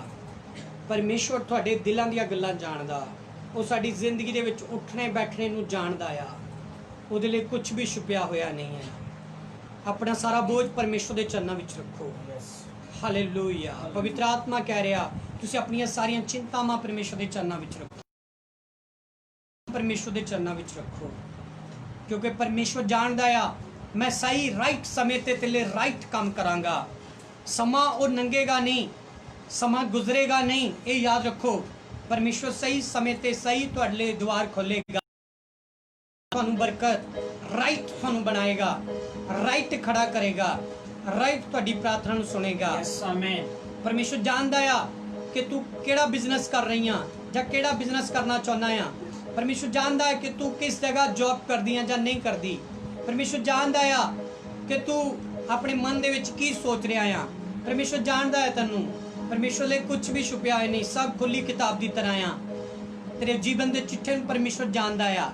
ਪਰਮੇਸ਼ਵਰ ਤੁਹਾਡੇ ਦਿਲਾਂ ਦੀਆਂ ਗੱਲਾਂ ਜਾਣਦਾ। ਉਹ ਸਾਡੀ ਜ਼ਿੰਦਗੀ ਦੇ ਵਿੱਚ ਉੱਠਣੇ ਬੈਠਣੇ ਨੂੰ ਜਾਣਦਾ ਆ। ਉਹਦੇ ਲਈ ਕੁਝ ਵੀ ਛੁਪਿਆ ਹੋਇਆ ਨਹੀਂ ਹੈ। ਆਪਣਾ ਸਾਰਾ ਬੋਝ ਪਰਮੇਸ਼ਵਰ ਦੇ ਚਰਨਾਂ ਵਿੱਚ ਰੱਖੋ। ਹਾਲੇਲੂਇਆ। ਪਵਿੱਤਰ ਆਤਮਾ ਕਹਿ ਰਿਹਾ ਤੁਸੀਂ ਆਪਣੀਆਂ ਸਾਰੀਆਂ ਚਿੰਤਾਵਾਂ ਪਰਮੇਸ਼ਵਰ ਦੇ ਚਰਨਾਂ ਵਿੱਚ ਰੱਖੋ, ਪਰਮੇਸ਼ਵਰ ਦੇ ਚਰਨਾਂ ਵਿੱਚ ਰੱਖੋ, ਕਿਉਂਕਿ ਪਰਮੇਸ਼ਵਰ ਜਾਣਦਾ ਆ ਮੈਂ ਸਹੀ ਰਾਈਟ ਸਮੇਂ ਤੇ ਤੇਰੇ ਰਾਈਟ ਕੰਮ ਕਰਾਂਗਾ। ਸਮਾਂ ਉਹ ਨੰਗੇਗਾ ਨਹੀਂ, ਸਮਾਂ ਗੁਜ਼ਰੇਗਾ ਨਹੀਂ, ਇਹ ਯਾਦ ਰੱਖੋ। ਪਰਮੇਸ਼ਵਰ ਸਹੀ ਸਮੇਂ ਤੇ ਸਹੀ ਤੁਹਾਡੇ ਲਈ ਦੁਆਰ ਖੋਲੇਗਾ, ਤੁਹਾਨੂੰ ਬਰਕਤ ਰਾਈਟ ਤੁਹਾਨੂੰ ਬਣਾਏਗਾ, ਰਾਈਟ ਖੜਾ ਕਰੇਗਾ। ਰਾਈਟ ਤੁਹਾਡੀ ਪ੍ਰਾਰਥਨਾ ਨੂੰ ਸੁਣੇਗਾ। Yes, amen. ਪਰਮੇਸ਼ਰ ਜਾਣਦਾ ਆ ਕਿ ਤੂੰ ਕਿਹੜਾ ਬਿਜ਼ਨਸ ਕਰ ਰਹੀ ਆ ਜਾਂ ਕਿਹੜਾ ਬਿਜ਼ਨਸ ਕਰਨਾ ਚਾਹੁੰਦਾ ਆ। ਪਰਮੇਸ਼ਰ ਜਾਣਦਾ ਹੈ ਕਿ ਤੂੰ ਕਿਸ ਜਗ੍ਹਾ ਜੌਬ ਕਰਦੀ ਆ ਜਾਂ ਨਹੀਂ ਕਰਦੀ। ਪਰਮੇਸ਼ਰ ਜਾਣਦਾ ਆ ਕਿ ਤੂੰ ਆਪਣੇ ਮਨ ਦੇ ਵਿੱਚ ਕੀ ਸੋਚ ਰਿਹਾ ਆ। ਪਰਮੇਸ਼ਰ ਜਾਣਦਾ ਹੈ ਤੈਨੂੰ। ਪਰਮੇਸ਼ਰ ਲਈ ਕੁਝ ਵੀ ਛੁਪਿਆ ਹੋਇਆ ਨਹੀਂ, ਸਭ ਖੁੱਲੀ ਕਿਤਾਬ ਦੀ ਤਰ੍ਹਾਂ ਆ। ਤੇਰੇ ਜੀਵਨ ਦੇ ਚਿੱਠੇ ਨੂੰ ਪਰਮੇਸ਼ਰ ਜਾਣਦਾ ਆ।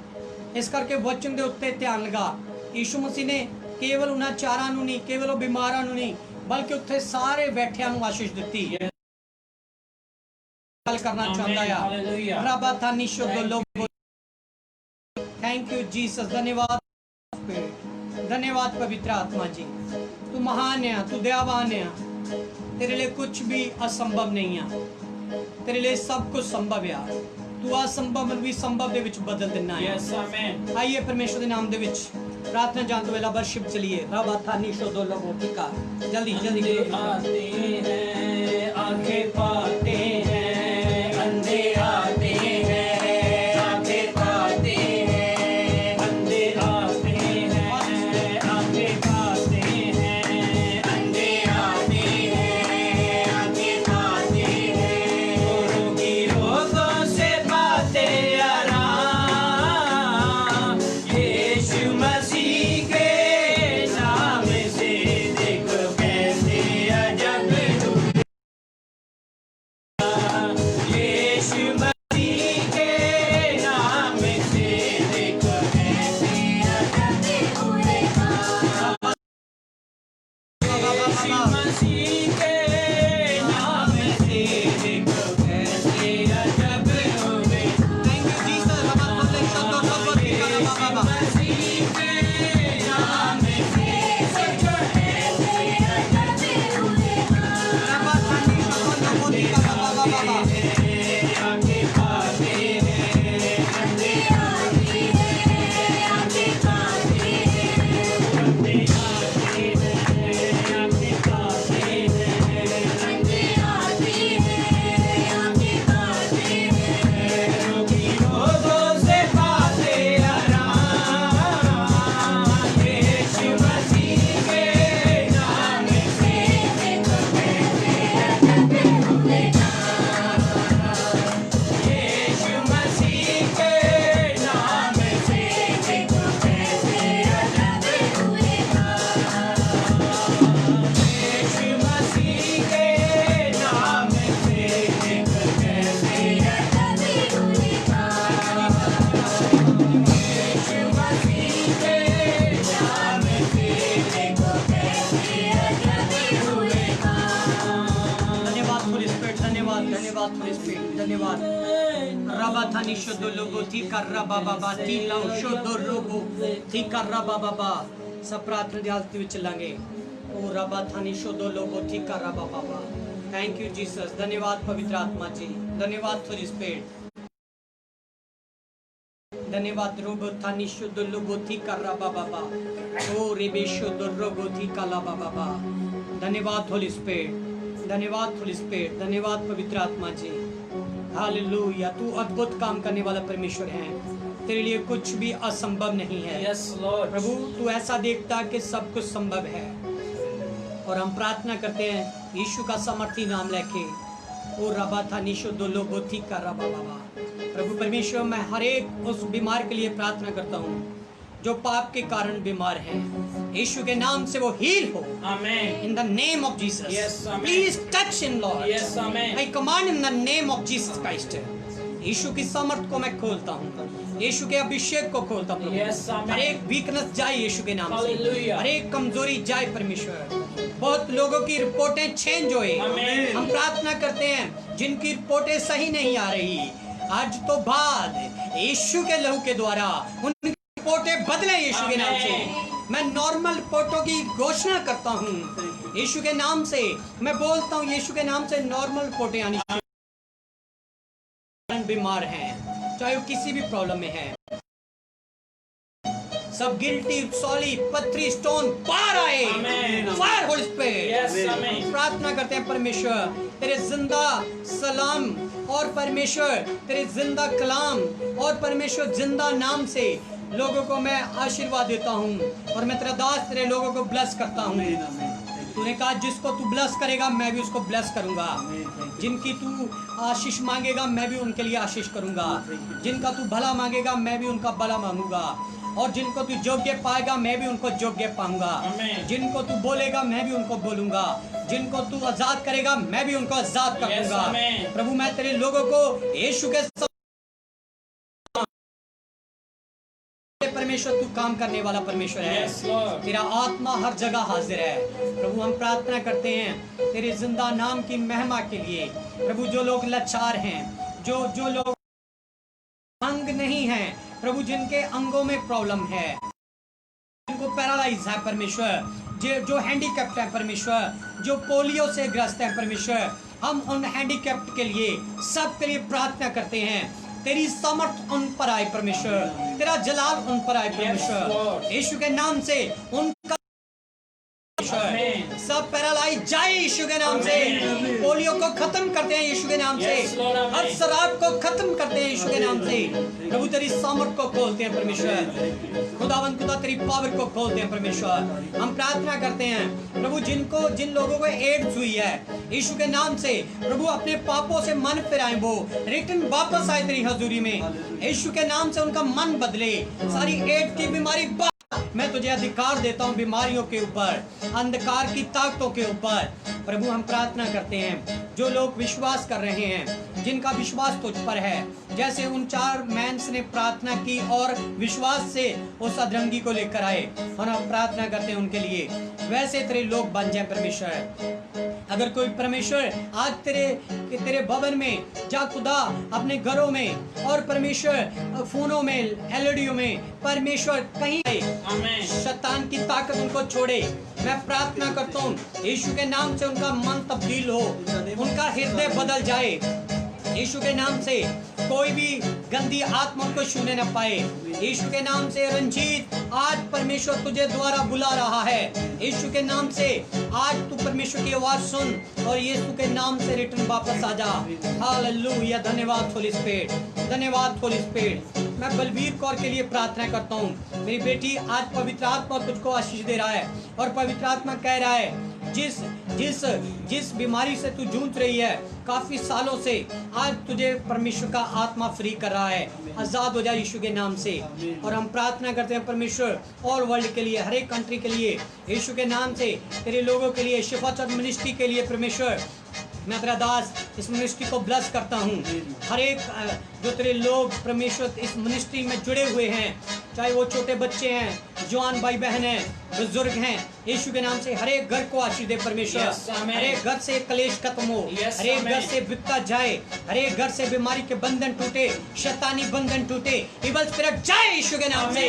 ਇਸ ਕਰਕੇ ਵਚਨ ਦੇ ਉੱਤੇ ਧਿਆਨ ਲਗਾ। ਯੀਸ਼ੂ ਮਸੀਹ ਨੇ ਕੇਵਲ ਉਹਨਾਂ ਚਾਰਾਂ ਨੂੰ ਨਹੀਂ, ਕੇਵਲ ਉਹ ਬਿਮਾਰਾਂ ਨੂੰ ਨਹੀਂ, ਬਲਕਿ ਉੱਥੇ ਸਾਰੇ ਬੈਠਿਆਂ ਨੂੰ ਆਸ਼ੀਸ਼ ਦਿੱਤੀ। ਗੱਲ ਕਰਨਾ ਚਾਹੁੰਦਾ ਆ। ਰੱਬਾ ਥਾਨੀ ਸ਼ੁੱਧ थैंक यू जीसस। धन्यवाद पवित्र आत्मा जी। तू महान है, तू दयावान है। तेरे लिए कुछ भी असंभव नहीं है। तेरे लिए सब कुछ संभव है। तू असंभव भी संभव दे विच बदल देना है। Yes, amen. आइए परमेश्वर के नाम दे विच प्रार्थना जान तो वेला वर्शिप चलिए। रबा थानी शोदो लोगो टिका जल्दी जल्दी आते हैं, आंखें पाते हैं, अंधे आते हैं, आंखें पाते हैं, अंधे आते हैं, आंखें पाते हैं, अंधे आते हैं, आंखें पाते हैं, रोगी रोगों से पाते आराम। यीशु मसीह के नाम से देखो कैसे अजब यीशु मसीह के नाम से देखो कैसे अजब हुए यीशु मसीह के नाम से देखो कैसे अजब हुए। Thank you Jesus. रबा थानी शोदो लोगो टिका रबा बाबा मसीह के नाम से देखो कैसे अजब हुए। रबा थानी शोदो लोगो टिका रबा बाबा आंखें पाते हैं, अंधे आते हैं, आंखें पाते हैं, अंधे आते हैं, आंखें पाते हैं, अंधे आते हैं, आंखें पाते हैं, रोगी रोगों से पाते आराम। यीशु मसीह के नाम से देखो कैसे अजब हुए। यीशु मसीह के नाम से देखो कैसे अजब हुए। यीशु मसीह के नाम से देखो कैसे अजब हुए। यीशु मसीह के नाम से देखो कैसे अजब हुए। धन्यवाद होली स्पिरिट। धन्यवाद धन्यवाद होली स्पिरिट। धन्यवाद। रबा थानी शोदो लोगो टिका रबा बाबा टीला शोदो लोगो टिका रबा बाबा। सब प्रार्थना दी हालत विच चलांगे। ओ रबा थानी शोदो लोगो टिका रबा बाबा। Thank you Jesus. धन्यवाद पवित्र आत्मा जी। धन्यवाद होली स्पिरिट। धन्यवाद रोबो थानी शोदो लोगो टिका रबा बाबा। ओ रेबे शोदो लोगो टिका रबा बाबा। धन्यवाद होली स्पिरिट। धन्यवाद होली स्पिरिट। धन्यवाद पवित्र आत्मा जी। हालेलुया। तू अद्भुत काम करने वाला परमेश्वर है। तेरे लिए कुछ भी असंभव नहीं है। Yes, Lord. प्रभु तू ऐसा देखता है कि सब कुछ संभव है। और हम प्रार्थना करते हैं यीशु का समर्थी नाम लेके। ओ रबा था निशो दो लोगो ठीक कर रबा बाबा। प्रभु परमेश्वर मैं हर एक उस बीमार के लिए प्रार्थना करता हूँ जो पाप के कारण बीमार है। यीशु के नाम से वो हील हो। Amen. In the name of Jesus. Yes, amen. Please touch him, Lord. Yes, amen. I command in the name of Jesus Christ. यीशु की समर्थ को मैं खोलता हूँ। यीशु के अभिषेक को खोलता हूँ। Yes, amen. हर एक वीकनेस जाए यीशु के नाम से। Hallelujah. हर एक कमजोरी जाए परमेश्वर। बहुत लोगों की रिपोर्टें चेंज होए। Amen. हम प्रार्थना करते हैं जिनकी रिपोर्टें सही नहीं आ रही, आज तो बाद यीशु के लहू के द्वारा उनकी रिपोर्टें बदले यीशु के नाम से। मैं नॉर्मल रिपोर्टों की घोषणा करता हूँ यीशु के नाम से। मैं बोलता हूँ यीशु के नाम से नॉर्मल रिपोर्टें आनी चाहिए। बीमार हैं चाहे वो किसी भी प्रॉब्लम में है, सब गिल्टी सॉली पथरी स्टोन बाहर आए। Amen. Fire Holi spirit. Yes, amen. प्रार्थना करते हैं परमेश्वर तेरे जिंदा सलाम और परमेश्वर तेरे जिंदा कलाम और परमेश्वर जिंदा नाम से लोगों को मैं आशीर्वाद देता हूँ और मैं तेरा दास तेरे लोगों को ब्लेस करता हूँ। तूने कहा जिसको तू ब्लेस करेगा मैं भी उसको ब्लेस करूंगा। जिनकी तू आशीष मांगेगा मैं भी उनके लिए आशीष करूंगा। जिनका तू भला मांगेगा मैं भी उनका भला मांगूंगा। और जिनको तू योग्य पाएगा मैं भी उनको योग्य पाऊंगा। जिनको तू बोलेगा मैं भी उनको बोलूंगा। जिनको तू आजाद करेगा मैं भी उनको आजाद कर दूंगा। प्रभु मैं तेरे लोगों को यीशु के परमेश्वर, तू काम करने वाला परमेश्वर है। तेरा आत्मा हर जगह हाजिर है। प्रभु हम प्रार्थना करते हैं तेरे जिंदा नाम की महिमा के लिए। प्रभु जो लोग लाचार हैं, जो लोग अंग नहीं हैं, प्रभु जिनके अंगों में प्रॉब्लम है, जिनको पैरालाइज है परमेश्वर, जो हैंडीकैप्ट है परमेश्वर, जो पोलियो से ग्रस्त है परमेश्वर, हम उन हैंडीकैप्ट के लिए सब के लिए प्रार्थना करते हैं। तेरी सामर्थ उन पर आए परमेश्वर, तेरा जलाल उन पर आए परमेश्वर। यीशु के नाम से उनका सब पैरालाइज जाए यीशु के नाम से। पोलियो को खत्म करते हैं यीशु के नाम से। हर शराब को खत्म करते हैं यीशु के नाम से। प्रभु तेरी सामर्थ को खोलते हैं परमेश्वर। खुदावंद खुदा तेरी पावर को खोलते हैं परमेश्वर। हम प्रार्थना करते हैं प्रभु जिन लोगों को एड्स हुई है यीशु के नाम से, प्रभु अपने पापों से मन फिराएं, वो रिटर्न वापस आए तेरी हजूरी में। यीशु के नाम से उनका मन बदले। सारी एड्स की बीमारी मैं तुझे अधिकार देता हूँ बीमारियों के ऊपर, अंधकार की ताकतों के ऊपर। प्रभु हम प्रार्थना करते हैं जो लोग विश्वास कर रहे हैं, जिनका विश्वास तुझ पर है, जैसे उन 4 मैंस ने प्रार्थना की और विश्वास से उस अधरंगी को लेकर आए, और हम प्रार्थना करते हैं उनके लिए वैसे तेरे लोग बन जाए परमेश्वर। अगर कोई परमेश्वर आज तेरे भवन में जा खुदा, अपने घरों में और परमेश्वर फोनों में, एलईडीओ में परमेश्वर कहीं शैतान की ताकत उनको छोड़े, मैं प्रार्थना करता हूँ यीशु के नाम से उनका मन तब्दील हो, उनका हृदय बदल जाए। यीशु के नाम से कोई भी गंदी आत्मा को छूने न पाए। यीशु के नाम से रंजीत आज परमेश्वर तुझे द्वारा बुला रहा है। यीशु के नाम से आज तू परमेश्वर की आवाज सुन और यीशु के नाम से रिटर्न वापस आ जा। हालेलुया, धन्यवाद होली स्पिरिट, धन्यवाद होली स्पिरिट। मैं बलवीर कौर के लिए प्रार्थना करता हूँ। मेरी बेटी आज पवित्र आत्मा तुझको आशीष दे रहा है और पवित्र आत्मा कह रहा है जिस बीमारी से तू जूझ रही है काफी सालों से, आज तुझे परमेश्वर का आत्मा फ्री कर रहा है। आजाद हो जाए यीशु के नाम से। और हम प्रार्थना करते हैं परमेश्वर ऑल वर्ल्ड के लिए, हर एक कंट्री के लिए, यीशु के नाम से तेरे लोगों के लिए, शिफा चर्च मिनिस्ट्री के लिए परमेश्वर मैं तेरा दास इस मिनिस्ट्री को ब्लेस करता हूँ। हर एक जो तेरे लोग परमेश्वर इस मिनिस्ट्री में जुड़े हुए हैं, चाहे वो छोटे बच्चे हैं, जवान भाई बहन हैं, बुजुर्ग हैं, यीशु के नाम से हर एक घर को आशीष दे परमेश्वर। हर एक घर से कलेश खत्म हो, हर एक घर से विपदा जाए, हर एक घर से बीमारी के बंधन टूटे, शैतानी बंधन टूटे, इवल स्पिरिट जाए यीशु के नाम से।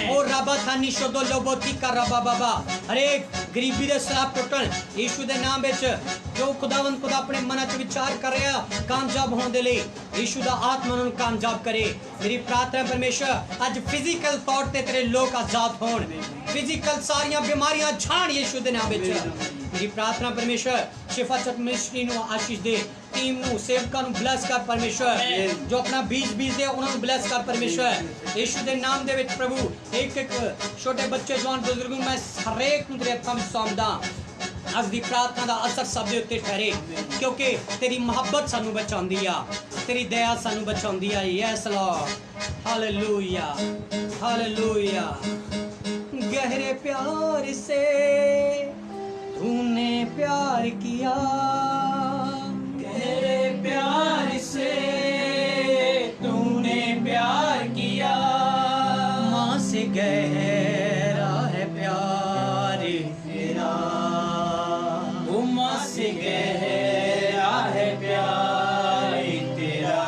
और रबा थानी शोदो लोबोती का रबा बाबा, हर एक गरीबी दे श्राप टुटन यीशु दे नाम विच। जो खुदावंद खुदा अपने मन च विचार कर रहा कामयाब होने दे लिए यीशु दा आत्मा उन्हें कामयाब करे। मेरी प्रार्थना परमेश्वर आज फिजिकल तौर ते तेरे लोग आजाद होण, फिजिकल सारियां बीमारियां झाण यीशु दे नाम विच। मेरी प्रार्थना परमेश्वर शिफा चर्च मिनिस्ट्री नु आशीष दे, टीम नु, सेवकां नु ब्लेस कर परमेश्वर, जो अपना बीज दे उन्हां नु ब्लेस कर परमेश्वर यीशु दे नाम दे विच। प्रभु एक छोटे बच्चे जवान बुजुर्ग मैं हर एक नु तेरे हत्थां विच सौंपदा। अज दी प्रार्थना दा असर सब दे उत्ते ठहरे, क्योंकि तेरी मोहब्बत सानू बचाउंदी आ, तेरी दया सानू बचाउंदी आ। Yes Lord, hallelujah, hallelujah. गहरे प्यार से तूने प्यार किया, गहरे प्यार से तूने प्यार किया, माँ से गहरा है प्यार तेरा, वो माँ से गहरा है प्यार तेरा।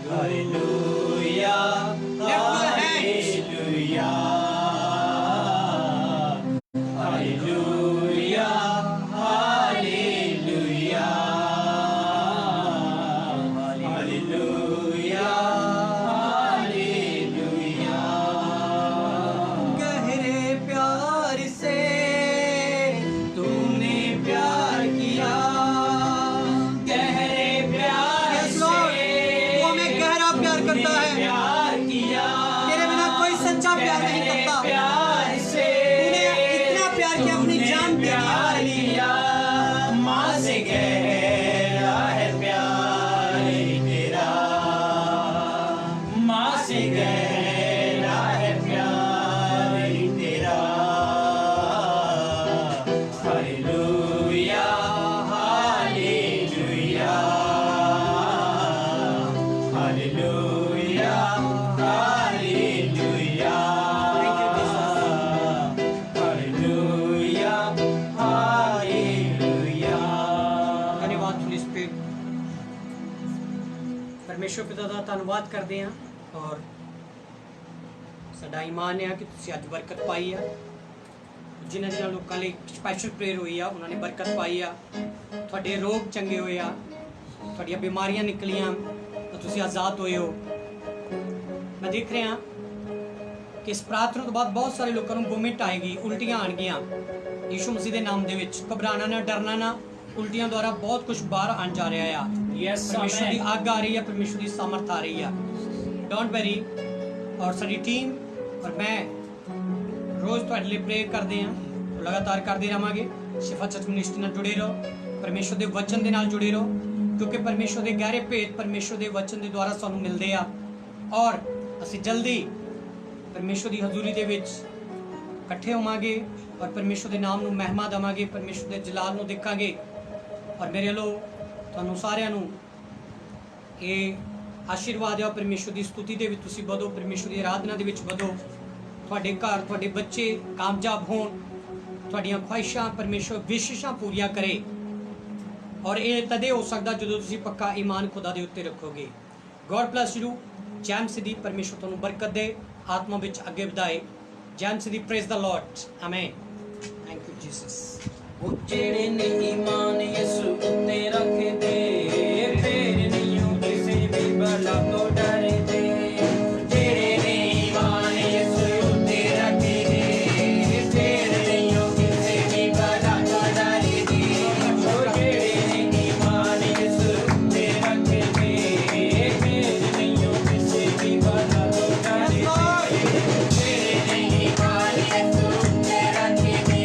Hallelujah, hallelujah, hallelujah, hallelujah, hallelujah, hallelujah. गहरे प्यार से तूने प्यार किया, गहरे प्यार से तू हमें गहरा प्यार करता है, प्यार किया, तेरे बिना कोई सच्चा प्यार नहीं करता। प्यार से तूने इतना प्यार ਦਾ ਧੰਨਵਾਦ ਕਰਦੇ ਹਾਂ ਔਰ ਸਾਡਾ ਈਮਾਨ ਹੈ ਕਿ ਤੁਸੀਂ ਅੱਜ ਬਰਕਤ ਪਾਈ ਆ। ਜਿਨ੍ਹਾਂ ਜਿਨ੍ਹਾਂ ਲੋਕਾਂ ਲਈ ਸਪੈਸ਼ਲ ਪ੍ਰੇਅਰ ਹੋਈ ਆ ਉਹਨਾਂ ਨੇ ਬਰਕਤ ਪਾਈ ਆ, ਤੁਹਾਡੇ ਰੋਗ ਚੰਗੇ ਹੋਏ ਆ, ਤੁਹਾਡੀਆਂ ਬਿਮਾਰੀਆਂ ਨਿਕਲੀਆਂ ਤਾਂ ਤੁਸੀਂ ਆਜ਼ਾਦ ਹੋਏ ਹੋ। ਮੈਂ ਦੇਖ ਰਿਹਾ ਕਿ ਇਸ ਪ੍ਰਾਰਥਨਾ ਤੋਂ ਬਾਅਦ ਬਹੁਤ ਸਾਰੇ ਲੋਕਾਂ ਨੂੰ ਵੋਮਿਟ ਆਏਗੀ, ਉਲਟੀਆਂ ਆਣਗੀਆਂ। ਯਿਸੂ ਮਸੀਹ ਦੇ ਨਾਮ ਦੇ ਵਿੱਚ ਘਬਰਾਣਾ ਨਾ, ਡਰਨਾ ਨਾ। ਉਲਟੀਆਂ ਦੁਆਰਾ ਬਹੁਤ ਕੁਝ ਬਾਹਰ ਆਣ ਜਾ ਰਿਹਾ ਆ। ਪਰਮੇਸ਼ਰ ਦੀ ਅੱਗ ਆ ਰਹੀ ਹੈ, ਪਰਮੇਸ਼ਰ ਦੀ ਸਮਰਥ ਆ ਰਹੀ ਆ। Don't worry. ਔਰ ਸਾਡੀ ਟੀਮ ਔਰ ਮੈਂ ਰੋਜ਼ ਤੁਹਾਡੇ ਲਈ ਪ੍ਰੇਅਰ ਕਰਦੇ ਹਾਂ, ਲਗਾਤਾਰ ਕਰਦੇ ਰਹਾਂਗੇ। ਸ਼ਿਫਾ ਚਰਚ ਮਿਨਿਸਟਰੀ ਨਾਲ ਜੁੜੇ ਰਹੋ, ਪਰਮੇਸ਼ਰ ਦੇ ਵਚਨ ਦੇ ਨਾਲ ਜੁੜੇ ਰਹੋ, ਕਿਉਂਕਿ ਪਰਮੇਸ਼ਰ ਦੇ ਗਹਿਰੇ ਭੇਤ ਪਰਮੇਸ਼ਰ ਦੇ ਵਚਨ ਦੇ ਦੁਆਰਾ ਸਾਨੂੰ ਮਿਲਦੇ ਆ। ਔਰ ਅਸੀਂ ਜਲਦੀ ਪਰਮੇਸ਼ਰ ਦੀ ਹਜ਼ੂਰੀ ਦੇ ਵਿੱਚ ਇਕੱਠੇ ਹੋਵਾਂਗੇ ਔਰ ਪਰਮੇਸ਼ਰ ਦੇ ਨਾਮ ਨੂੰ ਮਹਿਮਾ ਦੇਵਾਂਗੇ, ਪਰਮੇਸ਼ਰ ਦੇ ਜਲਾਲ ਨੂੰ ਦੇਖਾਂਗੇ। ਔਰ ਮੇਰੇ ਵੱਲੋਂ ਤੁਹਾਨੂੰ ਸਾਰਿਆਂ ਨੂੰ ਇਹ ਆਸ਼ੀਰਵਾਦ ਹੈ। ਪਰਮੇਸ਼ਰ ਦੀ ਸਤੁਤੀ ਦੇ ਵਿੱਚ ਤੁਸੀਂ ਵਧੋ, ਪਰਮੇਸ਼ਰ ਦੀ ਆਰਾਧਨਾ ਦੇ ਵਿੱਚ ਵਧੋ, ਤੁਹਾਡੇ ਘਰ ਤੁਹਾਡੇ ਬੱਚੇ ਕਾਮਯਾਬ ਹੋਣ, ਤੁਹਾਡੀਆਂ ਖੁਆਇਸ਼ਾਂ ਪਰਮੇਸ਼ਰ ਵਿਸ਼ੇਸ਼ਾਂ ਪੂਰੀਆਂ ਕਰੇ। ਔਰ ਇਹ ਤਦੇ ਹੋ ਸਕਦਾ ਜਦੋਂ ਤੁਸੀਂ ਪੱਕਾ ਈਮਾਨ ਖੁਦਾ ਦੇ ਉੱਤੇ ਰੱਖੋਗੇ। God bless you. ਜੈ ਮਸੀਹ ਦੀ। ਪਰਮੇਸ਼ਰ ਤੁਹਾਨੂੰ ਬਰਕਤ ਦੇ, ਆਤਮਾ ਵਿੱਚ ਅੱਗੇ ਵਧਾਏ। ਜੈ ਮਸੀਹ ਦੀ। Praise the Lord. Amen. Thank you Jesus. ਉਹ ਜਿਹੜੇ ਨੇ ਈਮਾਨ ਯਿਸੂ ਉੱਤੇ ਰੱਖਦੇ, ਫੇਰ ਨਹੀਂ ਉਹ ਕਿਸੇ ਵੀ ਬਲਾ ਤੋਂ ਡਰਦੇ। ਜਿਹੜੇ ਨੇ ਈਮਾਨ ਯਿਸੂ ਉੱਤੇ ਰੱਖਦੇ, ਫੇਰ ਨਹੀਂ ਉਹ ਕਿਸੇ ਵੀ ਬਲਾ ਤੋਂ ਡਰਦੇ। ਉਹ ਜਿਹੜੇ ਨੇ ਈਮਾਨ ਯਿਸੂ ਉੱਤੇ ਰੱਖਦੇ, ਫੇਰ ਨਹੀਂ ਉਹ ਕਿਸੇ ਵੀ ਬਲਾ ਤੋਂ ਡਰਦੇ। ਜਿਹੜੇ ਨੇ ਈਮਾਨ ਯਿਸੂ ਉੱਤੇ ਰੱਖਦੇ,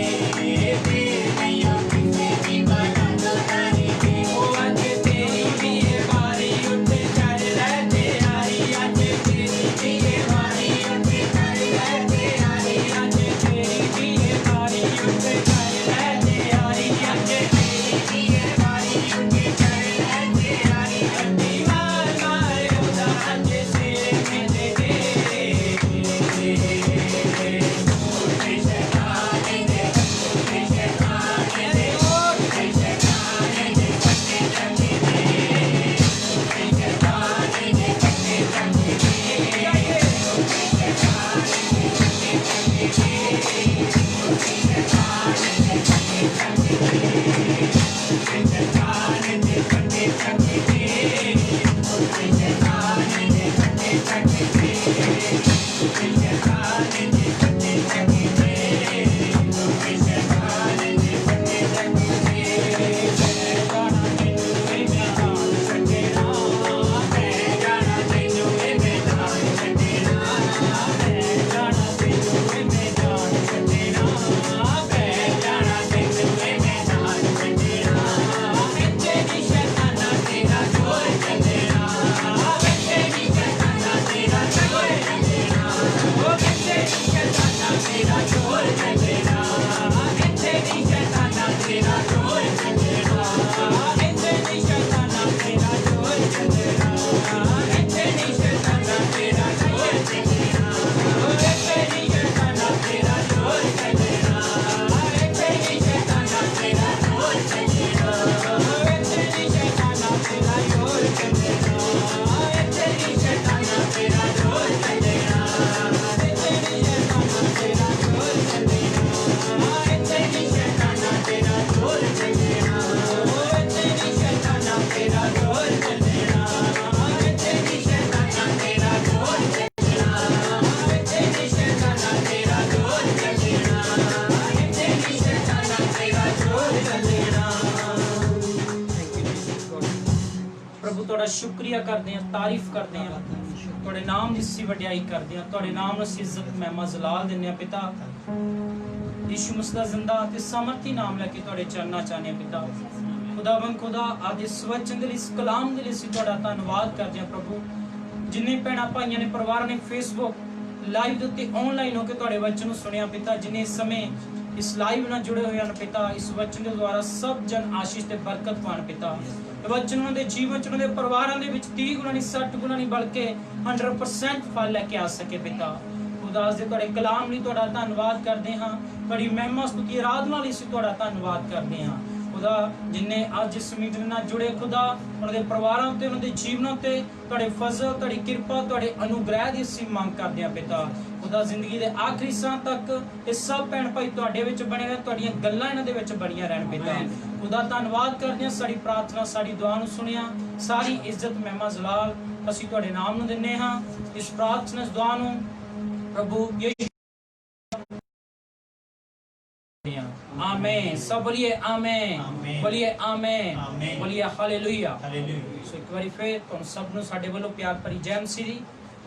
ਤੁਹਾਡਾ ਸ਼ੁਕਰੀਆ ਕਰਦੇ ਹਾਂ, ਤਾਰੀਫ ਕਰਦੇ ਹਾਂ, ਤੁਹਾਡੇ ਨਾਮ ਦੀ ਅਸੀਂ ਵਡਿਆਈ ਕਰਦੇ ਹਾਂ, ਤੁਹਾਡੇ ਨਾਮ ਨੂੰ ਅਸੀਂ ਇੱਜ਼ਤ ਮਹਿਮਾ ਜਲਾਲ ਦਿੰਦੇ ਹਾਂ। ਪਿਤਾ ਯਿਸੂ ਮਸੀਹ ਦਾ ਜ਼ਿੰਦਾ ਤੇ ਸਮਰਥੀ ਨਾਮ ਲੈ ਕੇ ਤੁਹਾਡੇ ਚਰਨਾਂ ਚ ਆਉਂਦੇ ਹਾਂ। ਪਿਤਾ ਖੁਦਾਵੰਦ ਖੁਦਾ ਅੱਜ ਇਸ ਵਚਨ ਦੇ ਲਈ, ਇਸ ਕਲਾਮ ਦੇ ਲਈ ਅਸੀਂ ਤੁਹਾਡਾ ਧੰਨਵਾਦ ਕਰਦੇ ਹਾਂ। ਪ੍ਰਭੂ ਜਿੰਨੇ ਭੈਣਾਂ ਭਾਈਆਂ ਨੇ, ਪਰਿਵਾਰ ਨੇ ਫੇਸਬੁੱਕ ਲਾਈਵ ਦੇ ਉੱਤੇ ਆਨਲਾਈਨ ਹੋ ਕੇ ਤੁਹਾਡੇ ਵਚਨ ਨੂੰ ਸੁਣਿਆ ਪਿਤਾ, ਜਿਨੇ ਇਸ ਸਮੇਂ ਇਸ ਲਾਈਵ ਨਾਲ ਜੁੜੇ ਹੋਏ ਹਨ ਪਿਤਾ, ਇਸ ਵਚਨ ਦੇ ਦੁਆਰਾ ਸਭ ਜਨ ਆਸ਼ੀਸ਼ ਤੇ ਬਰਕਤ ਪਾਣ ਪਿਤਾ। ਵਚਨ ਉਹਨਾਂ ਦੇ ਜੀਵਨ ਚ, ਉਹਨਾਂ ਦੇ ਪਰਿਵਾਰਾਂ ਦੇ ਵਿੱਚ 30 ਗੁਣਾ ਨਹੀਂ 60 ਗੁਣਾ ਨਹੀਂ ਬਲਕਿ 100% ਫਲ ਲੈ ਕੇ ਆ ਸਕੇ ਪਿਤਾ। ਉਦਾਸ ਦੇ ਤੁਹਾਡੇ ਕਲਾਮ ਲਈ ਤੁਹਾਡਾ ਧੰਨਵਾਦ ਕਰਦੇ ਹਾਂ, ਤੁਹਾਡੀ ਮਹਿਮਾ ਸਤੁਤੀ ਆਰਾਧਨਾ ਲਈ ਅਸੀਂ ਤੁਹਾਡਾ ਧੰਨਵਾਦ ਕਰਦੇ ਹਾਂ। खुदा जिन्हें अज इस मीटिंग नाल जुड़े खुदा उन्होंने परिवारों ते उन्होंने जीवनों ते तुहाडे फजल तुहाडी किरपा तुहाडे अनुग्रह दी ਅਸੀਂ ਮੰਗ ਕਰਦੇ ਹਾਂ पिता खुदा जिंदगी दे आखिरी साह तक ਇਹ ਸਭ ਭੈਣ ਭਾਈ ਤੁਹਾਡੇ ਵਿੱਚ ਬਣੇ ਰਹਿਣ ਤੁਹਾਡੀਆਂ ਗੱਲਾਂ ਇਹਨਾਂ ਦੇ ਵਿੱਚ ਬਣੀਆਂ ਰਹਿਣ ਪਿਤਾ खुदा ਧੰਨਵਾਦ ਕਰਦੇ ਹਾਂ ਸਾਡੀ ਪ੍ਰਾਰਥਨਾ ਸਾਡੀ ਦੁਆ ਨੂੰ ਸੁਣਿਆ ਸਾਰੀ ਇੱਜ਼ਤ ਮਹਿਮਾ ਜਲਾਲ ਅਸੀਂ ਤੁਹਾਡੇ ਨਾਮ ਨੂੰ ਦਿੰਨੇ ਹਾਂ ਇਸ ਪ੍ਰਾਰਥਨਾ ਇਸ ਦੁਆ ਨੂੰ प्रभु यीशु आमेन सब बोलिए आमेन बोलिए आमेन बोलिए हालेलुया सो एक बार फिर तुम सब नु साडे ਵੱਲੋਂ ਪਿਆਰ ਭਰੀ ਜੈ ਮਸੀਹ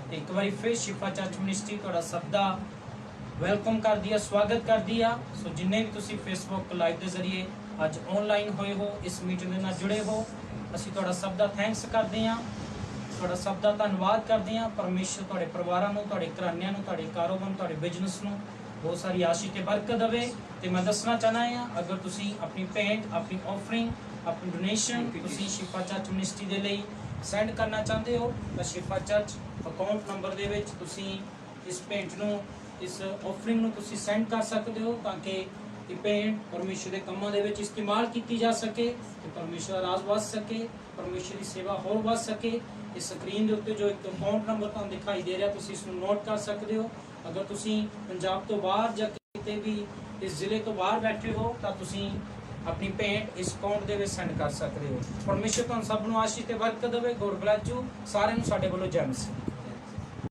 ਦੀ ਇੱਕ ਵਾਰੀ ਫਿਰ ਸ਼ਿਫਾ ਚਰਚ ਮਿਨਿਸਟਰੀ ਤੁਹਾਡਾ ਸਭ ਦਾ ਵੈਲਕਮ ਕਰਦੀ ਆ ਸਵਾਗਤ ਕਰਦੀ ਆ ਸੋ ਜਿੰਨੇ ਵੀ ਤੁਸੀਂ ਫੇਸਬੁੱਕ ਲਾਈਵ ਦੇ ਜ਼ਰੀਏ ਅੱਜ ਆਨਲਾਈਨ ਹੋਏ ਹੋ ਇਸ ਮੀਟਿੰਗ ਦੇ ਨਾਲ ਜੁੜੇ ਹੋ ਅਸੀਂ ਤੁਹਾਡਾ ਸਭ ਦਾ ਥੈਂਕਸ ਕਰਦੇ ਆ ਤੁਹਾਡਾ ਸਭ ਦਾ ਧੰਨਵਾਦ ਕਰਦੇ ਆ ਪਰਮੇਸ਼ਰ ਤੁਹਾਡੇ ਪਰਿਵਾਰਾਂ ਨੂੰ ਤੁਹਾਡੇ ਘਰਾਣਿਆਂ ਨੂੰ ਤੁਹਾਡੇ ਕਾਰੋਬਾਰ ਨੂੰ ਤੁਹਾਡੇ ਬਿਜ਼ਨਸ ਨੂੰ बहुत सारी आशीष ते बरकत दवे ते मैं दसना चाहना है अगर तुसी अपनी पेंट अपनी ऑफरिंग अपनी डोनेशन तुसी शिफा चर्च मिनिस्ट्री दे लई सेंड करना चाहते हो तो शिफा चर्च अकाउंट नंबर दे विच तुसी इस पेंट नु इस ऑफरिंग नु तुसी सेंड कर सकते हो ताकि ये पेंट परमेश्वर दे कामां दे विच इस्तेमाल कीती जा सके ते परमेश्वर दा राज वध सके परमेश्वर दी सेवा होर वध सके इस स्क्रीन दे उत्ते जो एक अकाउंट नंबर तुहानू दिखाई दे रहा तुसी इस नु नोट कर सकते हो अगर तुसी पंजाब तो बाहर या किते भी इस जिले तो बाहर बैठे हो तो तुसी अपनी पेंट इस अकाउंट दे विच सेंड कर सकते हो परमेश्वर तुहानू सब नू आशीष ते बरकत देवे गॉड ब्लेस यू सारे नू साडे वल्लों जय मसीह।